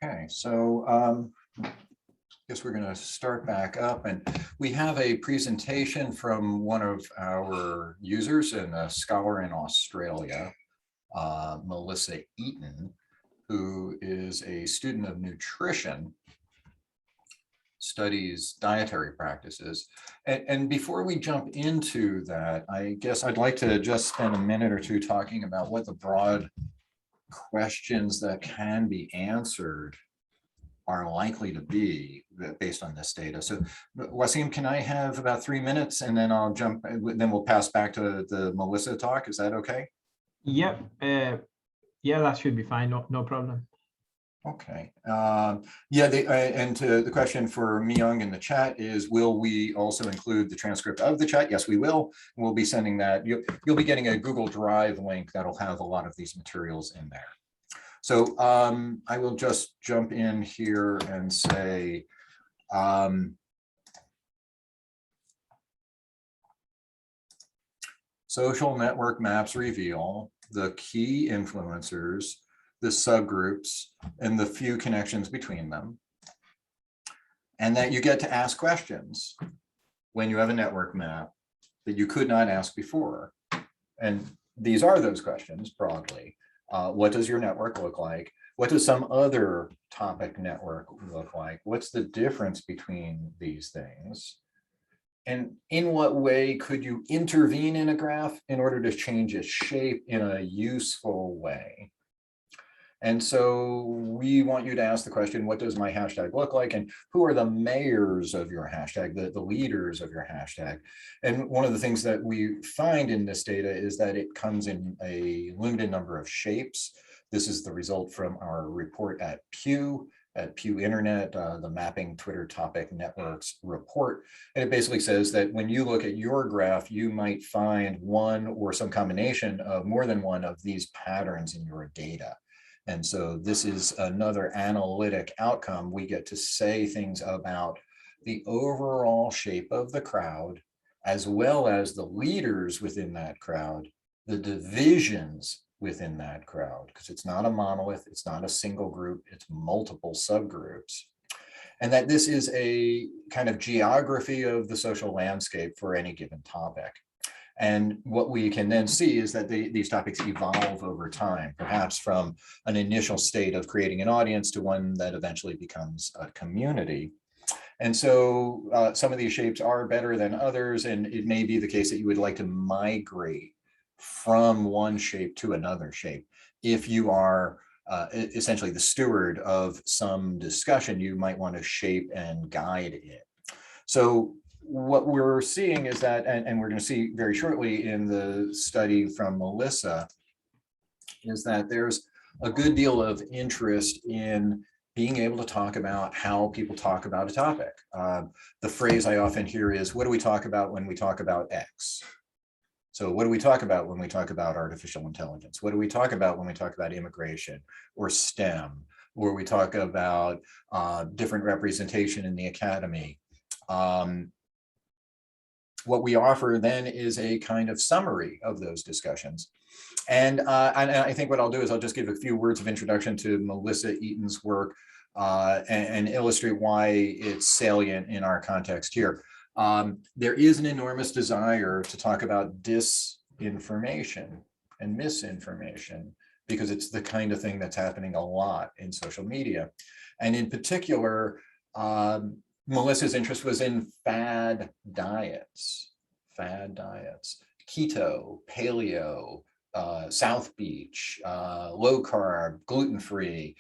Okay, so guess we're going to start back up, and we have a presentation from one of our users and a scholar in Australia, Melissa Eaton, who is a student of nutrition, studies dietary practices. And before we jump into that, I guess I'd like to just spend a minute or two talking about what the broad questions that can be answered are likely to be based on this data. So Wasim, can I have about 3 minutes and then I'll jump, then we'll pass back to the Melissa talk. Is that okay? Yep. Yeah, that should be fine. No problem. Okay. Yeah, and to the question for Myung in the chat is, will we also include the transcript of the chat? Yes, we will. We'll be sending that. You'll be getting a Google Drive link that'll have a lot of these materials in there. So I will just jump in here and say, social network maps reveal the key influencers, the subgroups, and the few connections between them. And that you get to ask questions when you have a network map that you could not ask before. And these are those questions broadly. What does your network look like? What does some other topic network look like? What's the difference between these things? And in what way could you intervene in a graph in order to change its shape in a useful way? And so we want you to ask the question, what does my hashtag look like? And who are the mayors of your hashtag, the leaders of your hashtag? And one of the things that we find in this data is that it comes in a limited number of shapes. This is the result from our report at Pew Internet, the Mapping Twitter Topic Networks report. And it basically says that when you look at your graph, you might find one or some combination of more than one of these patterns in your data. And so this is another analytic outcome. We get to say things about the overall shape of the crowd, as well as the leaders within that crowd, the divisions within that crowd, because it's not a monolith, it's not a single group, it's multiple subgroups. And that this is a kind of geography of the social landscape for any given topic. And what we can then see is that these topics evolve over time, perhaps from an initial state of creating an audience to one that eventually becomes a community. And so some of these shapes are better than others, and it may be the case that you would like to migrate from one shape to another shape. If you are essentially the steward of some discussion, you might want to shape and guide it. So what we're seeing is that, and we're going to see very shortly in the study from Melissa, is that there's a good deal of interest in being able to talk about how people talk about a topic. The phrase I often hear is, what do we talk about when we talk about X? So what do we talk about when we talk about artificial intelligence? What do we talk about when we talk about immigration or STEM, or we talk about different representation in the academy? What we offer then is a kind of summary of those discussions. And I think what I'll do is I'll just give a few words of introduction to Melissa Eaton's work and illustrate why it's salient in our context here. There is an enormous desire to talk about disinformation and misinformation, because it's the kind of thing that's happening a lot in social media. And in particular, Melissa's interest was in fad diets, keto, paleo, South Beach, low carb, gluten-free.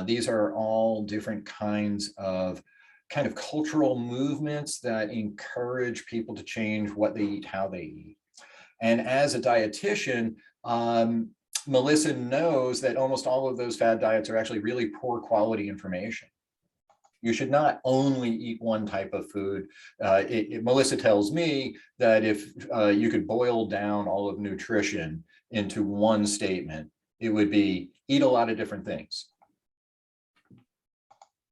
These are all different kinds of kind of cultural movements that encourage people to change what they eat, how they eat. And as a dietitian, Melissa knows that almost all of those fad diets are actually really poor quality information. You should not only eat one type of food. Melissa tells me that if you could boil down all of nutrition into one statement, it would be eat a lot of different things.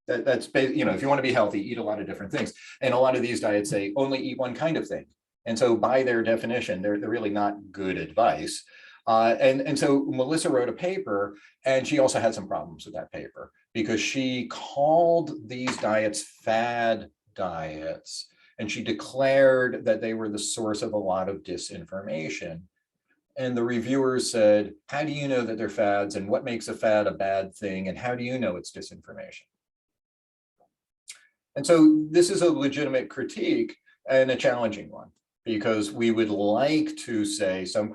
That's, you know, if you want to be healthy, eat a lot of different things. And a lot of these diets say only eat one kind of thing. And so by their definition, they're really not good advice. And so Melissa wrote a paper, and she also had some problems with that paper. because she called these diets fad diets, and she declared that they were the source of a lot of disinformation. And the reviewers said, how do you know that they're fads, and what makes a fad a bad thing, and how do you know it's disinformation? And so this is a legitimate critique and a challenging one, because we would like to say some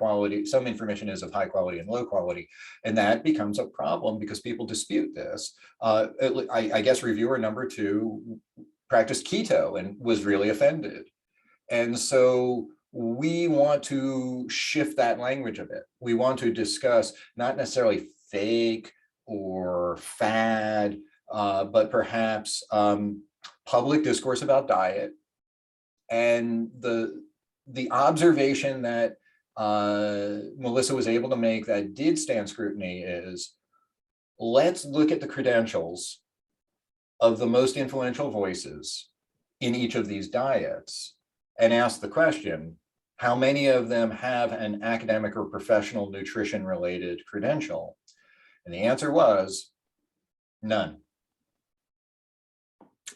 information is of high quality and low quality, and that becomes a problem because people dispute this. I guess reviewer number 2 practiced keto and was really offended. And so we want to shift that language a bit. We want to discuss not necessarily fake or fad, but perhaps public discourse about diet. And the observation that Melissa was able to make that did stand scrutiny is, let's look at the credentials of the most influential voices in each of these diets and ask the question, how many of them have an academic or professional nutrition related credential? And the answer was none.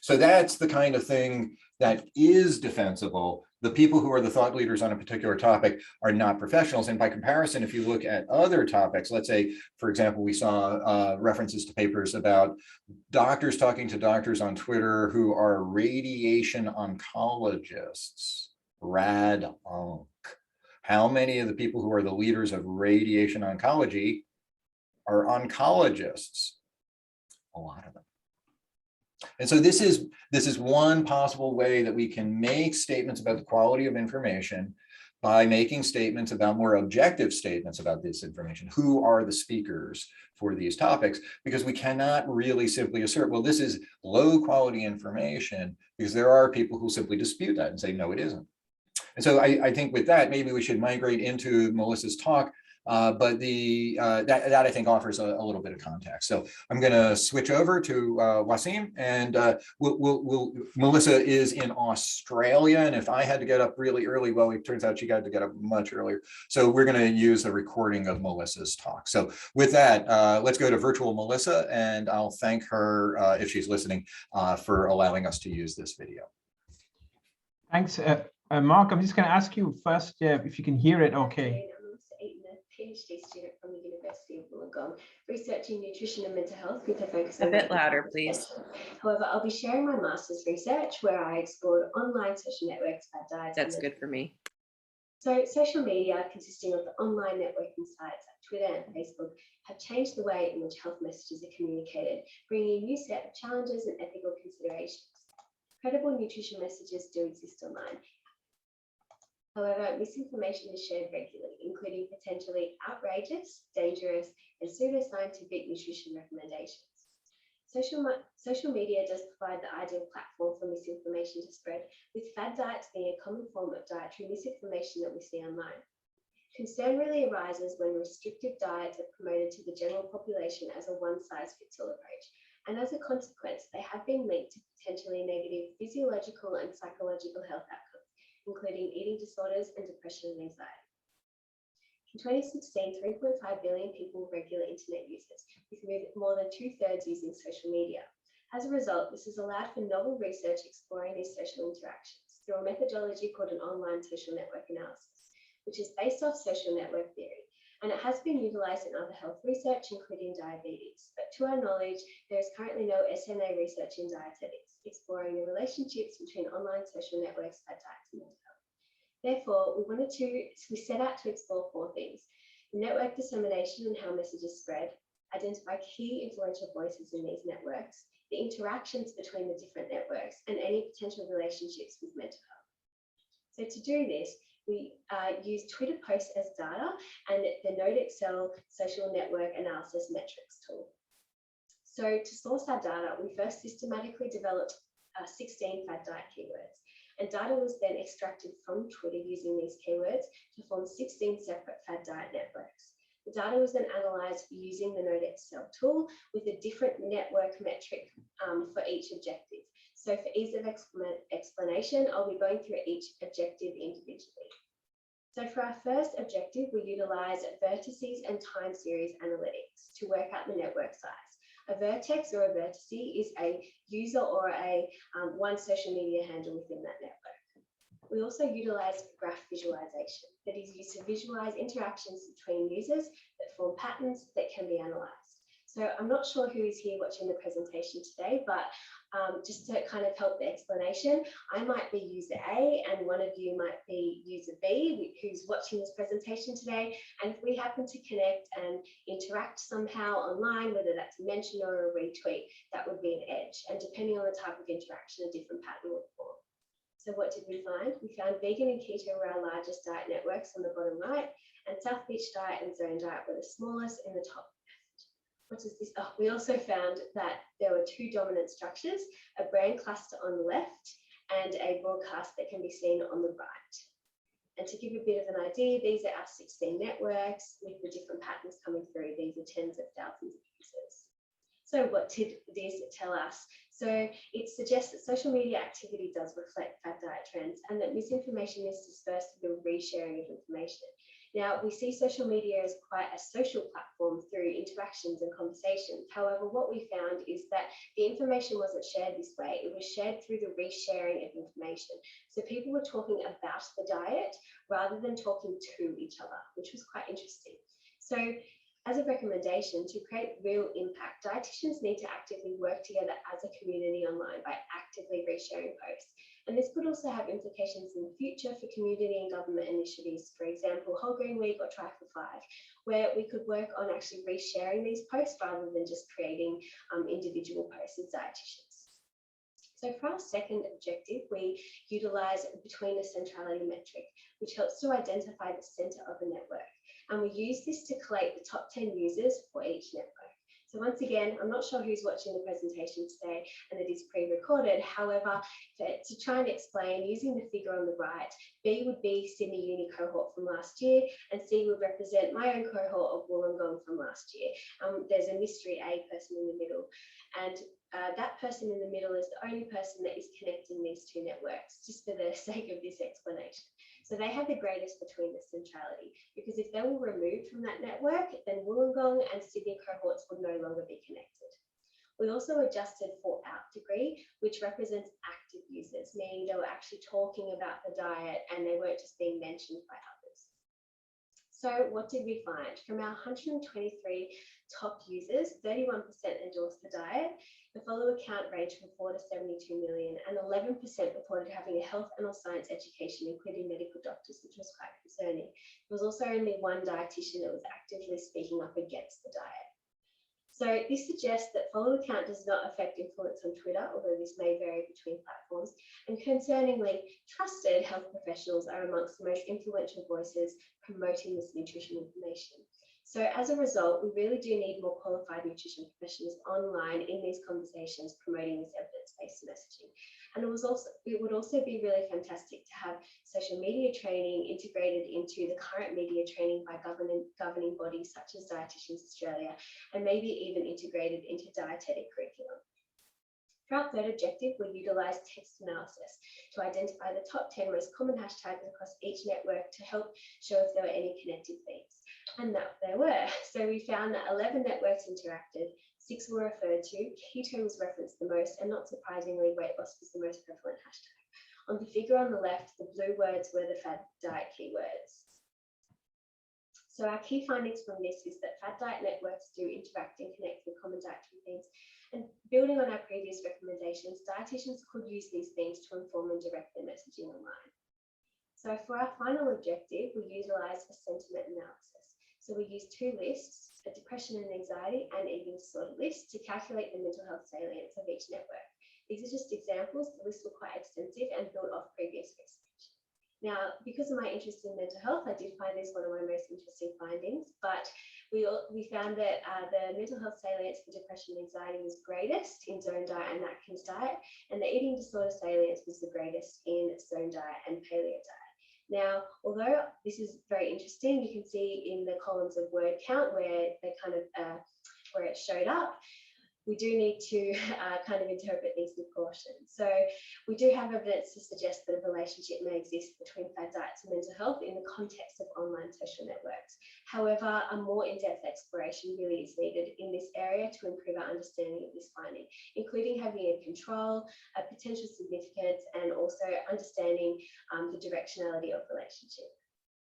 So that's the kind of thing that is defensible. The people who are the thought leaders on a particular topic are not professionals. And by comparison, if you look at other topics, let's say, for example, we saw references to papers about doctors talking to doctors on Twitter who are radiation oncologists, rad-onc. How many of the people who are the leaders of radiation oncology are oncologists? A lot of them. And so this is one possible way that we can make statements about the quality of information by making statements about more objective statements about this information. Who are the speakers for these topics? Because we cannot really simply assert, well, this is low quality information, because there are people who simply dispute that and say, no, it isn't. And so I think with that, maybe we should migrate into Melissa's talk. But that I think offers a little bit of context. So I'm going to switch over to Wasim, and Melissa is in Australia, and if I had to get up really early, well, it turns out she got to get up much earlier. So we're going to use a recording of Melissa's talk. So with that, let's go to virtual Melissa, and I'll thank her if she's listening for allowing us to use this video. Thanks, Mark. I'm just going to ask you first if you can hear it okay. PhD student from the University of Wollongong, researching nutrition and mental health with a focus A on bit louder, please. However, I'll be sharing my master's research where I explored online social networks, fad diets. That's good for me. So social media, consisting of the online networking sites like Twitter and Facebook, have changed the way in which health messages are communicated, bringing a new set of challenges and ethical considerations. Credible nutrition messages do exist online. However, misinformation is shared regularly, including potentially outrageous, dangerous, and pseudoscientific nutrition recommendations. Social media does provide the ideal platform for misinformation to spread, with fad diets being a common form of dietary misinformation that we see online. Concern really arises when restrictive diets are promoted to the general population as a one-size-fits-all approach, and as a consequence, they have been linked to potentially negative physiological and psychological health outcomes, including eating disorders and depression and anxiety. In 2016, 3.5 billion people were regular internet users, with more than 2/3 using social media. As a result, this has allowed for novel research exploring these social interactions through a methodology called an online social network analysis, which is based off social network theory, and it has been utilized in other health research, including diabetes. But to our knowledge, there is currently no SNA research in dietetics, exploring the relationships between online social networks, fad diets, and mental health. Therefore, we set out to explore 4 things: the network dissemination and how messages spread, identify key influential voices in these networks, the interactions between the different networks, and any potential relationships with mental health. So to do this, we use Twitter posts as data and the NodeXL social network analysis metrics tool. So to source our data, we first systematically developed 16 fad diet keywords, and data was then extracted from Twitter using these keywords to form 16 separate fad diet networks. The data was then analysed using the NodeXL tool with a different network metric for each objective. So for ease of explanation, I'll be going through each objective individually. So for our first objective, we utilised vertices and time series analytics to work out the network size. A vertex or a vertice is a user or a one social media handle within that network. We also utilize graph visualization that is used to visualize interactions between users that form patterns that can be analyzed. So I'm not sure who is here watching the presentation today, but just to kind of help the explanation, I might be user A and one of you might be user B who's watching this presentation today. And if we happen to connect and interact somehow online, whether that's a mention or a retweet, that would be an edge. And depending on the type of interaction, a different pattern would form. So what did we find? We found vegan and keto were our largest diet networks on the bottom right, and South Beach diet and zone diet were the smallest in the top left. What is this? Oh, we also found that there were two dominant structures, a brand cluster on the left and a broadcast that can be seen on the right. And to give a bit of an idea, these are our 16 networks with the different patterns coming through. These are tens of thousands of users. So what did this tell us? So it suggests that social media activity does reflect fad diet trends and that misinformation is dispersed through the resharing of information. Now, we see social media as quite a social platform through interactions and conversations. However, what we found is that the information wasn't shared this way. It was shared through the resharing of information. So people were talking about the diet rather than talking to each other, which was quite interesting. So as a recommendation to create real impact, dietitians need to actively work together as a community online by actively resharing posts. And this could also have implications in the future for community and government initiatives, for example, Whole Grain Week or Try for 5, where we could work on actually resharing these posts rather than just creating individual posts as dietitians. So for our second objective, we utilize between the centrality metric, which helps to identify the center of a network. And we use this to collate the top 10 users for each network. So once again, I'm not sure who's watching the presentation today and it is pre-recorded. However, to try and explain, using the figure on the right, B would be Sydney Uni cohort from last year and C would represent my own cohort of Wollongong from last year. There's a mystery A person in the middle. And that person in the middle is the only person that is connecting these two networks, just for the sake of this explanation. So they have the greatest between the centrality, because if they were removed from that network, then Wollongong and Sydney cohorts would no longer be connected. We also adjusted for out degree, which represents active users, meaning they were actually talking about the diet and they weren't just being mentioned by others. So what did we find? From our 123 top users, 31% endorsed the diet. The follower count ranged from 4 to 72 million, and 11% reported having a health and or science education, including medical doctors, which was quite concerning. There was also only one dietitian that was actively speaking up against the diet. So this suggests that follower count does not affect influence on Twitter, although this may vary between platforms. And concerningly, trusted health professionals are amongst the most influential voices promoting this nutrition information. So as a result, we really do need more qualified nutrition professionals online in these conversations promoting this evidence-based messaging. And it would also be really fantastic to have social media training integrated into the current media training by governing bodies such as Dietitians Australia, and maybe even integrated into dietetic curriculum. For our third objective, we utilised text analysis to identify the top 10 most common hashtags across each network to help show if there were any connected themes. And that there were. So we found that 11 networks interacted, 6 were referred to, keto was referenced the most, and not surprisingly, weight loss was the most prevalent hashtag. On the figure on the left, the blue words were the fad diet keywords. So our key findings from this is that fad diet networks do interact and connect with common dietary themes. And building on our previous recommendations, dietitians could use these themes to inform and direct their messaging online. So for our final objective, we utilised a sentiment analysis. So we used two lists, a depression and anxiety and eating disorder list, to calculate the mental health salience of each network. These are just examples. The lists were quite extensive and built off previous research. Now, because of my interest in mental health, I did find this one of my most interesting findings, but we found that the mental health salience for depression and anxiety was greatest in zone diet and Atkins diet, and the eating disorder salience was the greatest in zone diet and paleo diet. Now, although this is very interesting, you can see in the columns of word count where they kind of where it showed up. we do need to kind of interpret these with caution. So we do have evidence to suggest that a relationship may exist between fad diets and mental health in the context of online social networks. However, a more in-depth exploration really is needed in this area to improve our understanding of this finding, including having a control, a potential significance, and also understanding the directionality of relationship.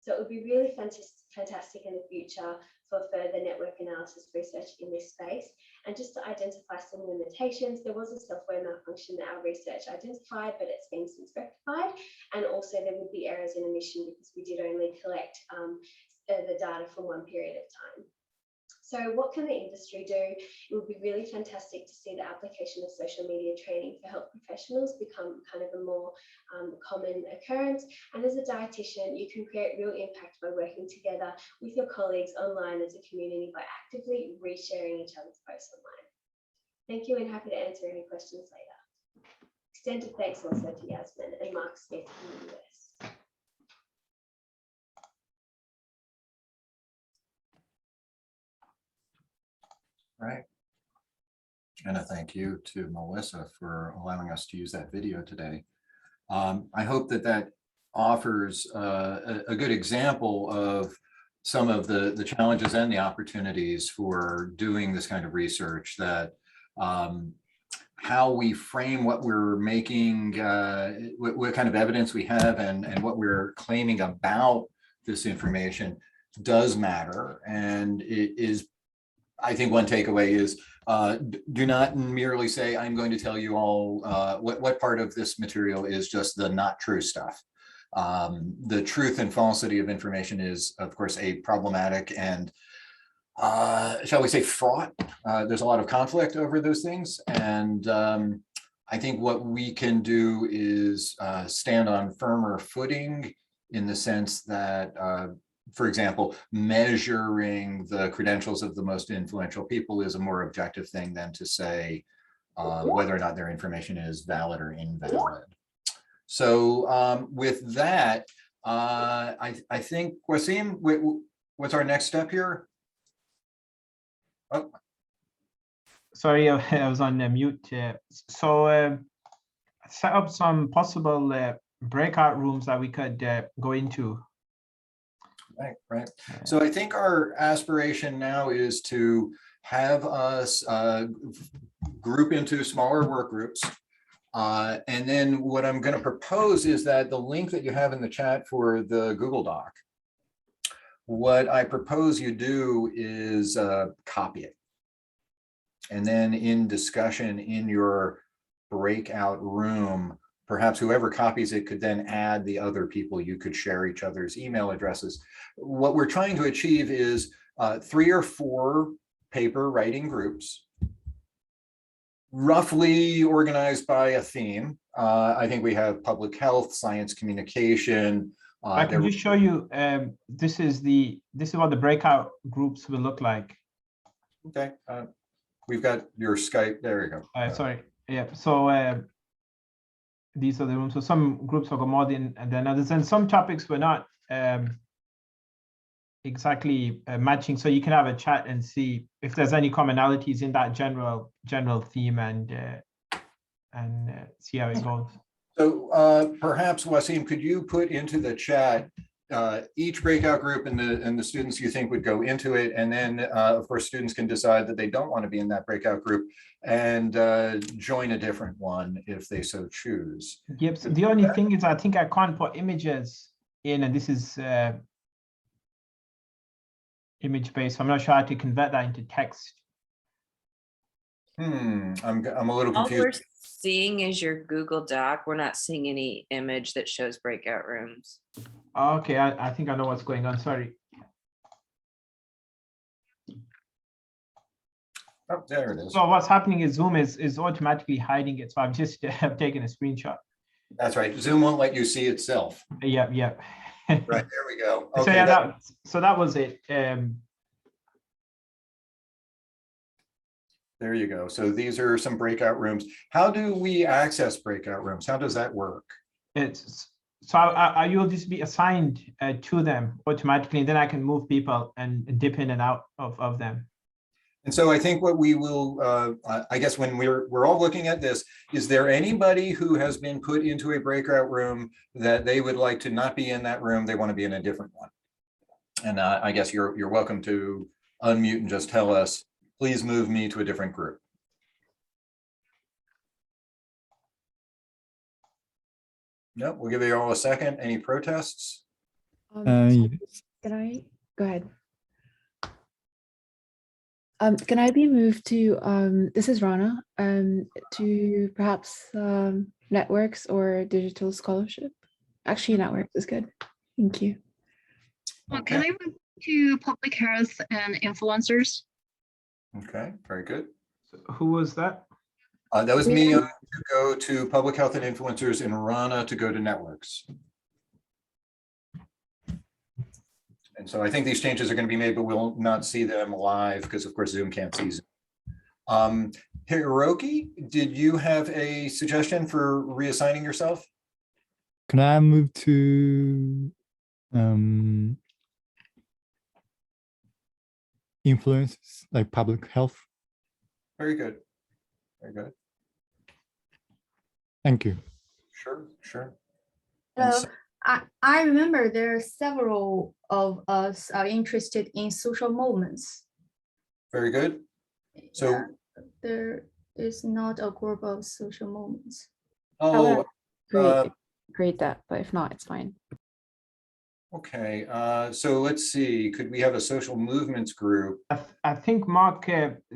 So it would be really fantastic in the future for further network analysis research in this space. And just to identify some limitations, there was a software malfunction that our research identified, but it's been since rectified. And also there would be errors in emission because we did only collect the data from one period of time. So what can the industry do? It would be really fantastic to see the application of social media training for health professionals become kind of a more common occurrence. And as a dietitian, you can create real impact by working together with your colleagues online as a community by actively resharing each other's posts online. Thank you, and happy to answer any questions later. Extended thanks also to Yasmin and Mark Smith in the US. Right. And a thank you to Melissa for allowing us to use that video today. I hope that that offers a good example of some of the challenges and the opportunities for doing this kind of research, that how we frame what we're making, what kind of evidence we have, and what we're claiming about this information does matter. And it is, I think one takeaway is do not merely say, I'm going to tell you all what part of this material is just the not true stuff. The truth and falsity of information is, of course, a problematic and, shall we say, fraught. There's a lot of conflict over those things. And I think what we can do is stand on firmer footing, in the sense that for example, measuring the credentials of the most influential people is a more objective thing than to say whether or not their information is valid or invalid. So with that, I think, Wasim, what's our next step here? Oh. Sorry, I was on mute. So set up some possible breakout rooms that we could go into. Right. So I think our aspiration now is to have us group into smaller work groups. And then what I'm going to propose is that the link that you have in the chat for the Google Doc, what I propose you do is copy it. And then in discussion in your breakout room, perhaps whoever copies it could then add the other people. You could share each other's email addresses. What we're trying to achieve is 3 or 4 paper writing groups, roughly organized by a theme. I think we have public health, science communication. I can just show you, this is what the breakout groups will look like. Okay, we've got your Skype, there you go. Sorry, yeah, so these are the rooms. So some groups will go more than others, and some topics were not exactly matching. So you can have a chat and see if there's any commonalities in that general theme, and see how it goes. So perhaps, Wasim, could you put into the chat each breakout group and the students you think would go into it, and then of course students can decide that they don't want to be in that breakout group and join a different one if they so choose. Yep. So the only thing is, I think I can't put images in, and this is image based. So I'm not sure how to convert that into text. I'm a little All confused. we're seeing is your Google Doc. We're not seeing any image that shows breakout rooms. Okay, I think I know what's going on. Sorry. Oh, there it is. So what's happening is Zoom is automatically hiding it. So I've just taken a screenshot. That's right. Zoom won't let you see itself. Yeah. Right, there we go. Okay, so yeah, that was it. There you go. So these are some breakout rooms. How do we access breakout rooms? How does that work? So you'll just be assigned to them automatically, and then I can move people and dip in and out of them. And so I think what we will, I guess when we're all looking at this, is there anybody who has been put into a breakout room that they would like to not be in that room, they want to be in a different one? And I guess you're welcome to unmute and just tell us, please move me to a different group. No, we'll give you all a second. Any protests? Can I go ahead? Can I be moved to this is Rana to perhaps networks or digital scholarship? Actually, networks is good. Thank you. Can I move to public health and influencers? Okay, very good. So who was that? That was me to go to public health and influencers, and Rana to go to networks. And so I think these changes are going to be made, but we'll not see them live because, of course, Zoom can't see Zoom. Hiroki, did you have a suggestion for reassigning yourself? Can I move to influences like public health? Very good. Very good. Thank you. Sure, sure. I remember there are several of us are interested in social movements. Very good. So yeah, there is not a group of social movements. oh, Create that, but if not, it's fine. okay. So let's see. Could we have a social movements group? I think, Mark,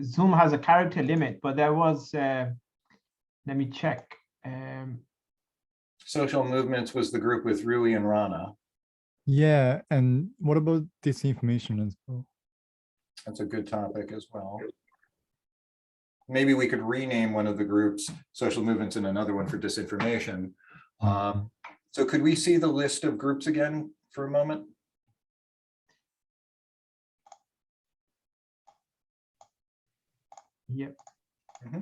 Zoom has a character limit, but there was, let me check. Social movements was the group with Rui and Rana. Yeah, and what about disinformation as well? That's a good topic as well. Maybe we could rename one of the groups social movements and another one for disinformation. So could we see the list of groups again for a moment? Yep. Mm-hmm.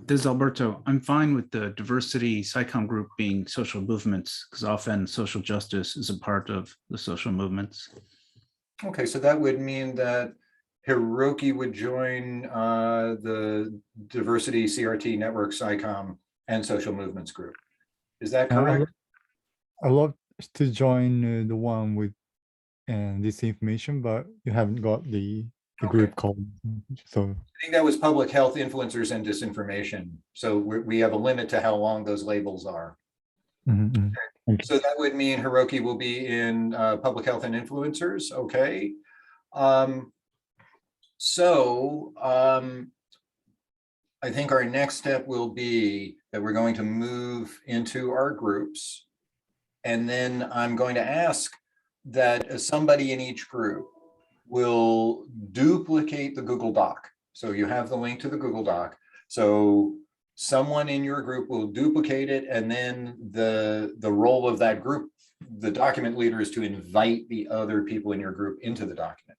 This is Alberto. I'm fine with the diversity SciComm group being social movements because often social justice is a part of the social movements. Okay, so that would mean that Hiroki would join the diversity CRT network SciComm and social movements group. Is that correct? I love to join the one with disinformation, but you haven't got the group called. So I think that was public health, influencers, and disinformation. So we have a limit to how long those labels are. So that would mean Hiroki will be in public health and influencers. Okay. I think our next step will be that we're going to move into our groups. And then I'm going to ask that somebody in each group will duplicate the Google Doc. So you have the link to the Google Doc. So someone in your group will duplicate it, and then the role of that group, the document leader, is to invite the other people in your group into the document.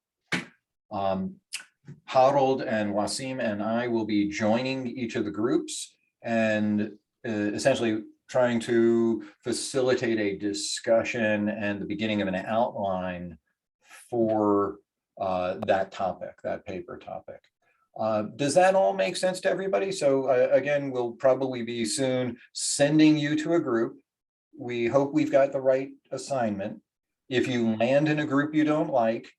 Harold and Wasim and I will be joining each of the groups and essentially trying to facilitate a discussion and the beginning of an outline for that topic, that paper topic. Does that all make sense to everybody? So again, we'll probably be soon sending you to a group. We hope we've got the right assignment. If you land in a group you don't like,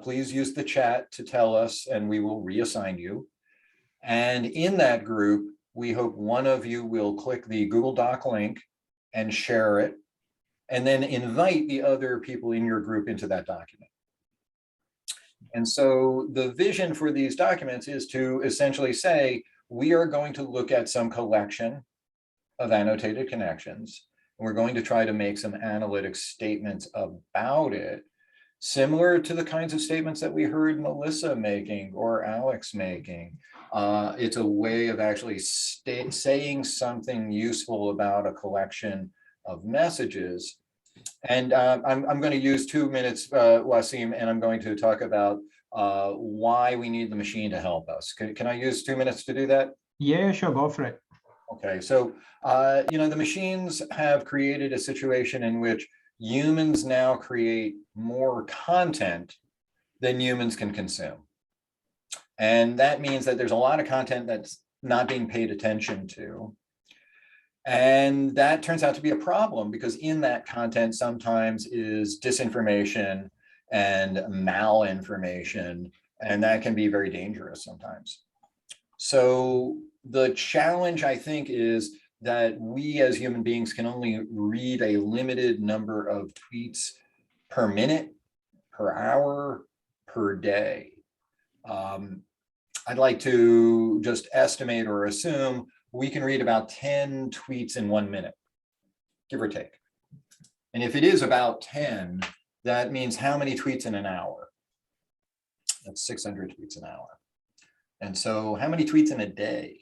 please use the chat to tell us and we will reassign you. And in that group, we hope one of you will click the Google Doc link and share it, and then invite the other people in your group into that document. And so the vision for these documents is to essentially say, we are going to look at some collection of annotated connections. And we're going to try to make some analytic statements about it, similar to the kinds of statements that we heard Melissa making or Alex making. It's a way of actually saying something useful about a collection of messages. And I'm going to use 2 minutes, Wasim, and I'm going to talk about why we need the machine to help us. Can I use 2 minutes to do that? Yeah, sure, go for it. Okay, so, the machines have created a situation in which humans now create more content than humans can consume. And that means that there's a lot of content that's not being paid attention to. And that turns out to be a problem because in that content sometimes is disinformation and malinformation, and that can be very dangerous sometimes. So the challenge, I think, is that we as human beings can only read a limited number of tweets per minute, per hour, per day. I'd like to just estimate or assume we can read about 10 tweets in 1 minute, give or take. And if it is about 10, that means how many tweets in an hour? That's 600 tweets an hour. And so how many tweets in a day?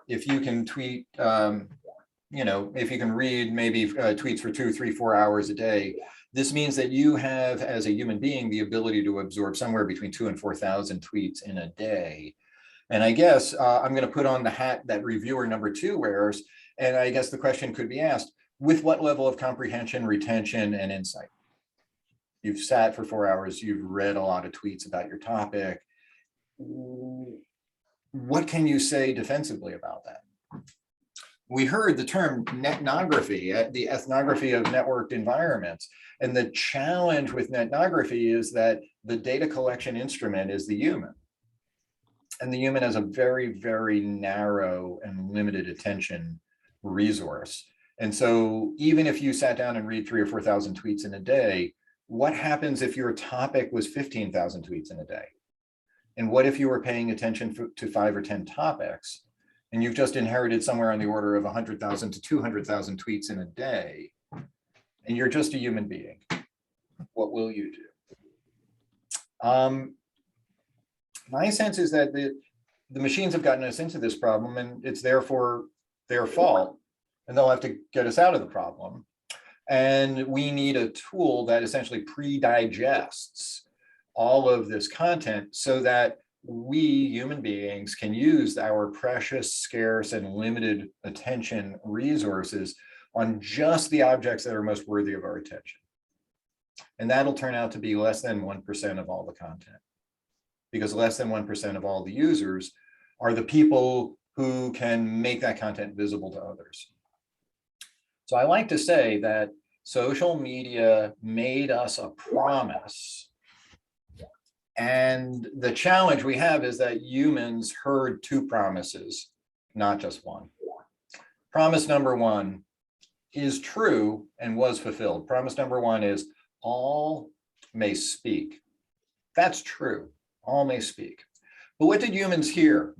If you can tweet, if you can read maybe tweets for 2, 3, 4 hours a day, this means that you have, as a human being, the ability to absorb somewhere between 2,000 and 4,000 tweets in a day. And I guess I'm going to put on the hat that reviewer number 2 wears. And I guess the question could be asked, with what level of comprehension, retention, and insight? You've sat for 4 hours, you've read a lot of tweets about your topic. What can you say defensively about that? We heard the term netnography, the ethnography of networked environments. And the challenge with netnography is that the data collection instrument is the human. And the human has a very, very narrow and limited attention resource. And so even if you sat down and read 3,000 or 4,000 tweets in a day, what happens if your topic was 15,000 tweets in a day? And what if you were paying attention to 5 or 10 topics and you've just inherited somewhere on the order of 100,000 to 200,000 tweets in a day, and you're just a human being? What will you do? My sense is that the machines have gotten us into this problem, and it's therefore their fault, and they'll have to get us out of the problem. And we need a tool that essentially pre-digests all of this content so that we human beings can use our precious, scarce, and limited attention resources on just the objects that are most worthy of our attention. And that'll turn out to be less than 1% of all the content, because less than 1% of all the users are the people who can make that content visible to others. So I like to say that social media made us a promise. And the challenge we have is that humans heard 2 promises, not just one. Promise number 1 is true and was fulfilled. Promise number 1 is all may speak. That's true, all may speak. But what did humans hear?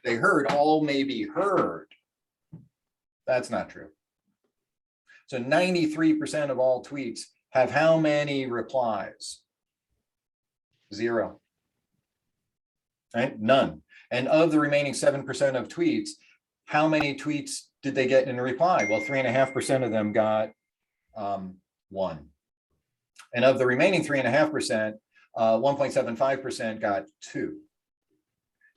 They heard all may be heard. That's not true. So 93% of all tweets have how many replies? 0, right? None. And of the remaining 7% of tweets, how many tweets did they get in reply? Well, 3.5% of them got 1. And of the remaining 3.5%, 1.75% got 2.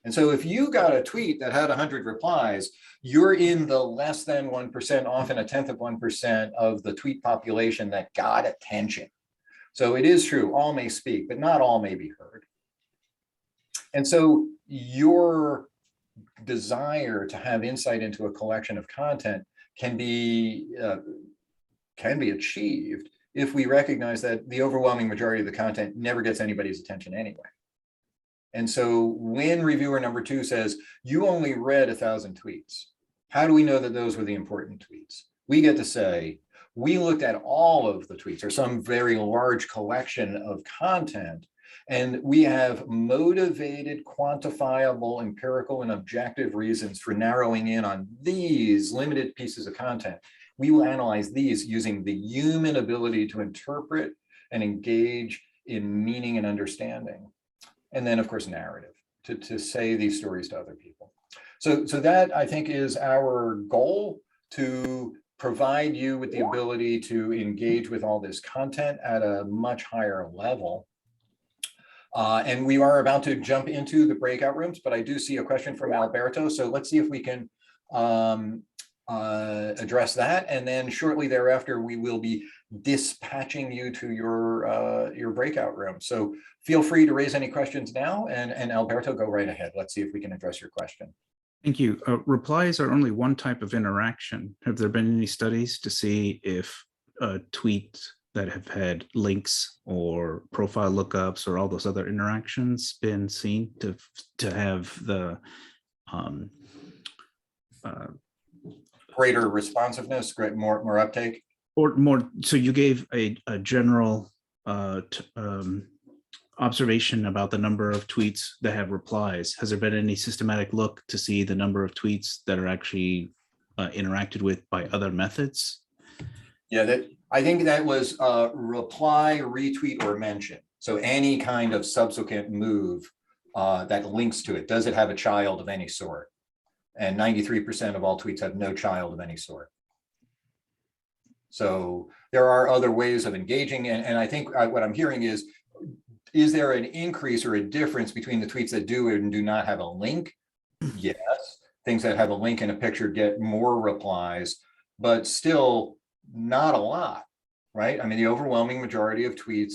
And so if you got a tweet that had 100 replies, you're in the less than 1%, often 1/10 of 1% of the tweet population that got attention. So it is true, all may speak, but not all may be heard. And so your desire to have insight into a collection of content can be achieved if we recognize that the overwhelming majority of the content never gets anybody's attention anyway. And so when reviewer number 2 says, you only read 1,000 tweets, how do we know that those were the important tweets? We get to say, we looked at all of the tweets or some very large collection of content, and we have motivated, quantifiable, empirical, and objective reasons for narrowing in on these limited pieces of content. We will analyze these using the human ability to interpret and engage in meaning and understanding. And then, of course, narrative, to say these stories to other people. So that, I think, is our goal, to provide you with the ability to engage with all this content at a much higher level. And we are about to jump into the breakout rooms, but I do see a question from Alberto. So let's see if we can address that. And then shortly thereafter, we will be dispatching you to your breakout room. So feel free to raise any questions now, and Alberto, go right ahead. Let's see if we can address your question. Thank you. Replies are only one type of interaction. Have there been any studies to see if tweets that have had links or profile lookups or all those other interactions been seen to have the greater responsiveness, more uptake? Or more, so you gave a general observation about the number of tweets that have replies. Has there been any systematic look to see the number of tweets that are actually interacted with by other methods? Yeah, I think that was reply, retweet, or mention. So any kind of subsequent move that links to it. Does it have a child of any sort? And 93% of all tweets have no child of any sort. So there are other ways of engaging. And I think what I'm hearing is there an increase or a difference between the tweets that do and do not have a link? Yes. Things that have a link and a picture get more replies, but still not a lot, right? I mean, the overwhelming majority of tweets,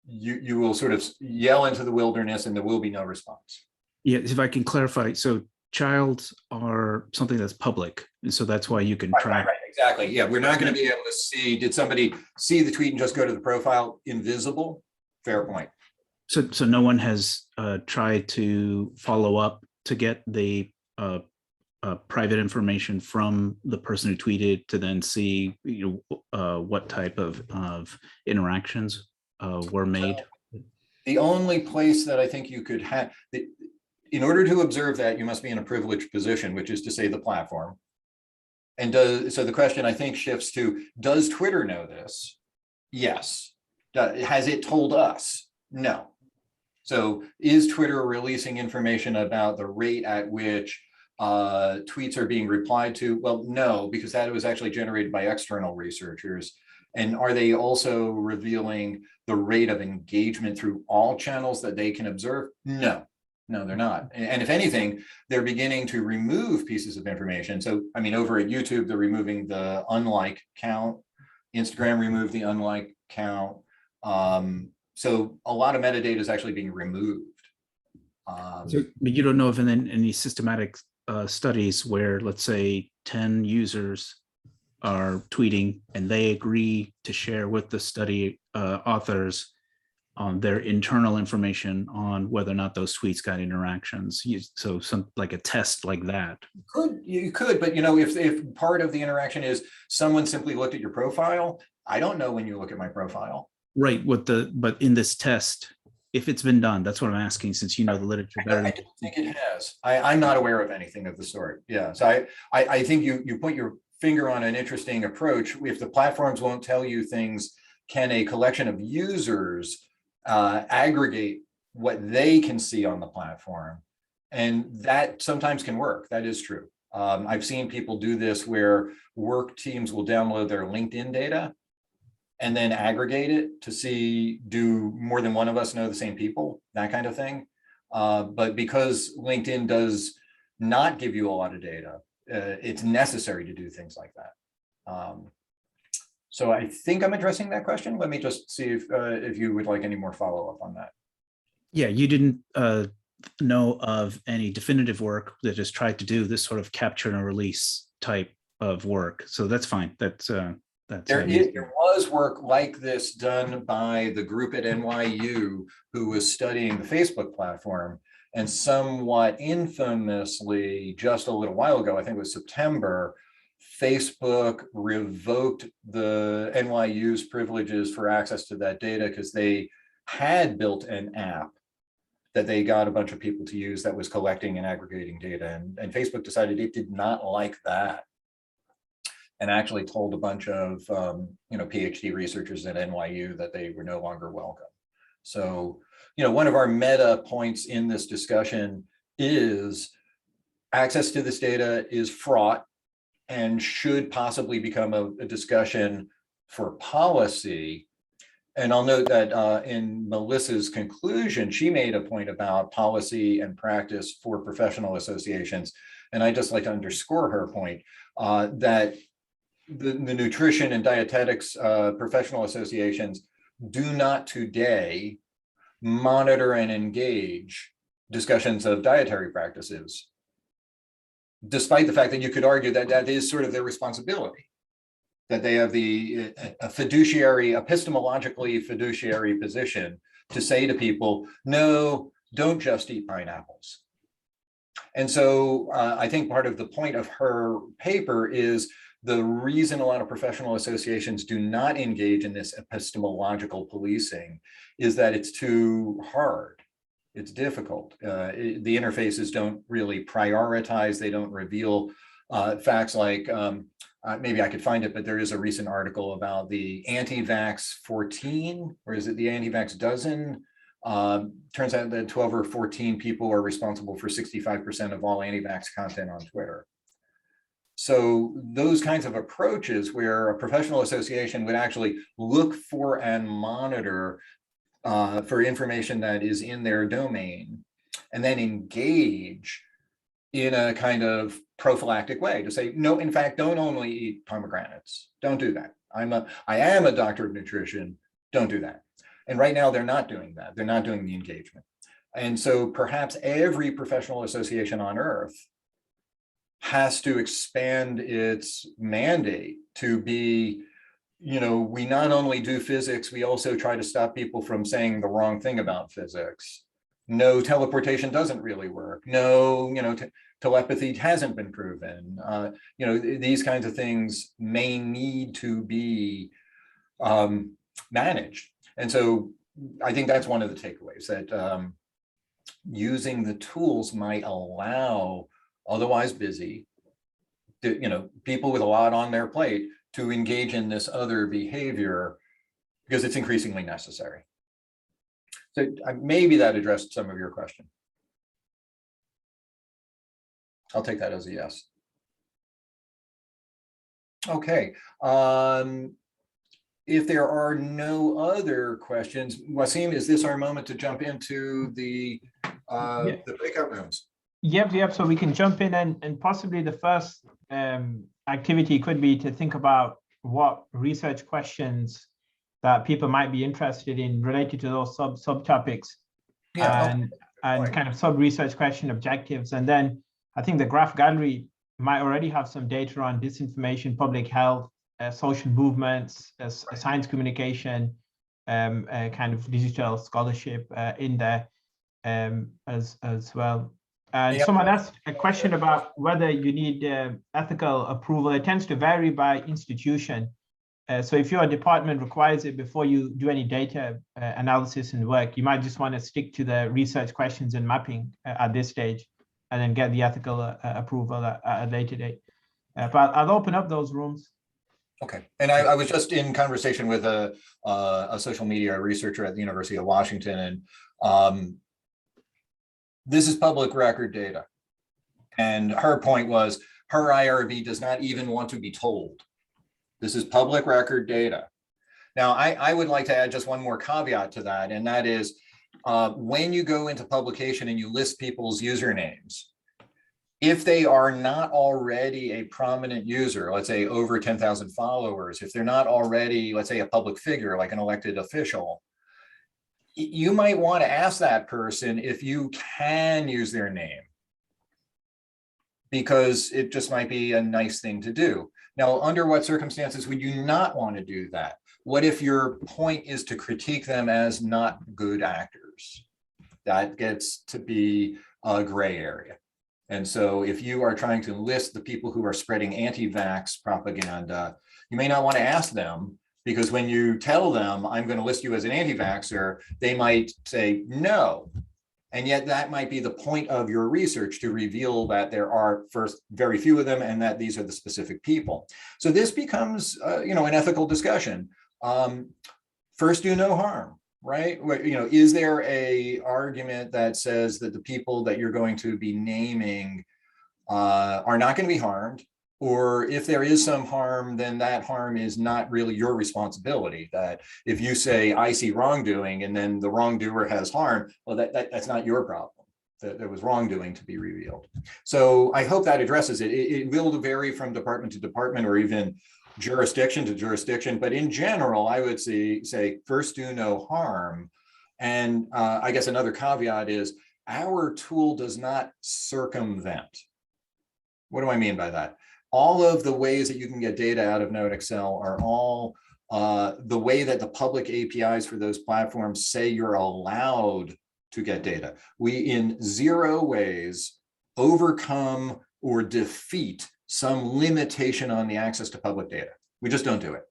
you will sort of yell into the wilderness and there will be no response. Yeah, if I can clarify, so childs are something that's public, and so that's why you can track. Right, exactly. Yeah, we're not going to be able to see, did somebody see the tweet and just go to the profile? Invisible. Fair point. So no one has tried to follow up to get the private information from the person who tweeted to then see what type of interactions were made? The only place that I think you could have, in order to observe that, you must be in a privileged position, which is to say the platform. And so the question I think shifts to, does Twitter know this? Yes. Has it told us? No. So is Twitter releasing information about the rate at which tweets are being replied to? Well, no, because that was actually generated by external researchers. And are they also revealing the rate of engagement through all channels that they can observe? No. No, they're not. And if anything, they're beginning to remove pieces of information. So, I mean, over at YouTube, they're removing the unlike count. Instagram removed the unlike count. So a lot of metadata is actually being removed. So, but you don't know of any systematic studies where, let's say, 10 users are tweeting and they agree to share with the study authors on their internal information on whether or not those tweets got interactions. So some like a test like that. You could, but if part of the interaction is someone simply looked at your profile, I don't know when you look at my profile. Right, but in this test, if it's been done, that's what I'm asking, since you know the literature better. I don't think it has. I'm not aware of anything of the sort. Yeah, so I think you put your finger on an interesting approach. If the platforms won't tell you things, can a collection of users aggregate what they can see on the platform? And that sometimes can work. That is true. I've seen people do this where work teams will download their LinkedIn data and then aggregate it to see, do more than one of us know the same people, that kind of thing. But because LinkedIn does not give you a lot of data, it's necessary to do things like that. So I think I'm addressing that question. Let me just see if you would like any more follow-up on that. Yeah, you didn't know of any definitive work that has tried to do this sort of capture and release type of work. So that's fine. There was work like this done by the group at NYU who was studying the Facebook platform, and somewhat infamously, just a little while ago, I think it was September, Facebook revoked the NYU's privileges for access to that data because they had built an app that they got a bunch of people to use that was collecting and aggregating data, and Facebook decided it did not like that, and actually told a bunch of PhD researchers at NYU that they were no longer welcome. So, one of our meta points in this discussion is access to this data is fraught and should possibly become a discussion for policy. And I'll note that in Melissa's conclusion, she made a point about policy and practice for professional associations. And I'd just like to underscore her point that the nutrition and dietetics professional associations do not today monitor and engage discussions of dietary practices, despite the fact that you could argue that that is sort of their responsibility, that they have a fiduciary, epistemologically fiduciary position to say to people, no, don't just eat pineapples. And so I think part of the point of her paper is the reason a lot of professional associations do not engage in this epistemological policing is that it's too hard. It's difficult. The interfaces don't really prioritize. They don't reveal facts like, maybe I could find it, but there is a recent article about the anti-vax 14, or is it the anti-vax dozen? Turns out that 12 or 14 people are responsible for 65% of all anti-vax content on Twitter. So those kinds of approaches where a professional association would actually look for and monitor for information that is in their domain, and then engage in a kind of prophylactic way to say, no, in fact, don't only eat pomegranates. Don't do that. I am a doctor of nutrition. Don't do that. And right now they're not doing that. They're not doing the engagement. And so perhaps every professional association on earth has to expand its mandate to be, we not only do physics, we also try to stop people from saying the wrong thing about physics. No, teleportation doesn't really work. No, telepathy hasn't been proven. These kinds of things may need to be managed. And so I think that's one of the takeaways, that using the tools might allow otherwise busy, people with a lot on their plate to engage in this other behavior because it's increasingly necessary. So maybe that addressed some of your question. I'll take that as a yes. Okay. If there are no other questions, Wasim, is this our moment to jump into the breakout rooms? Yep. So we can jump in, and possibly the first activity could be to think about what research questions that people might be interested in related to those subtopics, and kind of sub-research question objectives. And then I think the graph gallery might already have some data on disinformation, public health, social movements, science communication, kind of digital scholarship in there as well. And someone asked a question about whether you need ethical approval. It tends to vary by institution. So if your department requires it before you do any data analysis and work, you might just want to stick to the research questions and mapping at this stage, and then get the ethical approval at a later date. But I'll open up those rooms. Okay, and I was just in conversation with a social media researcher at the University of Washington, and this is public record data. And her point was her IRB does not even want to be told. This is public record data. Now, I would like to add just one more caveat to that, and that is when you go into publication and you list people's usernames, if they are not already a prominent user, let's say over 10,000 followers, if they're not already, let's say, a public figure like an elected official, you might want to ask that person if you can use their name, because it just might be a nice thing to do. Now, under what circumstances would you not want to do that? What if your point is to critique them as not good actors? That gets to be a gray area. And so if you are trying to list the people who are spreading anti-vax propaganda, you may not want to ask them, because when you tell them, I'm going to list you as an anti-vaxxer, they might say no. And yet that might be the point of your research, to reveal that there are first very few of them and that these are the specific people. So this becomes, an ethical discussion. First, do no harm, right? Is there a argument that says that the people that you're going to be naming are not going to be harmed, Or if there is some harm, then that harm is not really your responsibility. That if you say, I see wrongdoing, and then the wrongdoer has harm, well, that's not your problem. That there was wrongdoing to be revealed. So I hope that addresses it. It will vary from department to department or even jurisdiction to jurisdiction. But in general, I would say first do no harm. And I guess another caveat is our tool does not circumvent. What do I mean by that? All of the ways that you can get data out of NodeXL are all the way that the public APIs for those platforms say you're allowed to get data. We in zero ways overcome or defeat some limitation on the access to public data. We just don't do it.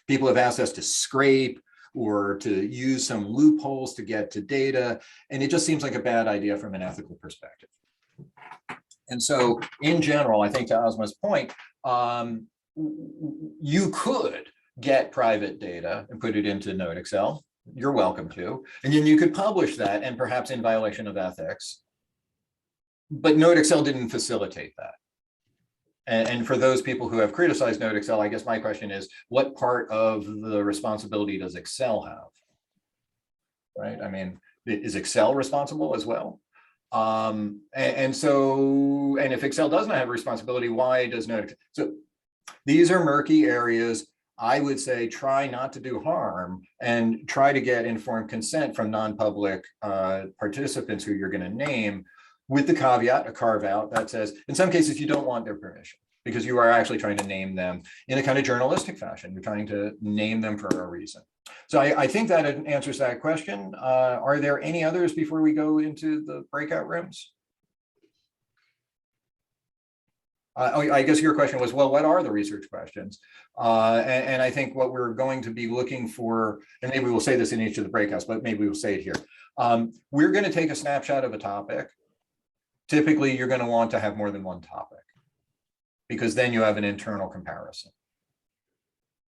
People have asked us to scrape or to use some loopholes to get to data, and it just seems like a bad idea from an ethical perspective. And so in general, I think to Ozma's point, you could get private data and put it into NodeXL. You're welcome to. And then you could publish that, and perhaps in violation of ethics. But NodeXL didn't facilitate that. And for those people who have criticized NodeXL, I guess my question is, what part of the responsibility does Excel have? Right? I mean, is Excel responsible as well? And if Excel doesn't have responsibility, why does NodeXL? So these are murky areas. I would say try not to do harm and try to get informed consent from non-public participants who you're going to name, with the caveat, a carve out that says, in some cases, you don't want their permission because you are actually trying to name them in a kind of journalistic fashion. You're trying to name them for a reason. So I think that answers that question. Are there any others before we go into the breakout rooms? I guess your question was, well, what are the research questions? And I think what we're going to be looking for, and maybe we'll say this in each of the breakouts, but maybe we'll say it here. We're going to take a snapshot of a topic. Typically, you're going to want to have more than one topic, because then you have an internal comparison.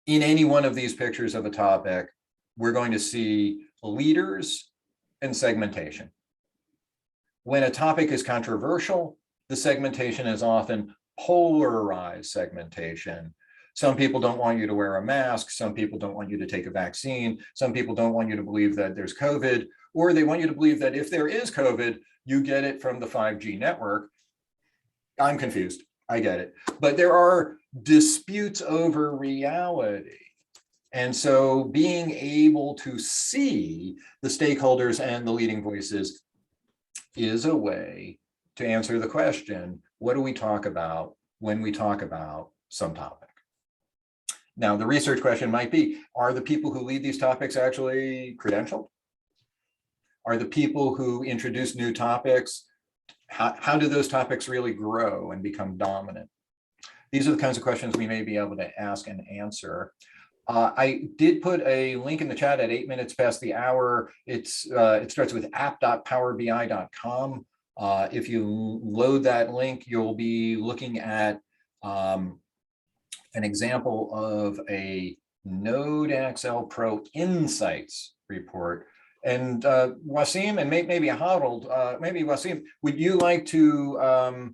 In any one of these pictures of a topic, we're going to see leaders and segmentation. When a topic is controversial, the segmentation is often polarized segmentation. Some people don't want you to wear a mask. Some people don't want you to take a vaccine. Some people don't want you to believe that there's COVID, or they want you to believe that if there is COVID, you get it from the 5G network. I'm confused. I get it. But there are disputes over reality. And so being able to see the stakeholders and the leading voices is a way to answer the question, what do we talk about when we talk about some topic? Now, the research question might be, are the people who lead these topics actually credentialed? Are the people who introduce new topics, how do those topics really grow and become dominant? These are the kinds of questions we may be able to ask and answer. I did put a link in the chat at 8 minutes past the hour. It starts with app.powerbi.com. If you load that link, you'll be looking at an example of a NodeXL Pro Insights report. And Wasim and maybe Harold, maybe Wasim, would you like to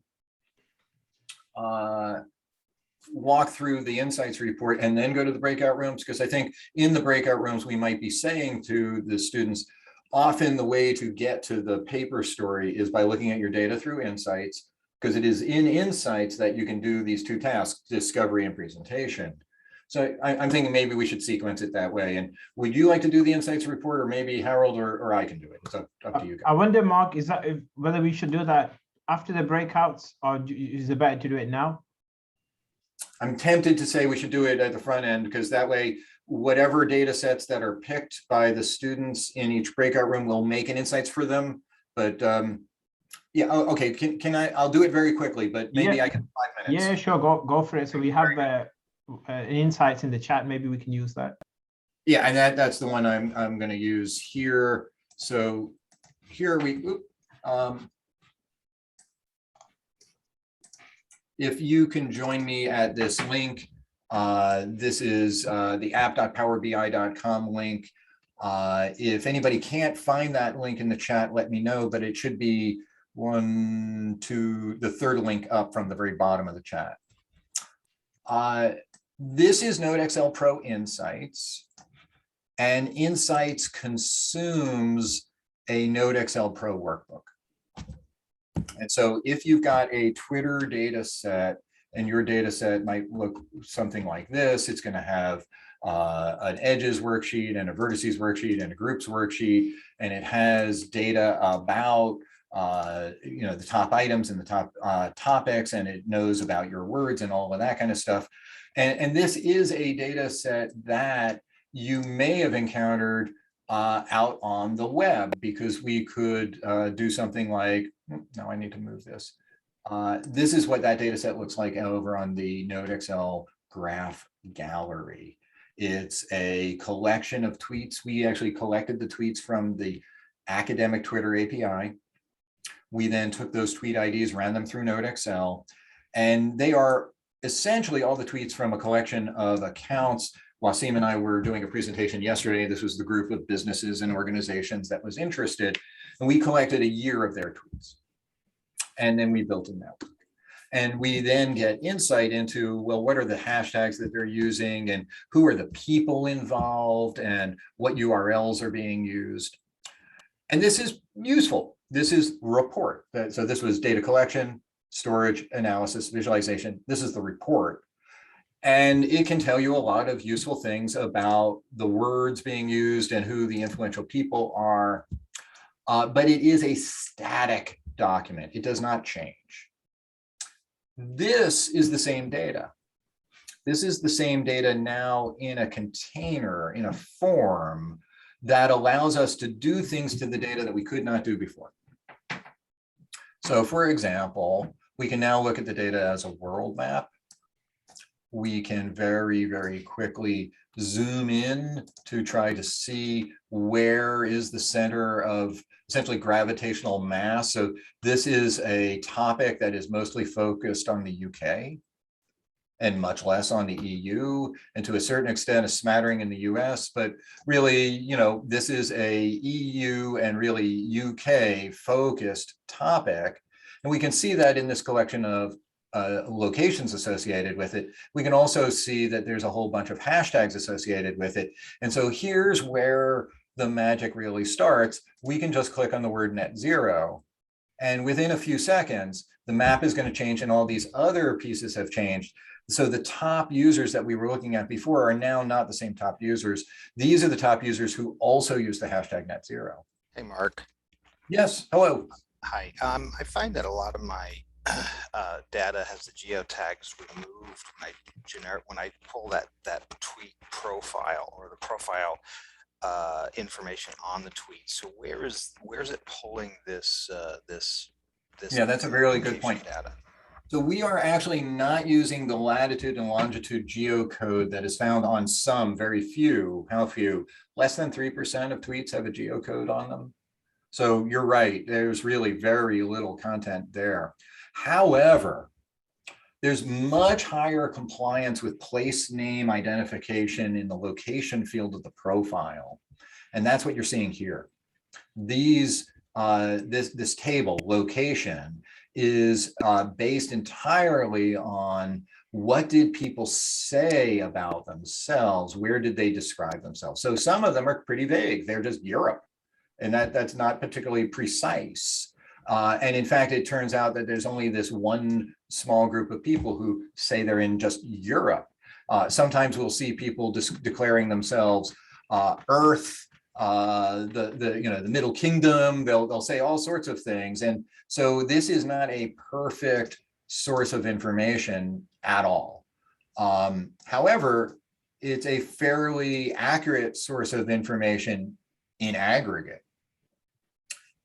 walk through the insights report and then go to the breakout rooms? Because I think in the breakout rooms, we might be saying to the students, often the way to get to the paper story is by looking at your data through insights, because it is in insights that you can do these two tasks, discovery and presentation. So I'm thinking maybe we should sequence it that way. And would you like to do the insights report, or maybe Harold or I can do it? It's up to you guys. I wonder, Mark, is that whether we should do that after the breakouts, or is it better to do it now? I'm tempted to say we should do it at the front end, because that way, whatever data sets that are picked by the students in each breakout room will make an insights for them. But yeah, okay, can I'll do it very quickly, but maybe I can 5 minutes. Yeah, sure, go for it. So we have insights in the chat. Maybe we can use that. Yeah, and that's the one I'm going to use here. So here if you can join me at this link, this is the app.powerbi.com link. If anybody can't find that link in the chat, let me know, but it should be the third link up from the very bottom of the chat. This is NodeXL Pro Insights, and Insights consumes a NodeXL Pro workbook. And so if you've got a Twitter data set, and your data set might look something like this, it's going to have an edges worksheet and a vertices worksheet and a groups worksheet, and it has data about the top items and the top topics, and it knows about your words and all of that kind of stuff. And this is a data set that you may have encountered out on the web, because we could do something like, now I need to move this. This is what that data set looks like over on the NodeXL graph gallery. It's a collection of tweets. We actually collected the tweets from the academic Twitter API. We then took those tweet IDs, ran them through NodeXL, and they are essentially all the tweets from a collection of accounts. Wasim and I were doing a presentation yesterday. This was the group of businesses and organizations that was interested, and we collected a year of their tweets. And then we built a network. And we then get insight into, well, what are the hashtags that they're using, and who are the people involved, and what URLs are being used. And this is useful. This is report. So this was data collection, storage, analysis, visualization. This is the report. And it can tell you a lot of useful things about the words being used and who the influential people are. But it is a static document. It does not change. This is the same data. This is the same data now in a container, in a form that allows us to do things to the data that we could not do before. So for example, we can now look at the data as a world map. We can very, very quickly zoom in to try to see where is the center of essentially gravitational mass. So this is a topic that is mostly focused on the UK and much less on the EU, and to a certain extent a smattering in the US, but really, this is a EU and really UK focused topic. And we can see that in this collection of locations associated with it. We can also see that there's a whole bunch of hashtags associated with it. And so here's where the magic really starts. We can just click on the word net zero, and within a few seconds, the map is going to change and all these other pieces have changed. So the top users that we were looking at before are now not the same top users. These are the top users who also use the hashtag net zero. Hey, Mark. Yes, hello. Hi. I find that a lot of my data has the geotags removed when I pull that tweet profile or the profile information on the tweet. So where is it pulling this Yeah, that's a really good point. Data? So we are actually not using the latitude and longitude geocode that is found on some, very few, how few, less than 3% of tweets have a geocode on them. So you're right, there's really very little content there. However, there's much higher compliance with place name identification in the location field of the profile. And that's what you're seeing here. This table, location, is based entirely on what did people say about themselves, where did they describe themselves. So some of them are pretty vague, they're just Europe, and that's not particularly precise. And in fact, it turns out that there's only this one small group of people who say they're in just Europe. Sometimes we'll see people declaring themselves Earth, the Middle Kingdom. They'll say all sorts of things, and so this is not a perfect source of information at all. However, it's a fairly accurate source of information in aggregate.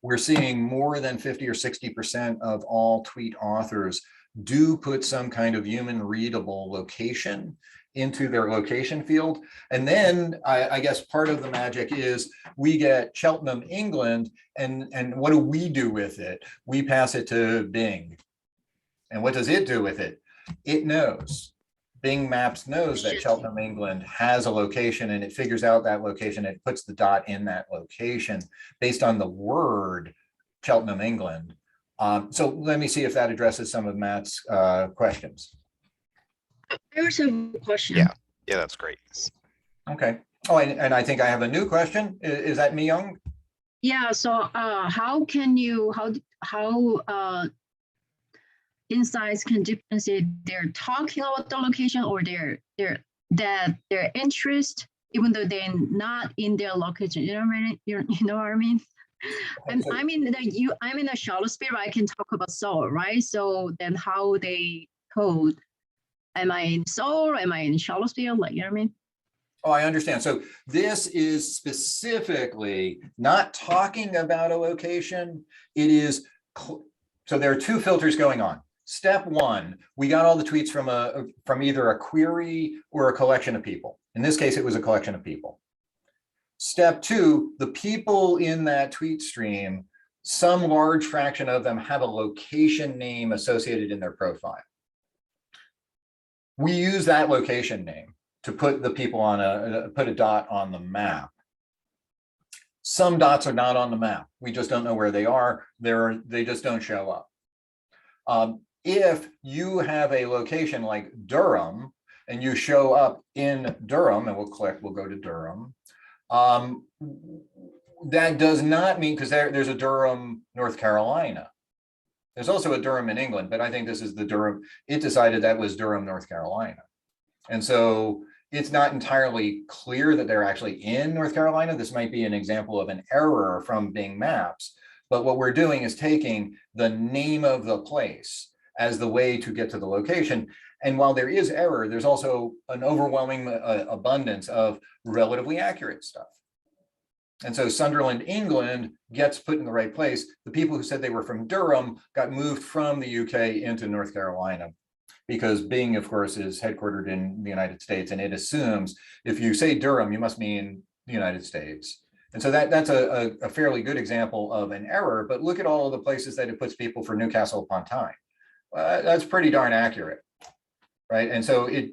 We're seeing more than 50 or 60% of all tweet authors do put some kind of human readable location into their location field. And then I guess part of the magic is we get Cheltenham, England, and what do we do with it? We pass it to Bing. And what does it do with it? It knows. Bing Maps knows that Cheltenham, England has a location, and it figures out that location. It puts the dot in that location based on the word Cheltenham, England. So let me see if that addresses some of Matt's questions. I also have a question. Yeah, that's great. Okay. Oh, and I think I have a new question. Is that Myung? Yeah, so how can you, insights can differentiate their talking about the location or their interest, even though they're not in their location? You know what I mean? You know what I mean? I'm in a Charlottesville, but I can talk about Seoul, right? So then how they code? Am I in Seoul? Am I in Charlottesville? Like, you know what I mean? Oh, I understand. So this is specifically not talking about a location. It is, so there are two filters going on. Step one, we got all the tweets from either a query or a collection of people. In this case, it was a collection of people. Step two, the people in that tweet stream, some large fraction of them have a location name associated in their profile. We use that location name to put the people on put a dot on the map. Some dots are not on the map. We just don't know where they are. They just don't show up. If you have a location like Durham and you show up in Durham, and we'll go to Durham. That does not mean, because there's a Durham, North Carolina. There's also a Durham in England, but I think this is the Durham. It decided that was Durham, North Carolina. And so it's not entirely clear that they're actually in North Carolina. This might be an example of an error from Bing Maps. But what we're doing is taking the name of the place as the way to get to the location. And while there is error, there's also an overwhelming abundance of relatively accurate stuff. And so Sunderland, England gets put in the right place. The people who said they were from Durham got moved from the UK into North Carolina, because Bing, of course, is headquartered in the United States, and it assumes if you say Durham, you must mean the United States. And so that's a fairly good example of an error, but look at all of the places that it puts people for Newcastle upon Tyne. That's pretty darn accurate, right? And so it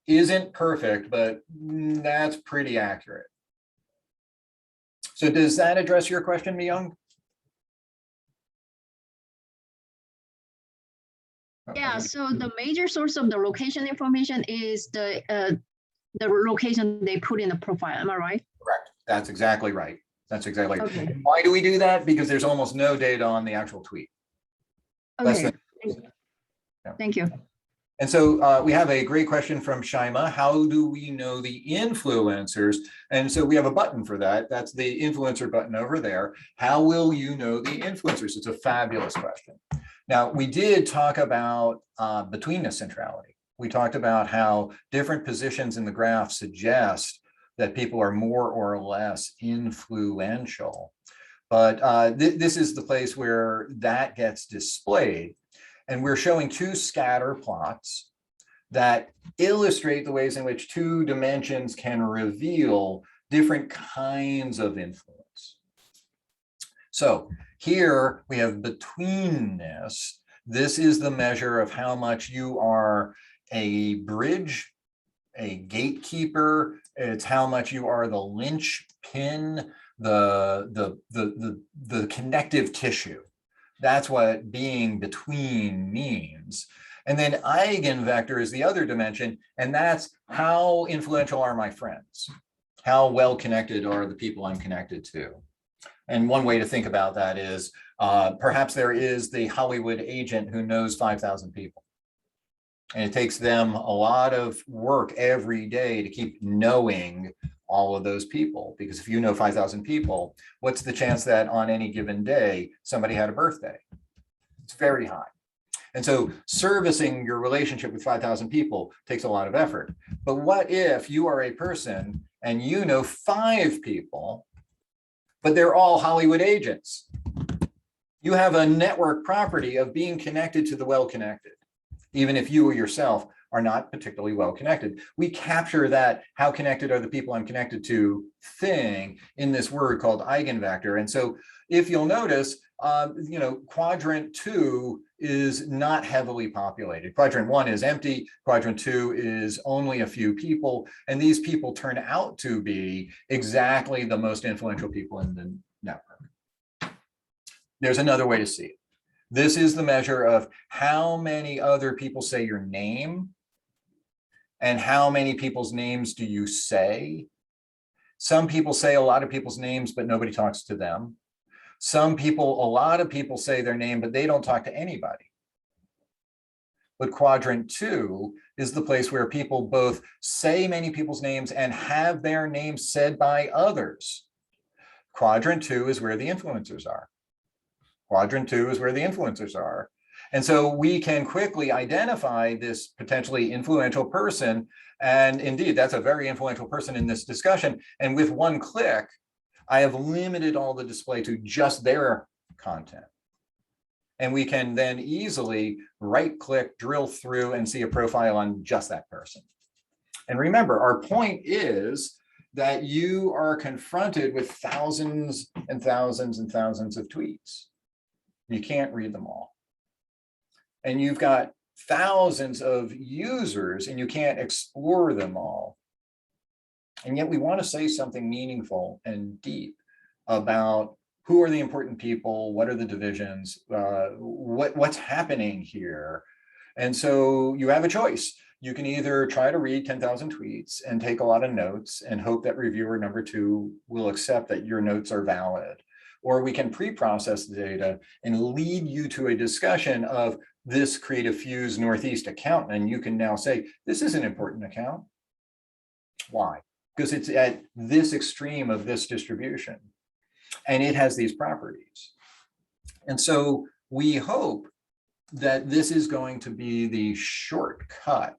isn't perfect, but that's pretty accurate. So does that address your question, Myung? Yeah, so the major source of the location information is the location they put in the profile. Am I right? Correct. That's exactly right. That's exactly right. Okay. Why do we do that? Because there's almost no data on the actual tweet. Okay. Thank you. And so we have a great question from Shaima. How do we know the influencers? And so we have a button for that. That's the influencer button over there. How will you know the influencers? It's a fabulous question. Now, we did talk about betweenness centrality. We talked about how different positions in the graph suggest that people are more or less influential. But this is the place where that gets displayed. And we're showing two scatter plots that illustrate the ways in which two dimensions can reveal different kinds of influence. So here we have betweenness. This is the measure of how much you are a bridge, a gatekeeper. It's how much you are the linchpin, the connective tissue. That's what being between means. And then eigenvector is the other dimension, and that's how influential are my friends? How well connected are the people I'm connected to? And one way to think about that is perhaps there is the Hollywood agent who knows 5,000 people. And it takes them a lot of work every day to keep knowing all of those people, because if you know 5,000 people, what's the chance that on any given day somebody had a birthday? It's very high. And so servicing your relationship with 5,000 people takes a lot of effort. But what if you are a person and you know 5 people, but they're all Hollywood agents? You have a network property of being connected to the well-connected, even if you or yourself are not particularly well connected. We capture that how connected are the people I'm connected to thing in this word called eigenvector. And so if you'll notice, quadrant 2 is not heavily populated. Quadrant 1 is empty. Quadrant 2 is only a few people. And these people turn out to be exactly the most influential people in the network. There's another way to see it. This is the measure of how many other people say your name And how many people's names do you say? Some people say a lot of people's names, but nobody talks to them. Some people, a lot of people say their name, but they don't talk to anybody. But quadrant 2 is the place where people both say many people's names and have their names said by others. Quadrant 2 is where the influencers are. Quadrant 2 is where the influencers are. And so we can quickly identify this potentially influential person. And indeed, that's a very influential person in this discussion. And with one click, I have limited all the display to just their content. And we can then easily right-click, drill through, and see a profile on just that person. And remember, our point is that you are confronted with thousands and thousands and thousands of tweets. You can't read them all. And you've got thousands of users and you can't explore them all. And yet we want to say something meaningful and deep about who are the important people, what are the divisions, what's happening here. And so you have a choice. You can either try to read 10,000 tweets and take a lot of notes and hope that reviewer number 2 will accept that your notes are valid. Or we can pre-process the data and lead you to a discussion of this Creative Fuse Northeast account. And you can now say, this is an important account. Why? Because it's at this extreme of this distribution. And it has these properties. And so we hope that this is going to be the shortcut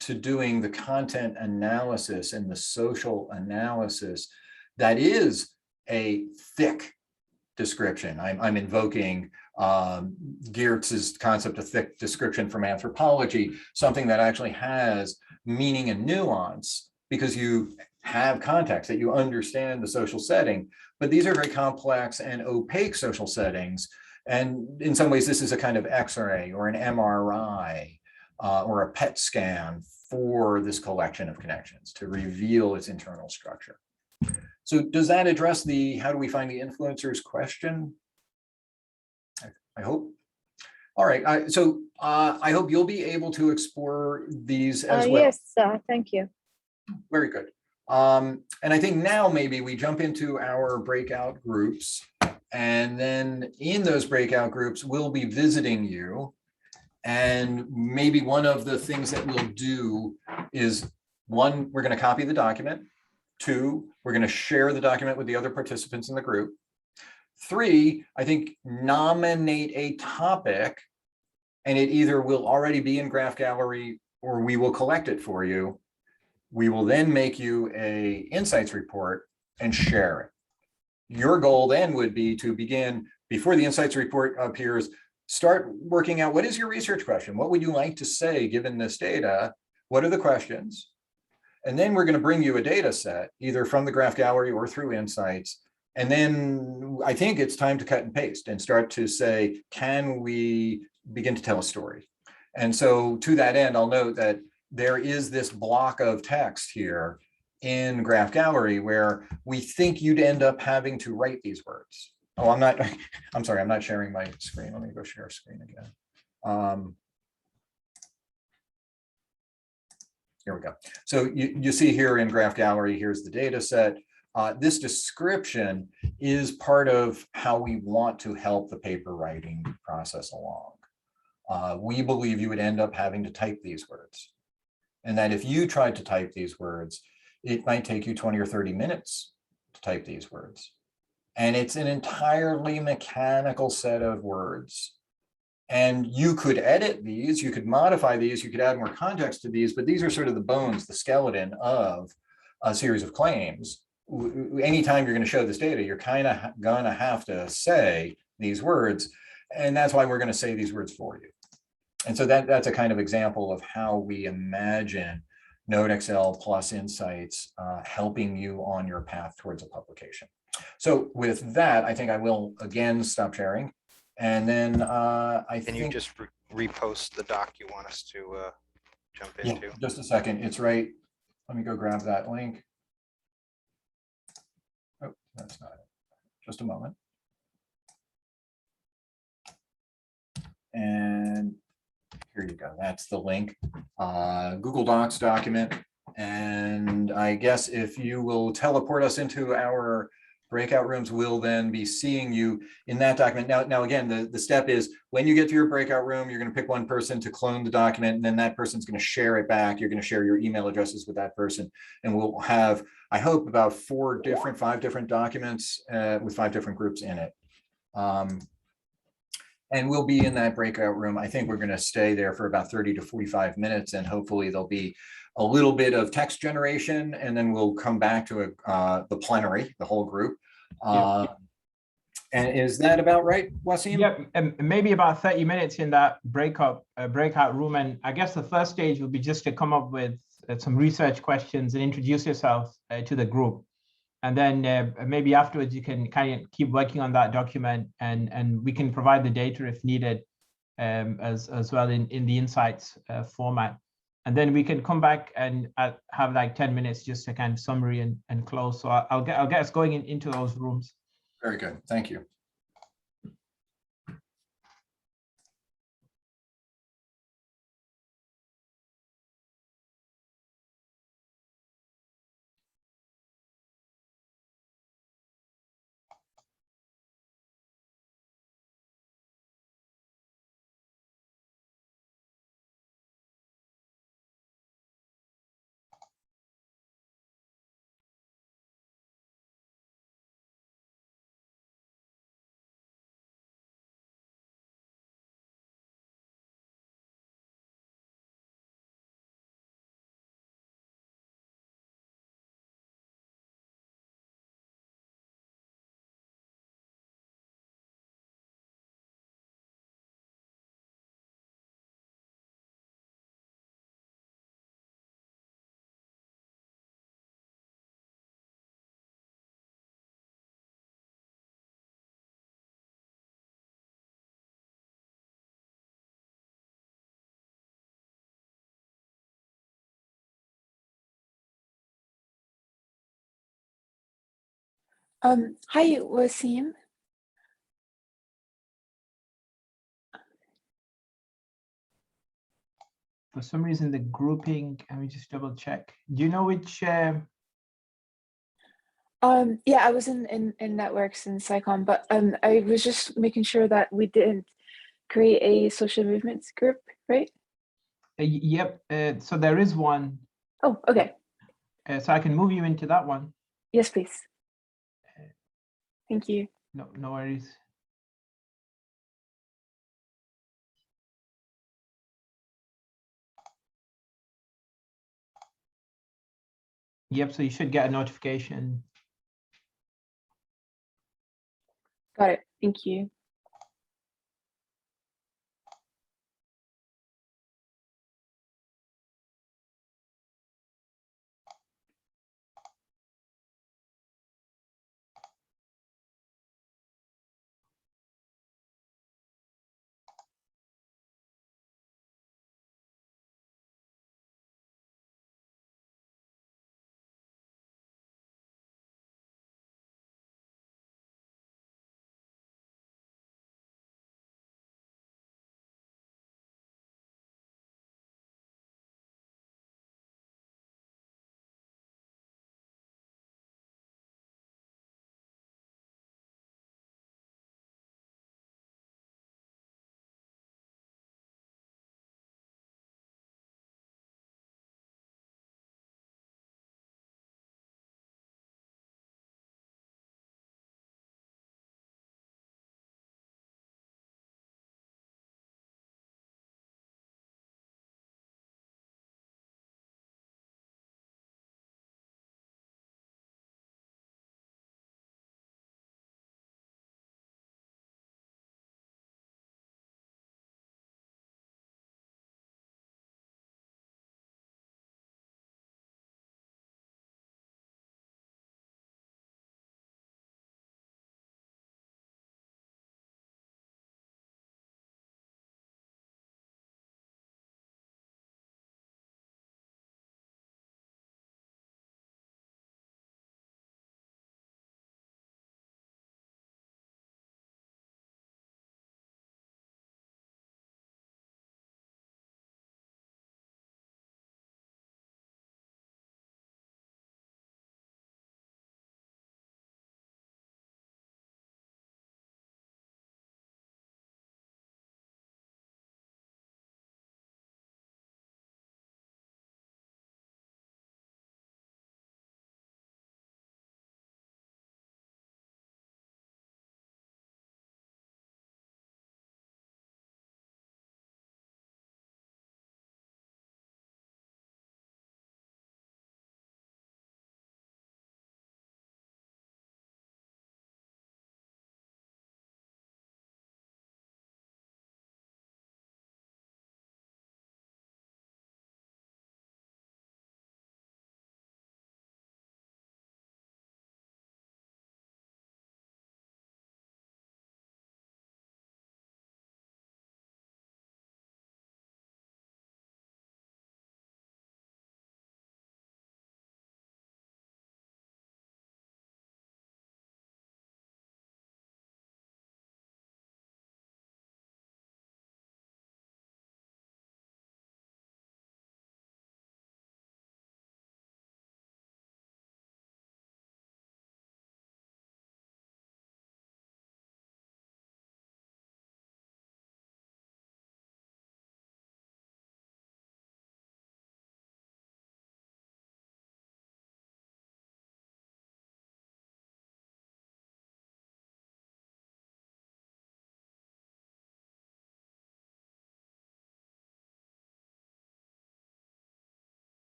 to doing the content analysis and the social analysis that is a thick description. I'm invoking Geertz's concept of thick description from anthropology, something that actually has meaning and nuance because you have context, that you understand the social setting. But these are very complex and opaque social settings. And in some ways, this is a kind of X-ray or an MRI or a PET scan for this collection of connections to reveal its internal structure. So does that address the how do we find the influencers question? I hope. All right, I hope you'll be able to explore these as well. Yes, thank you. Very good. And I think now maybe we jump into our breakout groups, and then in those breakout groups, we'll be visiting you. And maybe one of the things that we'll do is, 1, we're going to copy the document. 2, we're going to share the document with the other participants in the group. 3, I think nominate a topic, and it either will already be in Graph Gallery or we will collect it for you. We will then make you a insights report and share it. Your goal then would be to begin, before the insights report appears, start working out what is your research question? What would you like to say given this data? What are the questions? And then we're going to bring you a data set, either from the Graph Gallery or through Insights. And then I think it's time to cut and paste and start to say, can we begin to tell a story? And so to that end, I'll note that there is this block of text here in Graph Gallery where we think you'd end up having to write these words. Oh, I'm sorry, I'm not sharing my screen. Let me go share screen again. Here we go. So you see here in Graph Gallery, here's the data set. This description is part of how we want to help the paper writing process along. We believe you would end up having to type these words. And that if you tried to type these words, it might take you 20 or 30 minutes to type these words. And it's an entirely mechanical set of words. And you could edit these, you could modify these, you could add more context to these, but these are sort of the bones, the skeleton of a series of claims. Anytime you're going to show this data, you're kind of going to have to say these words. And that's why we're going to say these words for you. And so that's a kind of example of how we imagine NodeXL plus Insights helping you on your path towards a publication. So with that, I think I will again stop sharing. And then Can you just repost the doc you want us to jump into? Yeah, just a second. It's right. Let me go grab that link. Oh, that's not it. Just a moment. And Here you go. That's the link. Google Docs document. And I guess if you will teleport us into our breakout rooms, we'll then be seeing you in that document. Now again, the step is when you get to your breakout room, you're going to pick one person to clone the document, and then that person's going to share it back. You're going to share your email addresses with that person. And we'll have, I hope, about 5 different documents with 5 different groups in it. And we'll be in that breakout room. I think we're going to stay there for about 30 to 45 minutes, and hopefully there'll be a little bit of text generation, and then we'll come back to the plenary, the whole group. And is that about right, Wasim? Yeah, and maybe about 30 minutes in that breakout room. And I guess the first stage will be just to come up with some research questions and introduce yourself to the group. And then maybe afterwards you can kind of keep working on that document, and we can provide the data if needed as well in the insights format. And then we can come back and have like 10 minutes just to kind of summary and close. So I'll get us going into those rooms. Very good. Thank you. Hi, Wasim. For some reason, the grouping, let me just double check. Do you know which? Yeah, I was in networks and SciComm, but I was just making sure that we didn't create a social movements group, right? Yep. So there is one. Oh, okay. So I can move you into that one. Yes, please. Thank you. No worries. Yep. So you should get a notification. Got it. Thank you.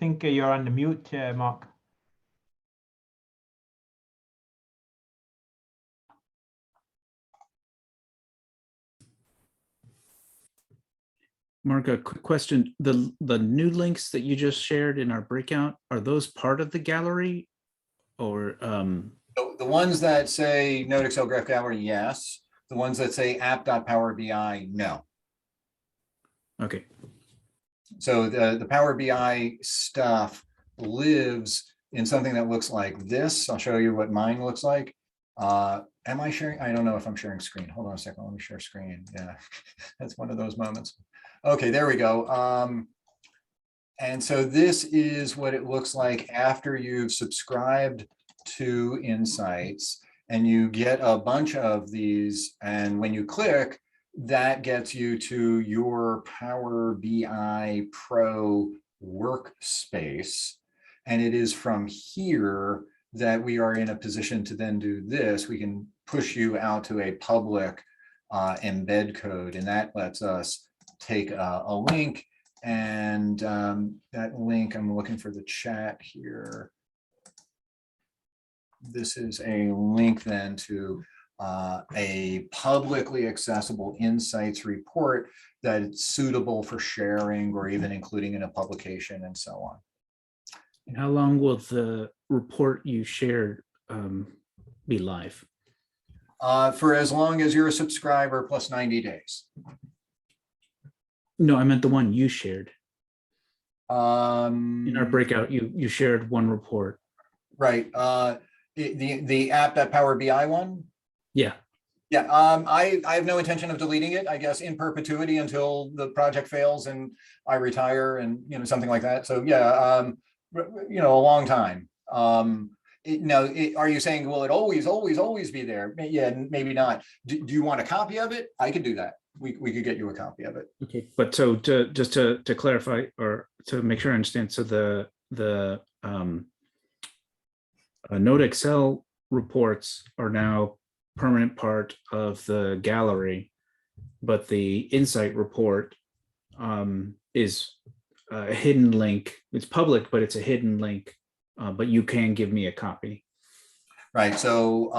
think you're on the mute, Mark. Mark, a quick question. The new links that you just shared in our breakout, are those part of the gallery or? The ones that say NodeXL Graph Gallery, yes. The ones that say app.Power BI, no. Okay. So the Power BI stuff lives in something that looks like this. I'll show you what mine looks like. Am I sharing? I don't know if I'm sharing screen. Hold on a second. Let me share screen. Yeah, that's one of those moments. Okay, there we go. And so this is what it looks like after you've subscribed to Insights, and you get a bunch of these. And when you click, that gets you to your Power BI Pro workspace. And it is from here that we are in a position to then do this. We can push you out to a public embed code, and that lets us take a link, and that link, I'm looking for the chat here. This is a link then to a publicly accessible Insights report that's suitable for sharing or even including in a publication and so on. And how long will the report you shared be live? For as long as you're a subscriber plus 90 days. No, I meant the one you shared. In our breakout, you shared one report. Right. The app.Power BI one? Yeah. Yeah, I have no intention of deleting it, I guess, in perpetuity until the project fails and I retire and, something like that. So yeah, a long time. Are you saying, will it always be there? Yeah, maybe not. Do you want a copy of it? I could do that. We could get you a copy of it. Okay, but so just to clarify or to make sure I understand, so the NodeXL reports are now permanent part of the gallery, but the Insight report is a hidden link. It's public, but it's a hidden link. But you can give me a copy. Right. So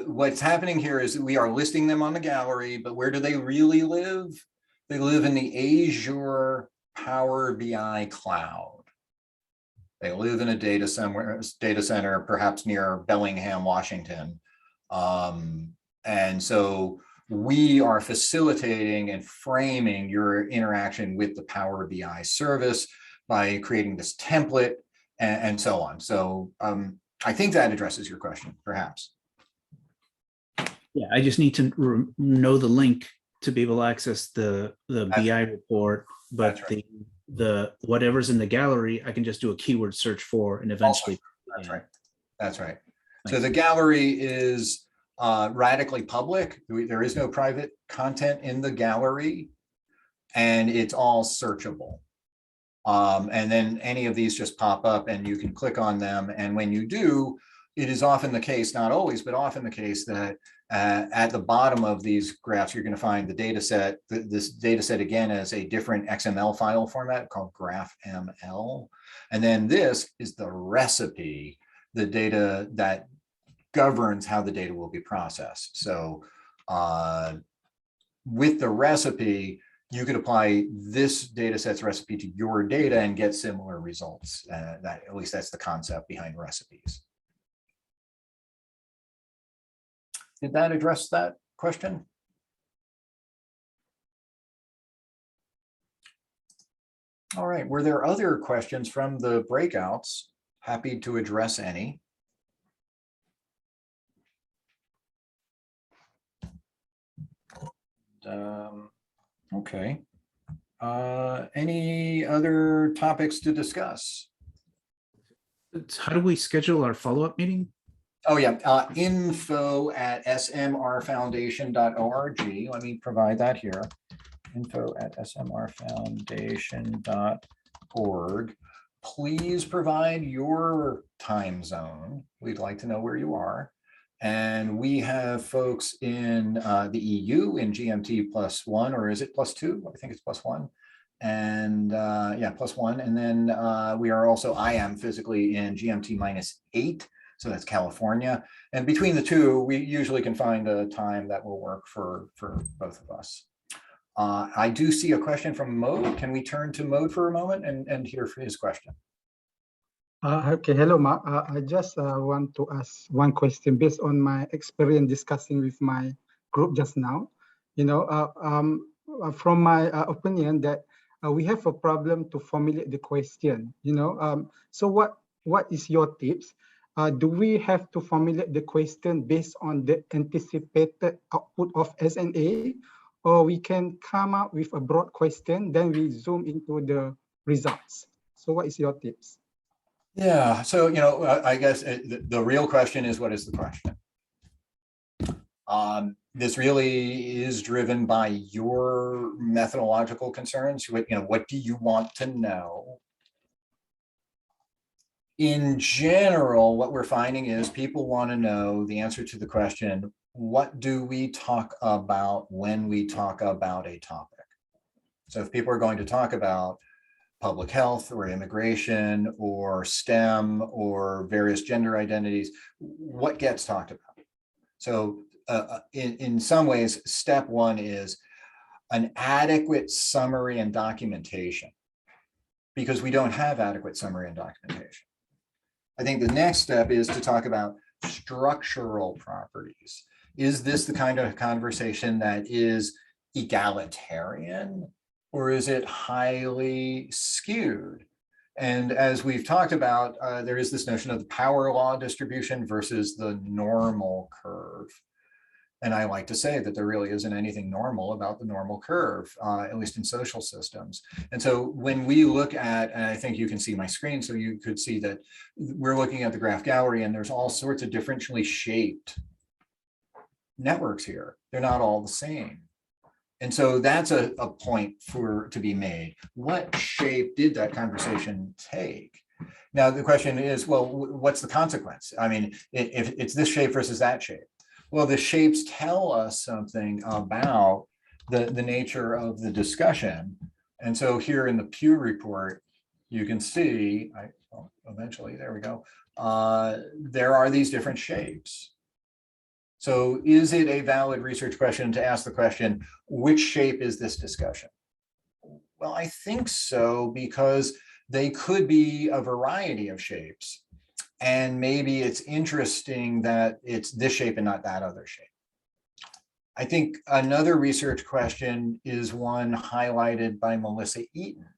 what's happening here is that we are listing them on the gallery, but where do they really live? They live in the Azure Power BI cloud. They live in a data center, perhaps near Bellingham, Washington. And so we are facilitating and framing your interaction with the Power BI service by creating this template and so on. So I think that addresses your question, perhaps. Yeah, I just need to know the link to be able to access the BI report, but right. the whatever's in the gallery, I can just do a keyword search for and eventually. That's right. That's right. So the gallery is radically public. There is no private content in the gallery, and it's all searchable. And then any of these just pop up and you can click on them. And when you do, it is often the case, not always, but often the case that at the bottom of these graphs, you're going to find the data set. This data set, again, as a different XML file format called GraphML. And then this is the recipe, the data that governs how the data will be processed. So with the recipe, you could apply this data set's recipe to your data and get similar results. At least that's the concept behind recipes. Did that address that question? All right, were there other questions from the breakouts? Happy to address any. Okay. Any other topics to discuss? How do we schedule our follow-up meeting? Oh yeah, info@smrfoundation.org. Let me provide that here. info@smrfoundation.org. Please provide your time zone. We'd like to know where you are. And we have folks in the EU in GMT +1, or is it +2? I think it's +1. And yeah, +1. And then I am physically in GMT -8. So that's California. And between the two, we usually can find a time that will work for both of us. I do see a question from Mode. Can we turn to Mode for a moment and hear his question? Okay, hello, Mark. I just want to ask one question based on my experience discussing with my group just now. You know, from my opinion that we have a problem to formulate the question. You know, so what is your tips? Do we have to formulate the question based on the anticipated output of SNA, or we can come up with a broad question, then we zoom into the results? So what is your tips? Yeah, so, I guess the real question is, what is the question? This really is driven by your methodological concerns. What do you want to know? In general, what we're finding is people want to know the answer to the question, what do we talk about when we talk about a topic? So if people are going to talk about public health or immigration or STEM or various gender identities, what gets talked about? So in some ways, step one is an adequate summary and documentation, because we don't have adequate summary and documentation. I think the next step is to talk about structural properties. Is this the kind of conversation that is egalitarian, or is it highly skewed? And as we've talked about, there is this notion of the power law distribution versus the normal curve. And I like to say that there really isn't anything normal about the normal curve, at least in social systems. And so when we look at, and I think you can see my screen, so you could see that we're looking at the graph gallery, and there's all sorts of differentially shaped networks here. They're not all the same. And so that's a point to be made. What shape did that conversation take? Now, the question is, well, what's the consequence? I mean, if it's this shape versus that shape, well, the shapes tell us something about the nature of the discussion. And so here in the Pew report, you can see, eventually, there we go, there are these different shapes. So is it a valid research question to ask the question, which shape is this discussion? Well, I think so, because they could be a variety of shapes. And maybe it's interesting that it's this shape and not that other shape. I think another research question is one highlighted by Melissa Eaton,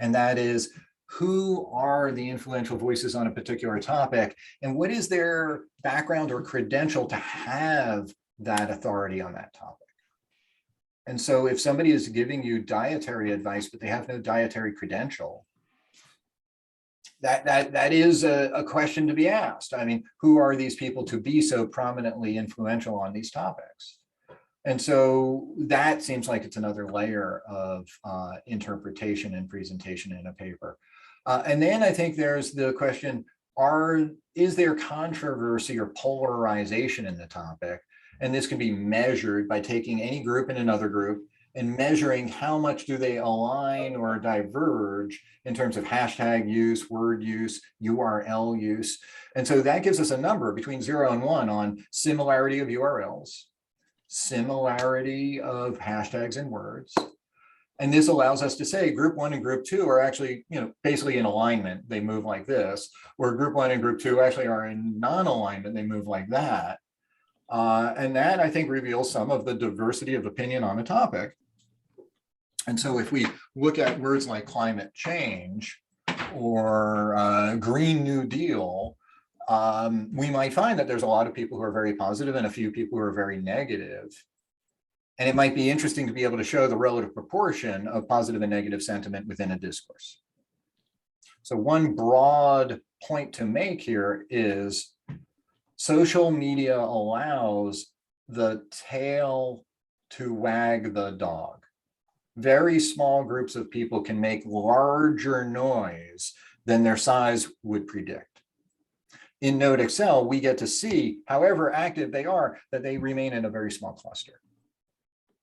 and that is, who are the influential voices on a particular topic, and what is their background or credential to have that authority on that topic? And so if somebody is giving you dietary advice, but they have no dietary credential, that is a question to be asked. I mean, who are these people to be so prominently influential on these topics? And so that seems like it's another layer of interpretation and presentation in a paper. And then I think there's the question, is there controversy or polarization in the topic? And this can be measured by taking any group and another group and measuring how much do they align or diverge in terms of hashtag use, word use, URL use. And so that gives us a number between 0 and 1 on similarity of URLs, similarity of hashtags and words. And this allows us to say group 1 and group 2 are actually, basically in alignment. They move like this, where group 1 and group 2 actually are in non-alignment. They move like that. And that, I think, reveals some of the diversity of opinion on a topic. And so if we look at words like climate change or Green New Deal, we might find that there's a lot of people who are very positive and a few people who are very negative. And it might be interesting to be able to show the relative proportion of positive and negative sentiment within a discourse. So one broad point to make here is social media allows the tail to wag the dog. Very small groups of people can make larger noise than their size would predict. In NodeXL, we get to see, however active they are, that they remain in a very small cluster.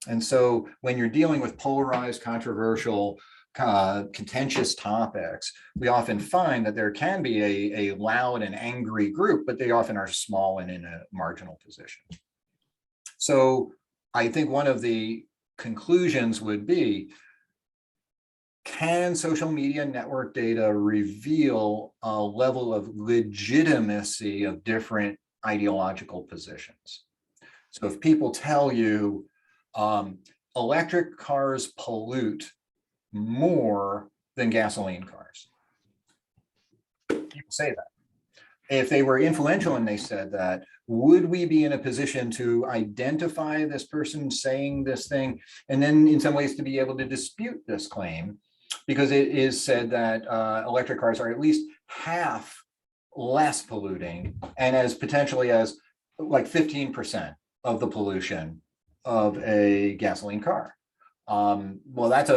And so when you're dealing with polarized, controversial, contentious topics, we often find that there can be a loud and angry group, but they often are small and in a marginal position. So I think one of the conclusions would be, can social media network data reveal a level of legitimacy of different ideological positions? So if people tell you electric cars pollute more than gasoline cars, people say that. If they were influential and they said that, would we be in a position to identify this person saying this thing, and then in some ways to be able to dispute this claim? Because it is said that electric cars are at least half less polluting, and as potentially as like 15% of the pollution of a gasoline car. Well, that's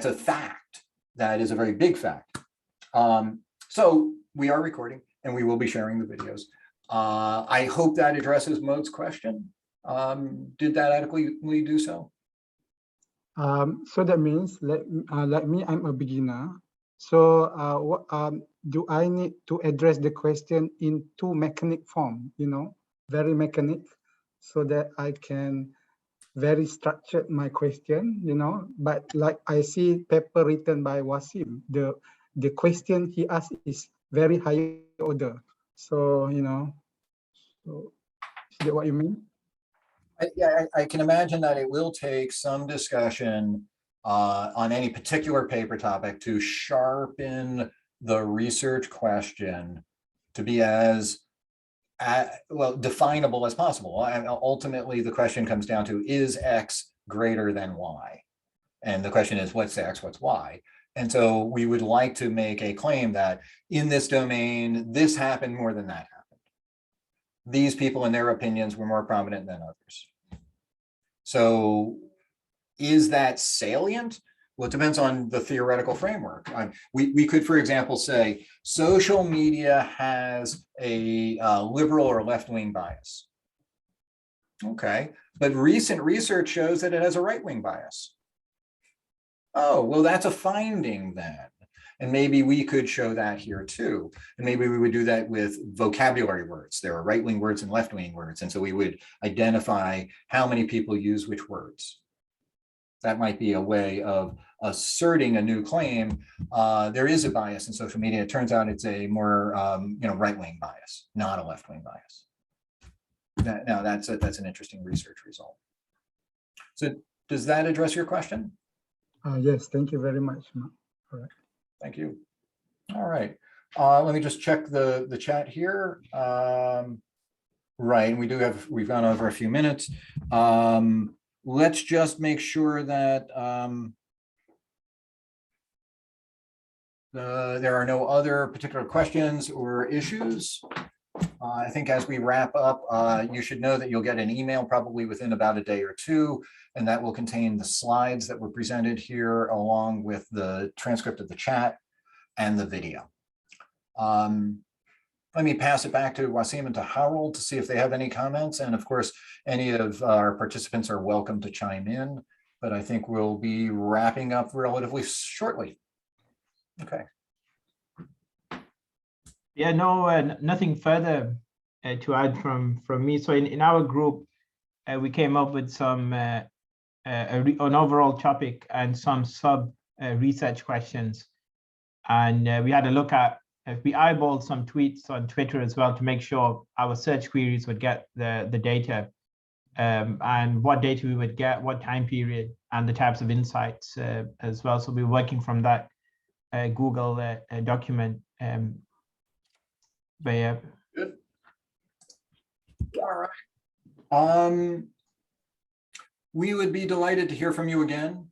a fact. That is a very big fact. So we are recording and we will be sharing the videos. I hope that addresses Mode's question. Did that adequately do so? So that means, like me, I'm a beginner. So what do I need to address the question in two mechanic form, very mechanic, so that I can very structured my question, but like I see paper written by Wasim, the question he asked is very high order. So, so is that what you mean? I can imagine that it will take some discussion on any particular paper topic to sharpen the research question to be as well definable as possible. And ultimately, the question comes down to, is X greater than Y? And the question is, what's X, what's Y? And so we would like to make a claim that in this domain, this happened more than that happened. These people and their opinions were more prominent than others. So is that salient? Well, it depends on the theoretical framework. We could, for example, say social media has a liberal or left-wing bias. Okay, but recent research shows that it has a right-wing bias. Oh, well, that's a finding then. And maybe we could show that here too. And maybe we would do that with vocabulary words. There are right-wing words and left-wing words. And so we would identify how many people use which words. That might be a way of asserting a new claim. There is a bias in social media. It turns out it's a more right-wing bias, not a left-wing bias. Now that's an interesting research result. So does that address your question? Yes, thank you very much. All right. Thank you. All right. Let me just check the chat here. Right, we've gone over a few minutes. Let's just make sure that there are no other particular questions or issues. I think as we wrap up, you should know that you'll get an email probably within about a day or two, and that will contain the slides that were presented here along with the transcript of the chat and the video. Let me pass it back to Wasim and to Harold to see if they have any comments. And of course, any of our participants are welcome to chime in, but I think we'll be wrapping up relatively shortly. Okay. Yeah, no, nothing further to add from me. So in our group, we came up with some an overall topic and some sub research questions, and we had a look at. We eyeballed some tweets on Twitter as well to make sure our search queries would get the data, and what data we would get, what time period, and the types of insights as well. So we're working from that Google document. But yeah. Good. All right. We would be delighted to hear from you again.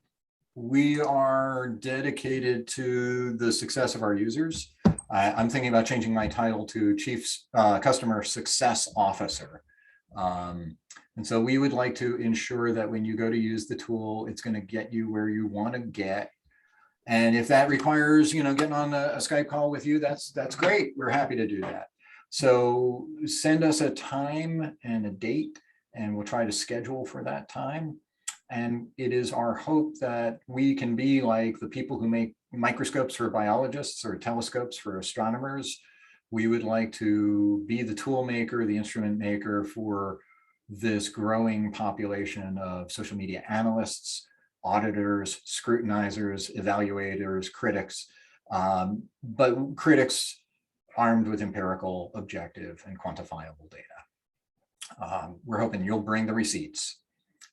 We are dedicated to the success of our users. I'm thinking about changing my title to Chief Customer Success Officer. And so we would like to ensure that when you go to use the tool, it's going to get you where you want to get. And if that requires, getting on a Skype call with you, that's great. We're happy to do that. So send us a time and a date, and we'll try to schedule for that time. And it is our hope that we can be like the people who make microscopes for biologists or telescopes for astronomers. We would like to be the tool maker, the instrument maker for this growing population of social media analysts, auditors, scrutinizers, evaluators, critics, but critics armed with empirical, objective, and quantifiable data. We're hoping you'll bring the receipts.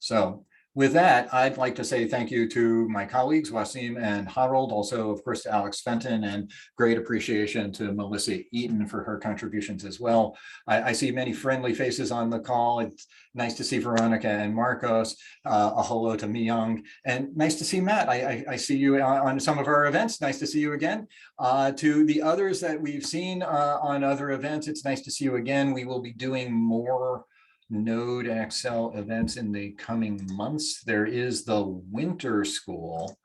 So with that, I'd like to say thank you to my colleagues, Wasim and Harold, also, of course, to Alex Fenton, and great appreciation to Melissa Eaton for her contributions as well. I see many friendly faces on the call. It's nice to see Veronica and Marcos. A hello to Myung, and nice to see Matt. I see you on some of our events. Nice to see you again. To the others that we've seen on other events, it's nice to see you again. We will be doing more NodeXL events in the coming months. There is the winter school,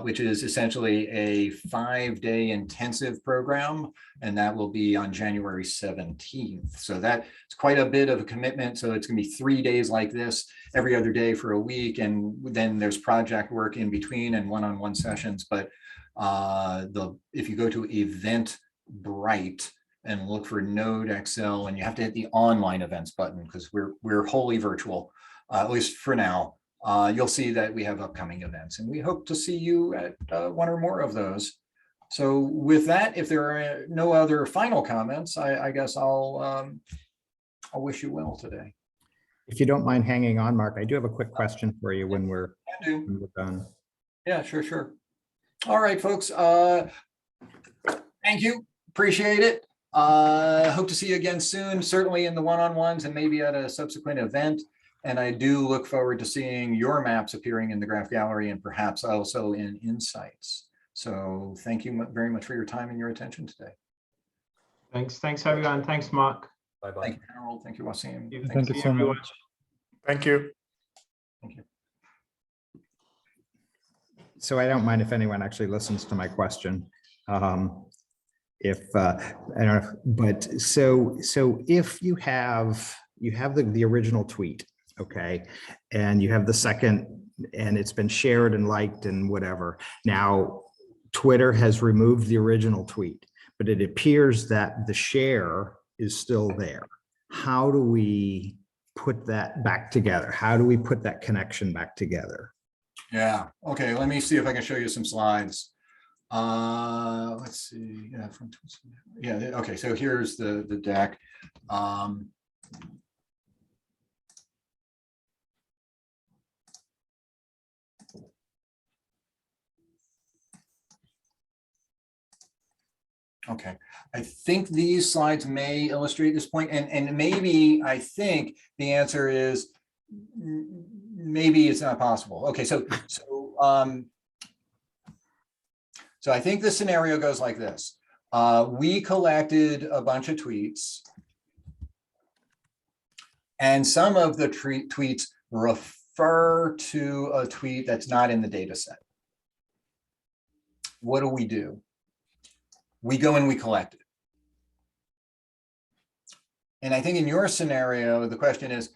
which is essentially a 5-day intensive program, and that will be on January 17th. So that's quite a bit of a commitment. So it's gonna be 3 days like this, every other day for a week, and then there's project work in between and one-on-one sessions. But if you go to Eventbrite and look for NodeXL, and you have to hit the online events button because we're wholly virtual, at least for now. You'll see that we have upcoming events, and we hope to see you at one or more of those. So with that, if there are no other final comments, I guess I'll wish you well today. If you don't mind hanging on, Mark, I do have a quick question for you when we're done. Yeah, sure. All right, folks. Thank you. Appreciate it. Hope to see you again soon, certainly in the one-on-ones and maybe at a subsequent event. And I do look forward to seeing your maps appearing in the Graph Gallery and perhaps also in Insights. So thank you very much for your time and your attention today. Thanks everyone. Thanks, Mark. Bye-bye. Thank you, Harold. Thank you, Wasim. Thank you so much. Thank you. Thank you. So I don't mind if anyone actually listens to my question. If I don't know, but so if you have the original tweet, okay, and you have the second, and it's been shared and liked and whatever. Now, Twitter has removed the original tweet, but it appears that the share is still there. How do we put that back together? How do we put that connection back together? Yeah, okay, let me see if I can show you some slides. Let's see. Okay, so here's the deck. Okay, I think these slides may illustrate this point, and maybe I think the answer is maybe it's not possible. Okay, so I think the scenario goes like this. We collected a bunch of tweets, and some of the tweets refer to a tweet that's not in the data set. What do? We go and we collect it. And I think in your scenario, the question is,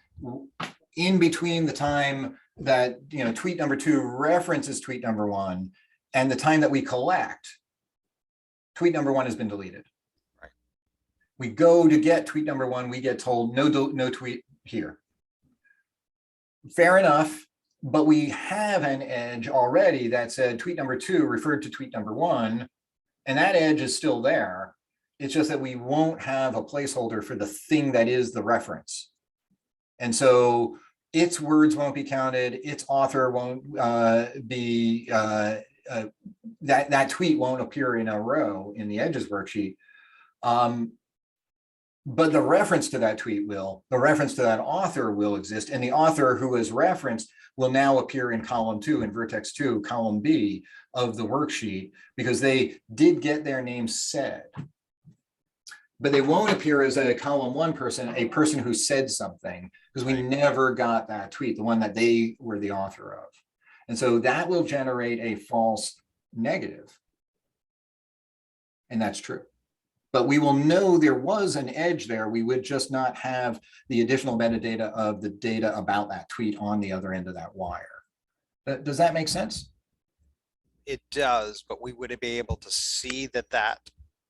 in between the time that tweet number 2 references tweet number 1 and the time that we collect, tweet number 1 has been deleted. Right. We go to get tweet number 1, we get told no tweet here. Fair enough, but we have an edge already that said tweet number 2 referred to tweet number 1, and that edge is still there. It's just that we won't have a placeholder for the thing that is the reference. And so its words won't be counted, its author won't be, that tweet won't appear in a row in the edges worksheet. But the reference to that tweet will, the reference to that author will exist, and the author who is referenced will now appear in column 2 in vertex 2, column B of the worksheet, because they did get their name said. But they won't appear as a column 1 person, a person who said something, because we never got that tweet, the one that they were the author of. And so that will generate a false negative. And that's true. but we will know there was an edge there. We would just not have the additional metadata of the data about that tweet on the other end of that wire. Does that make sense? It does, but we would be able to see that that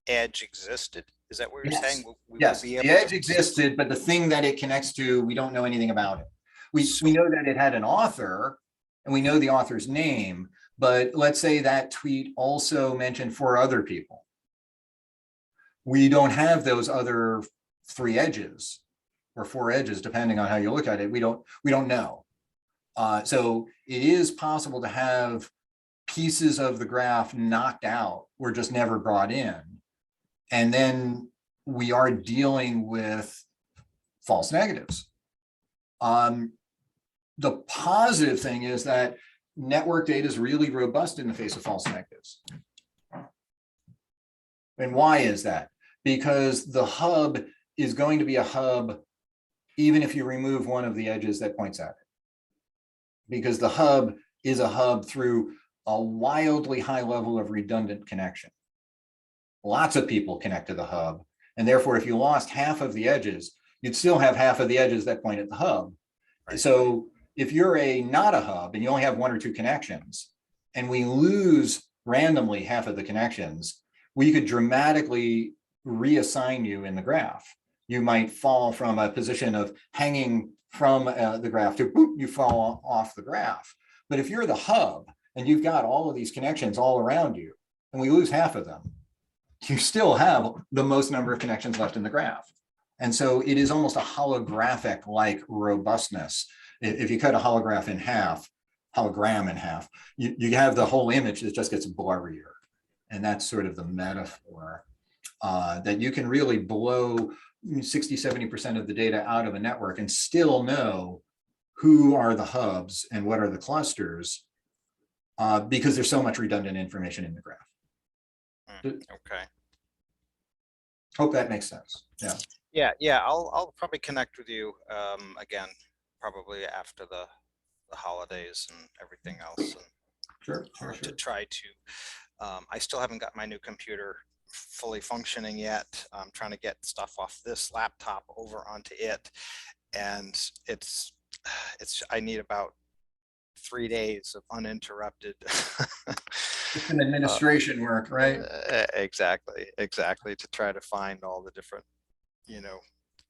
edge existed. Is that what you're saying? Yes, the edge existed, but the thing that it connects to, we don't know anything about it. We know that it had an author, and we know the author's name, but let's say that tweet also mentioned 4 other people. We don't have those other 3 edges or 4 edges, depending on how you look at it. We don't know. So it is possible to have pieces of the graph knocked out or just never brought in. And then we are dealing with false negatives. The positive thing is that network data is really robust in the face of false negatives. And why is that? Because the hub is going to be a hub even if you remove one of the edges that points at it. Because the hub is a hub through a wildly high level of redundant connection. Lots of people connect to the hub, and therefore if you lost half of the edges, you'd still have half of the edges that point at the hub. Right. So if you're not a hub and you only have 1 or 2 connections, and we lose randomly half of the connections, we could dramatically reassign you in the graph. You might fall from a position of hanging from the graph to boop, you fall off the graph. But if you're the hub and you've got all of these connections all around you, and we lose half of them, you still have the most number of connections left in the graph. And so it is almost a holographic-like robustness. If you cut a hologram in half, you have the whole image that just gets blurrier. And that's sort of the metaphor that you can really blow 60, 70% of the data out of a network and still know who are the hubs and what are the clusters because there's so much redundant information in the graph. Okay. Hope that makes sense. Yeah. I'll probably connect with you again, probably after the holidays and everything else. And sure. To try to, I still haven't got my new computer fully functioning yet. I'm trying to get stuff off this laptop over onto it, and I need about 3 days of uninterrupted an administration work, right? Exactly, to try to find all the different,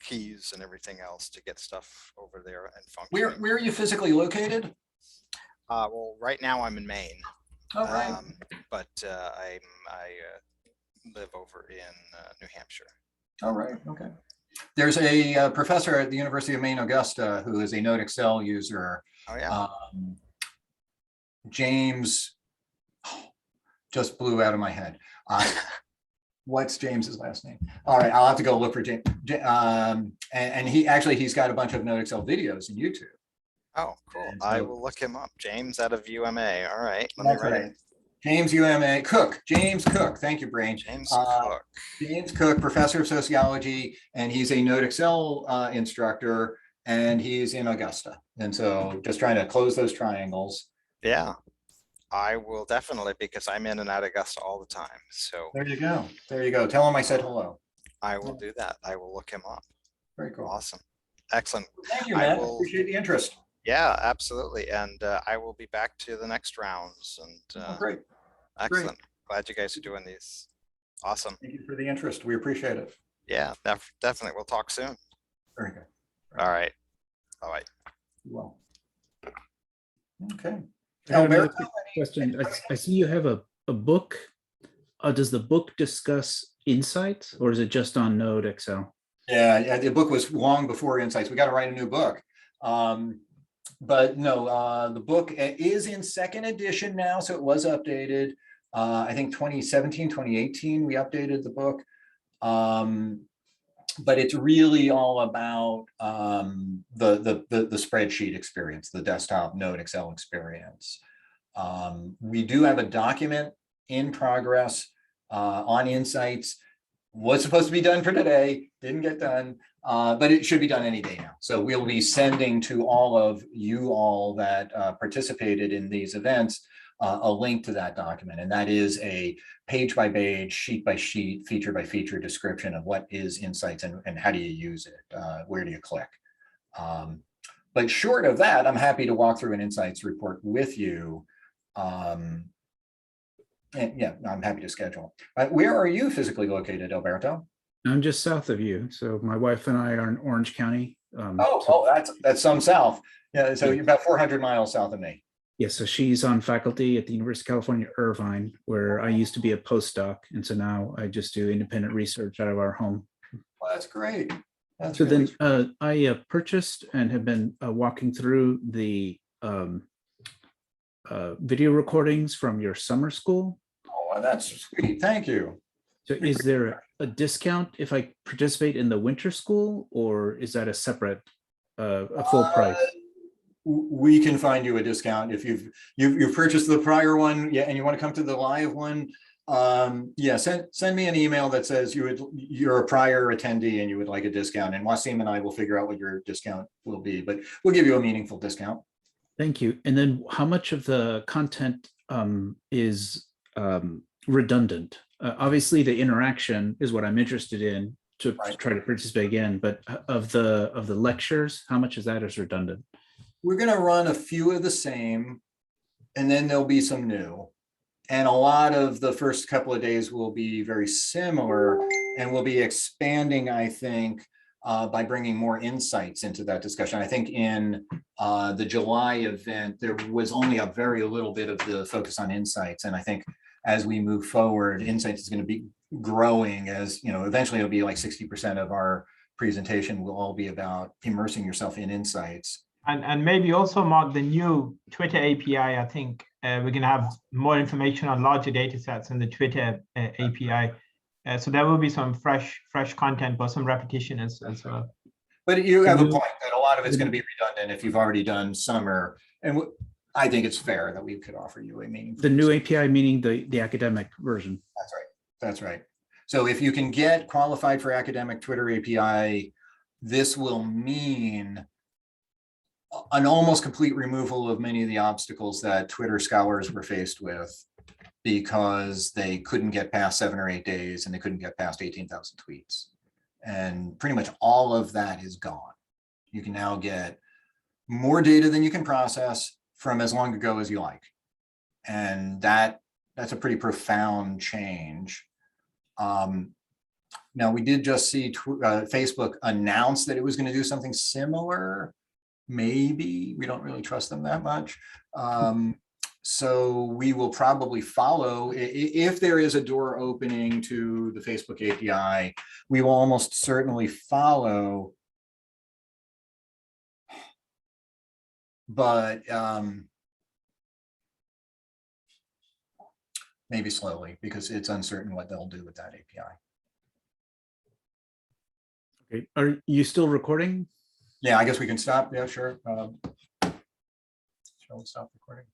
keys and everything else to get stuff over there and functioning. Where are you physically located? Well, right now I'm in Maine. Oh, right. But I live over in New Hampshire. Oh, right. Okay. There's a professor at the University of Maine, Augusta, who is a NodeXL user. Oh, yeah. James, just blew out of my head. What's James's last name? All right, I'll have to go look for James. And he's got a bunch of NodeXL videos on YouTube. Oh, cool. So, I will look him up. James out of UMA. All right. Let me write it. James UMA Cook. James Cook. Thank you, Brain. James Cook. James Cook, professor of sociology, and he's a NodeXL instructor, and he's in Augusta. And so just trying to close those triangles. Yeah, I will definitely, because I'm in and out of Augusta all the time. So there you go. There you go. Tell him I said hello. I will do that. I will look him up. Very cool. Awesome. Excellent. Thank you, man. Appreciate the interest. Yeah, absolutely. And I will be back to the next rounds. And great. Excellent. Great. Glad you guys are doing these. Awesome. Thank you for the interest. We appreciate it. Yeah, definitely. We'll talk soon. Very good. All right. All right. Well. Okay. Another quick question. I see you have a book. Does the book discuss insights, or is it just on NodeXL? Yeah, the book was long before Insights. We got to write a new book. But no, the book is in 2nd edition now, so it was updated. I think 2017, 2018, we updated the book. But it's really all about the spreadsheet experience, the desktop NodeXL experience. We do have a document in progress on Insights. Was supposed to be done for today, didn't get done, but it should be done any day now. So we'll be sending to all of you all that participated in these events a link to that document. And that is a page by page, sheet by sheet, feature by feature description of what is Insights and how do you use it? Where do you click? But short of that, I'm happy to walk through an Insights report with you. And yeah, I'm happy to schedule. Where are you physically located, Alberto? I'm just south of you. So my wife and I are in Orange County. That's some south. Yeah, so you're about 400 miles south of me. Yeah, so she's on faculty at the University of California, Irvine, where I used to be a postdoc. And so now I just do independent research out of our home. Well, that's great. That's so really then I purchased and have been walking through the video recordings from your summer school. Oh, that's sweet. Thank you. So is there a discount if I participate in the winter school, or is that a separate, a full price? We can find you a discount if you've purchased the prior one, yeah, and you want to come to the live one. Yeah, send me an email that says you're a prior attendee and you would like a discount, and Wasim and I will figure out what your discount will be, but we'll give you a meaningful discount. Thank you. And then how much of the content is redundant? Obviously, the interaction is what I'm interested in to try to participate again. But of the lectures, how much of that is redundant? We're going to run a few of the same, and then there'll be some new. And a lot of the first couple of days will be very similar, and we'll be expanding, I think, by bringing more insights into that discussion. I think in the July event, there was only a very little bit of the focus on insights. And I think as we move forward, insights is going to be growing as, eventually it'll be like 60% of our presentation will all be about immersing yourself in insights. And maybe also, Mark, the new Twitter API, I think we're going to have more information on larger data sets in the Twitter API. So there will be some fresh content, but some repetition as well. But you have a point that a lot of it's going to be redundant if you've already done summer. And I think it's fair that we could offer you a meaningful. The new API, meaning the academic version. That's right. That's right. So if you can get qualified for academic Twitter API, this will mean an almost complete removal of many of the obstacles that Twitter scholars were faced with because they couldn't get past 7 or 8 days and they couldn't get past 18,000 tweets. And pretty much all of that is gone. You can now get more data than you can process from as long ago as you like. And that's a pretty profound change. Now, we did just see Facebook announce that it was going to do something similar. Maybe, we don't really trust them that much. So we will probably follow. If there is a door opening to the Facebook API, we will almost certainly follow. But maybe slowly, because it's uncertain what they'll do with that API. Okay, are you still recording? Yeah, I guess we can stop. Yeah, sure. Shall we stop recording?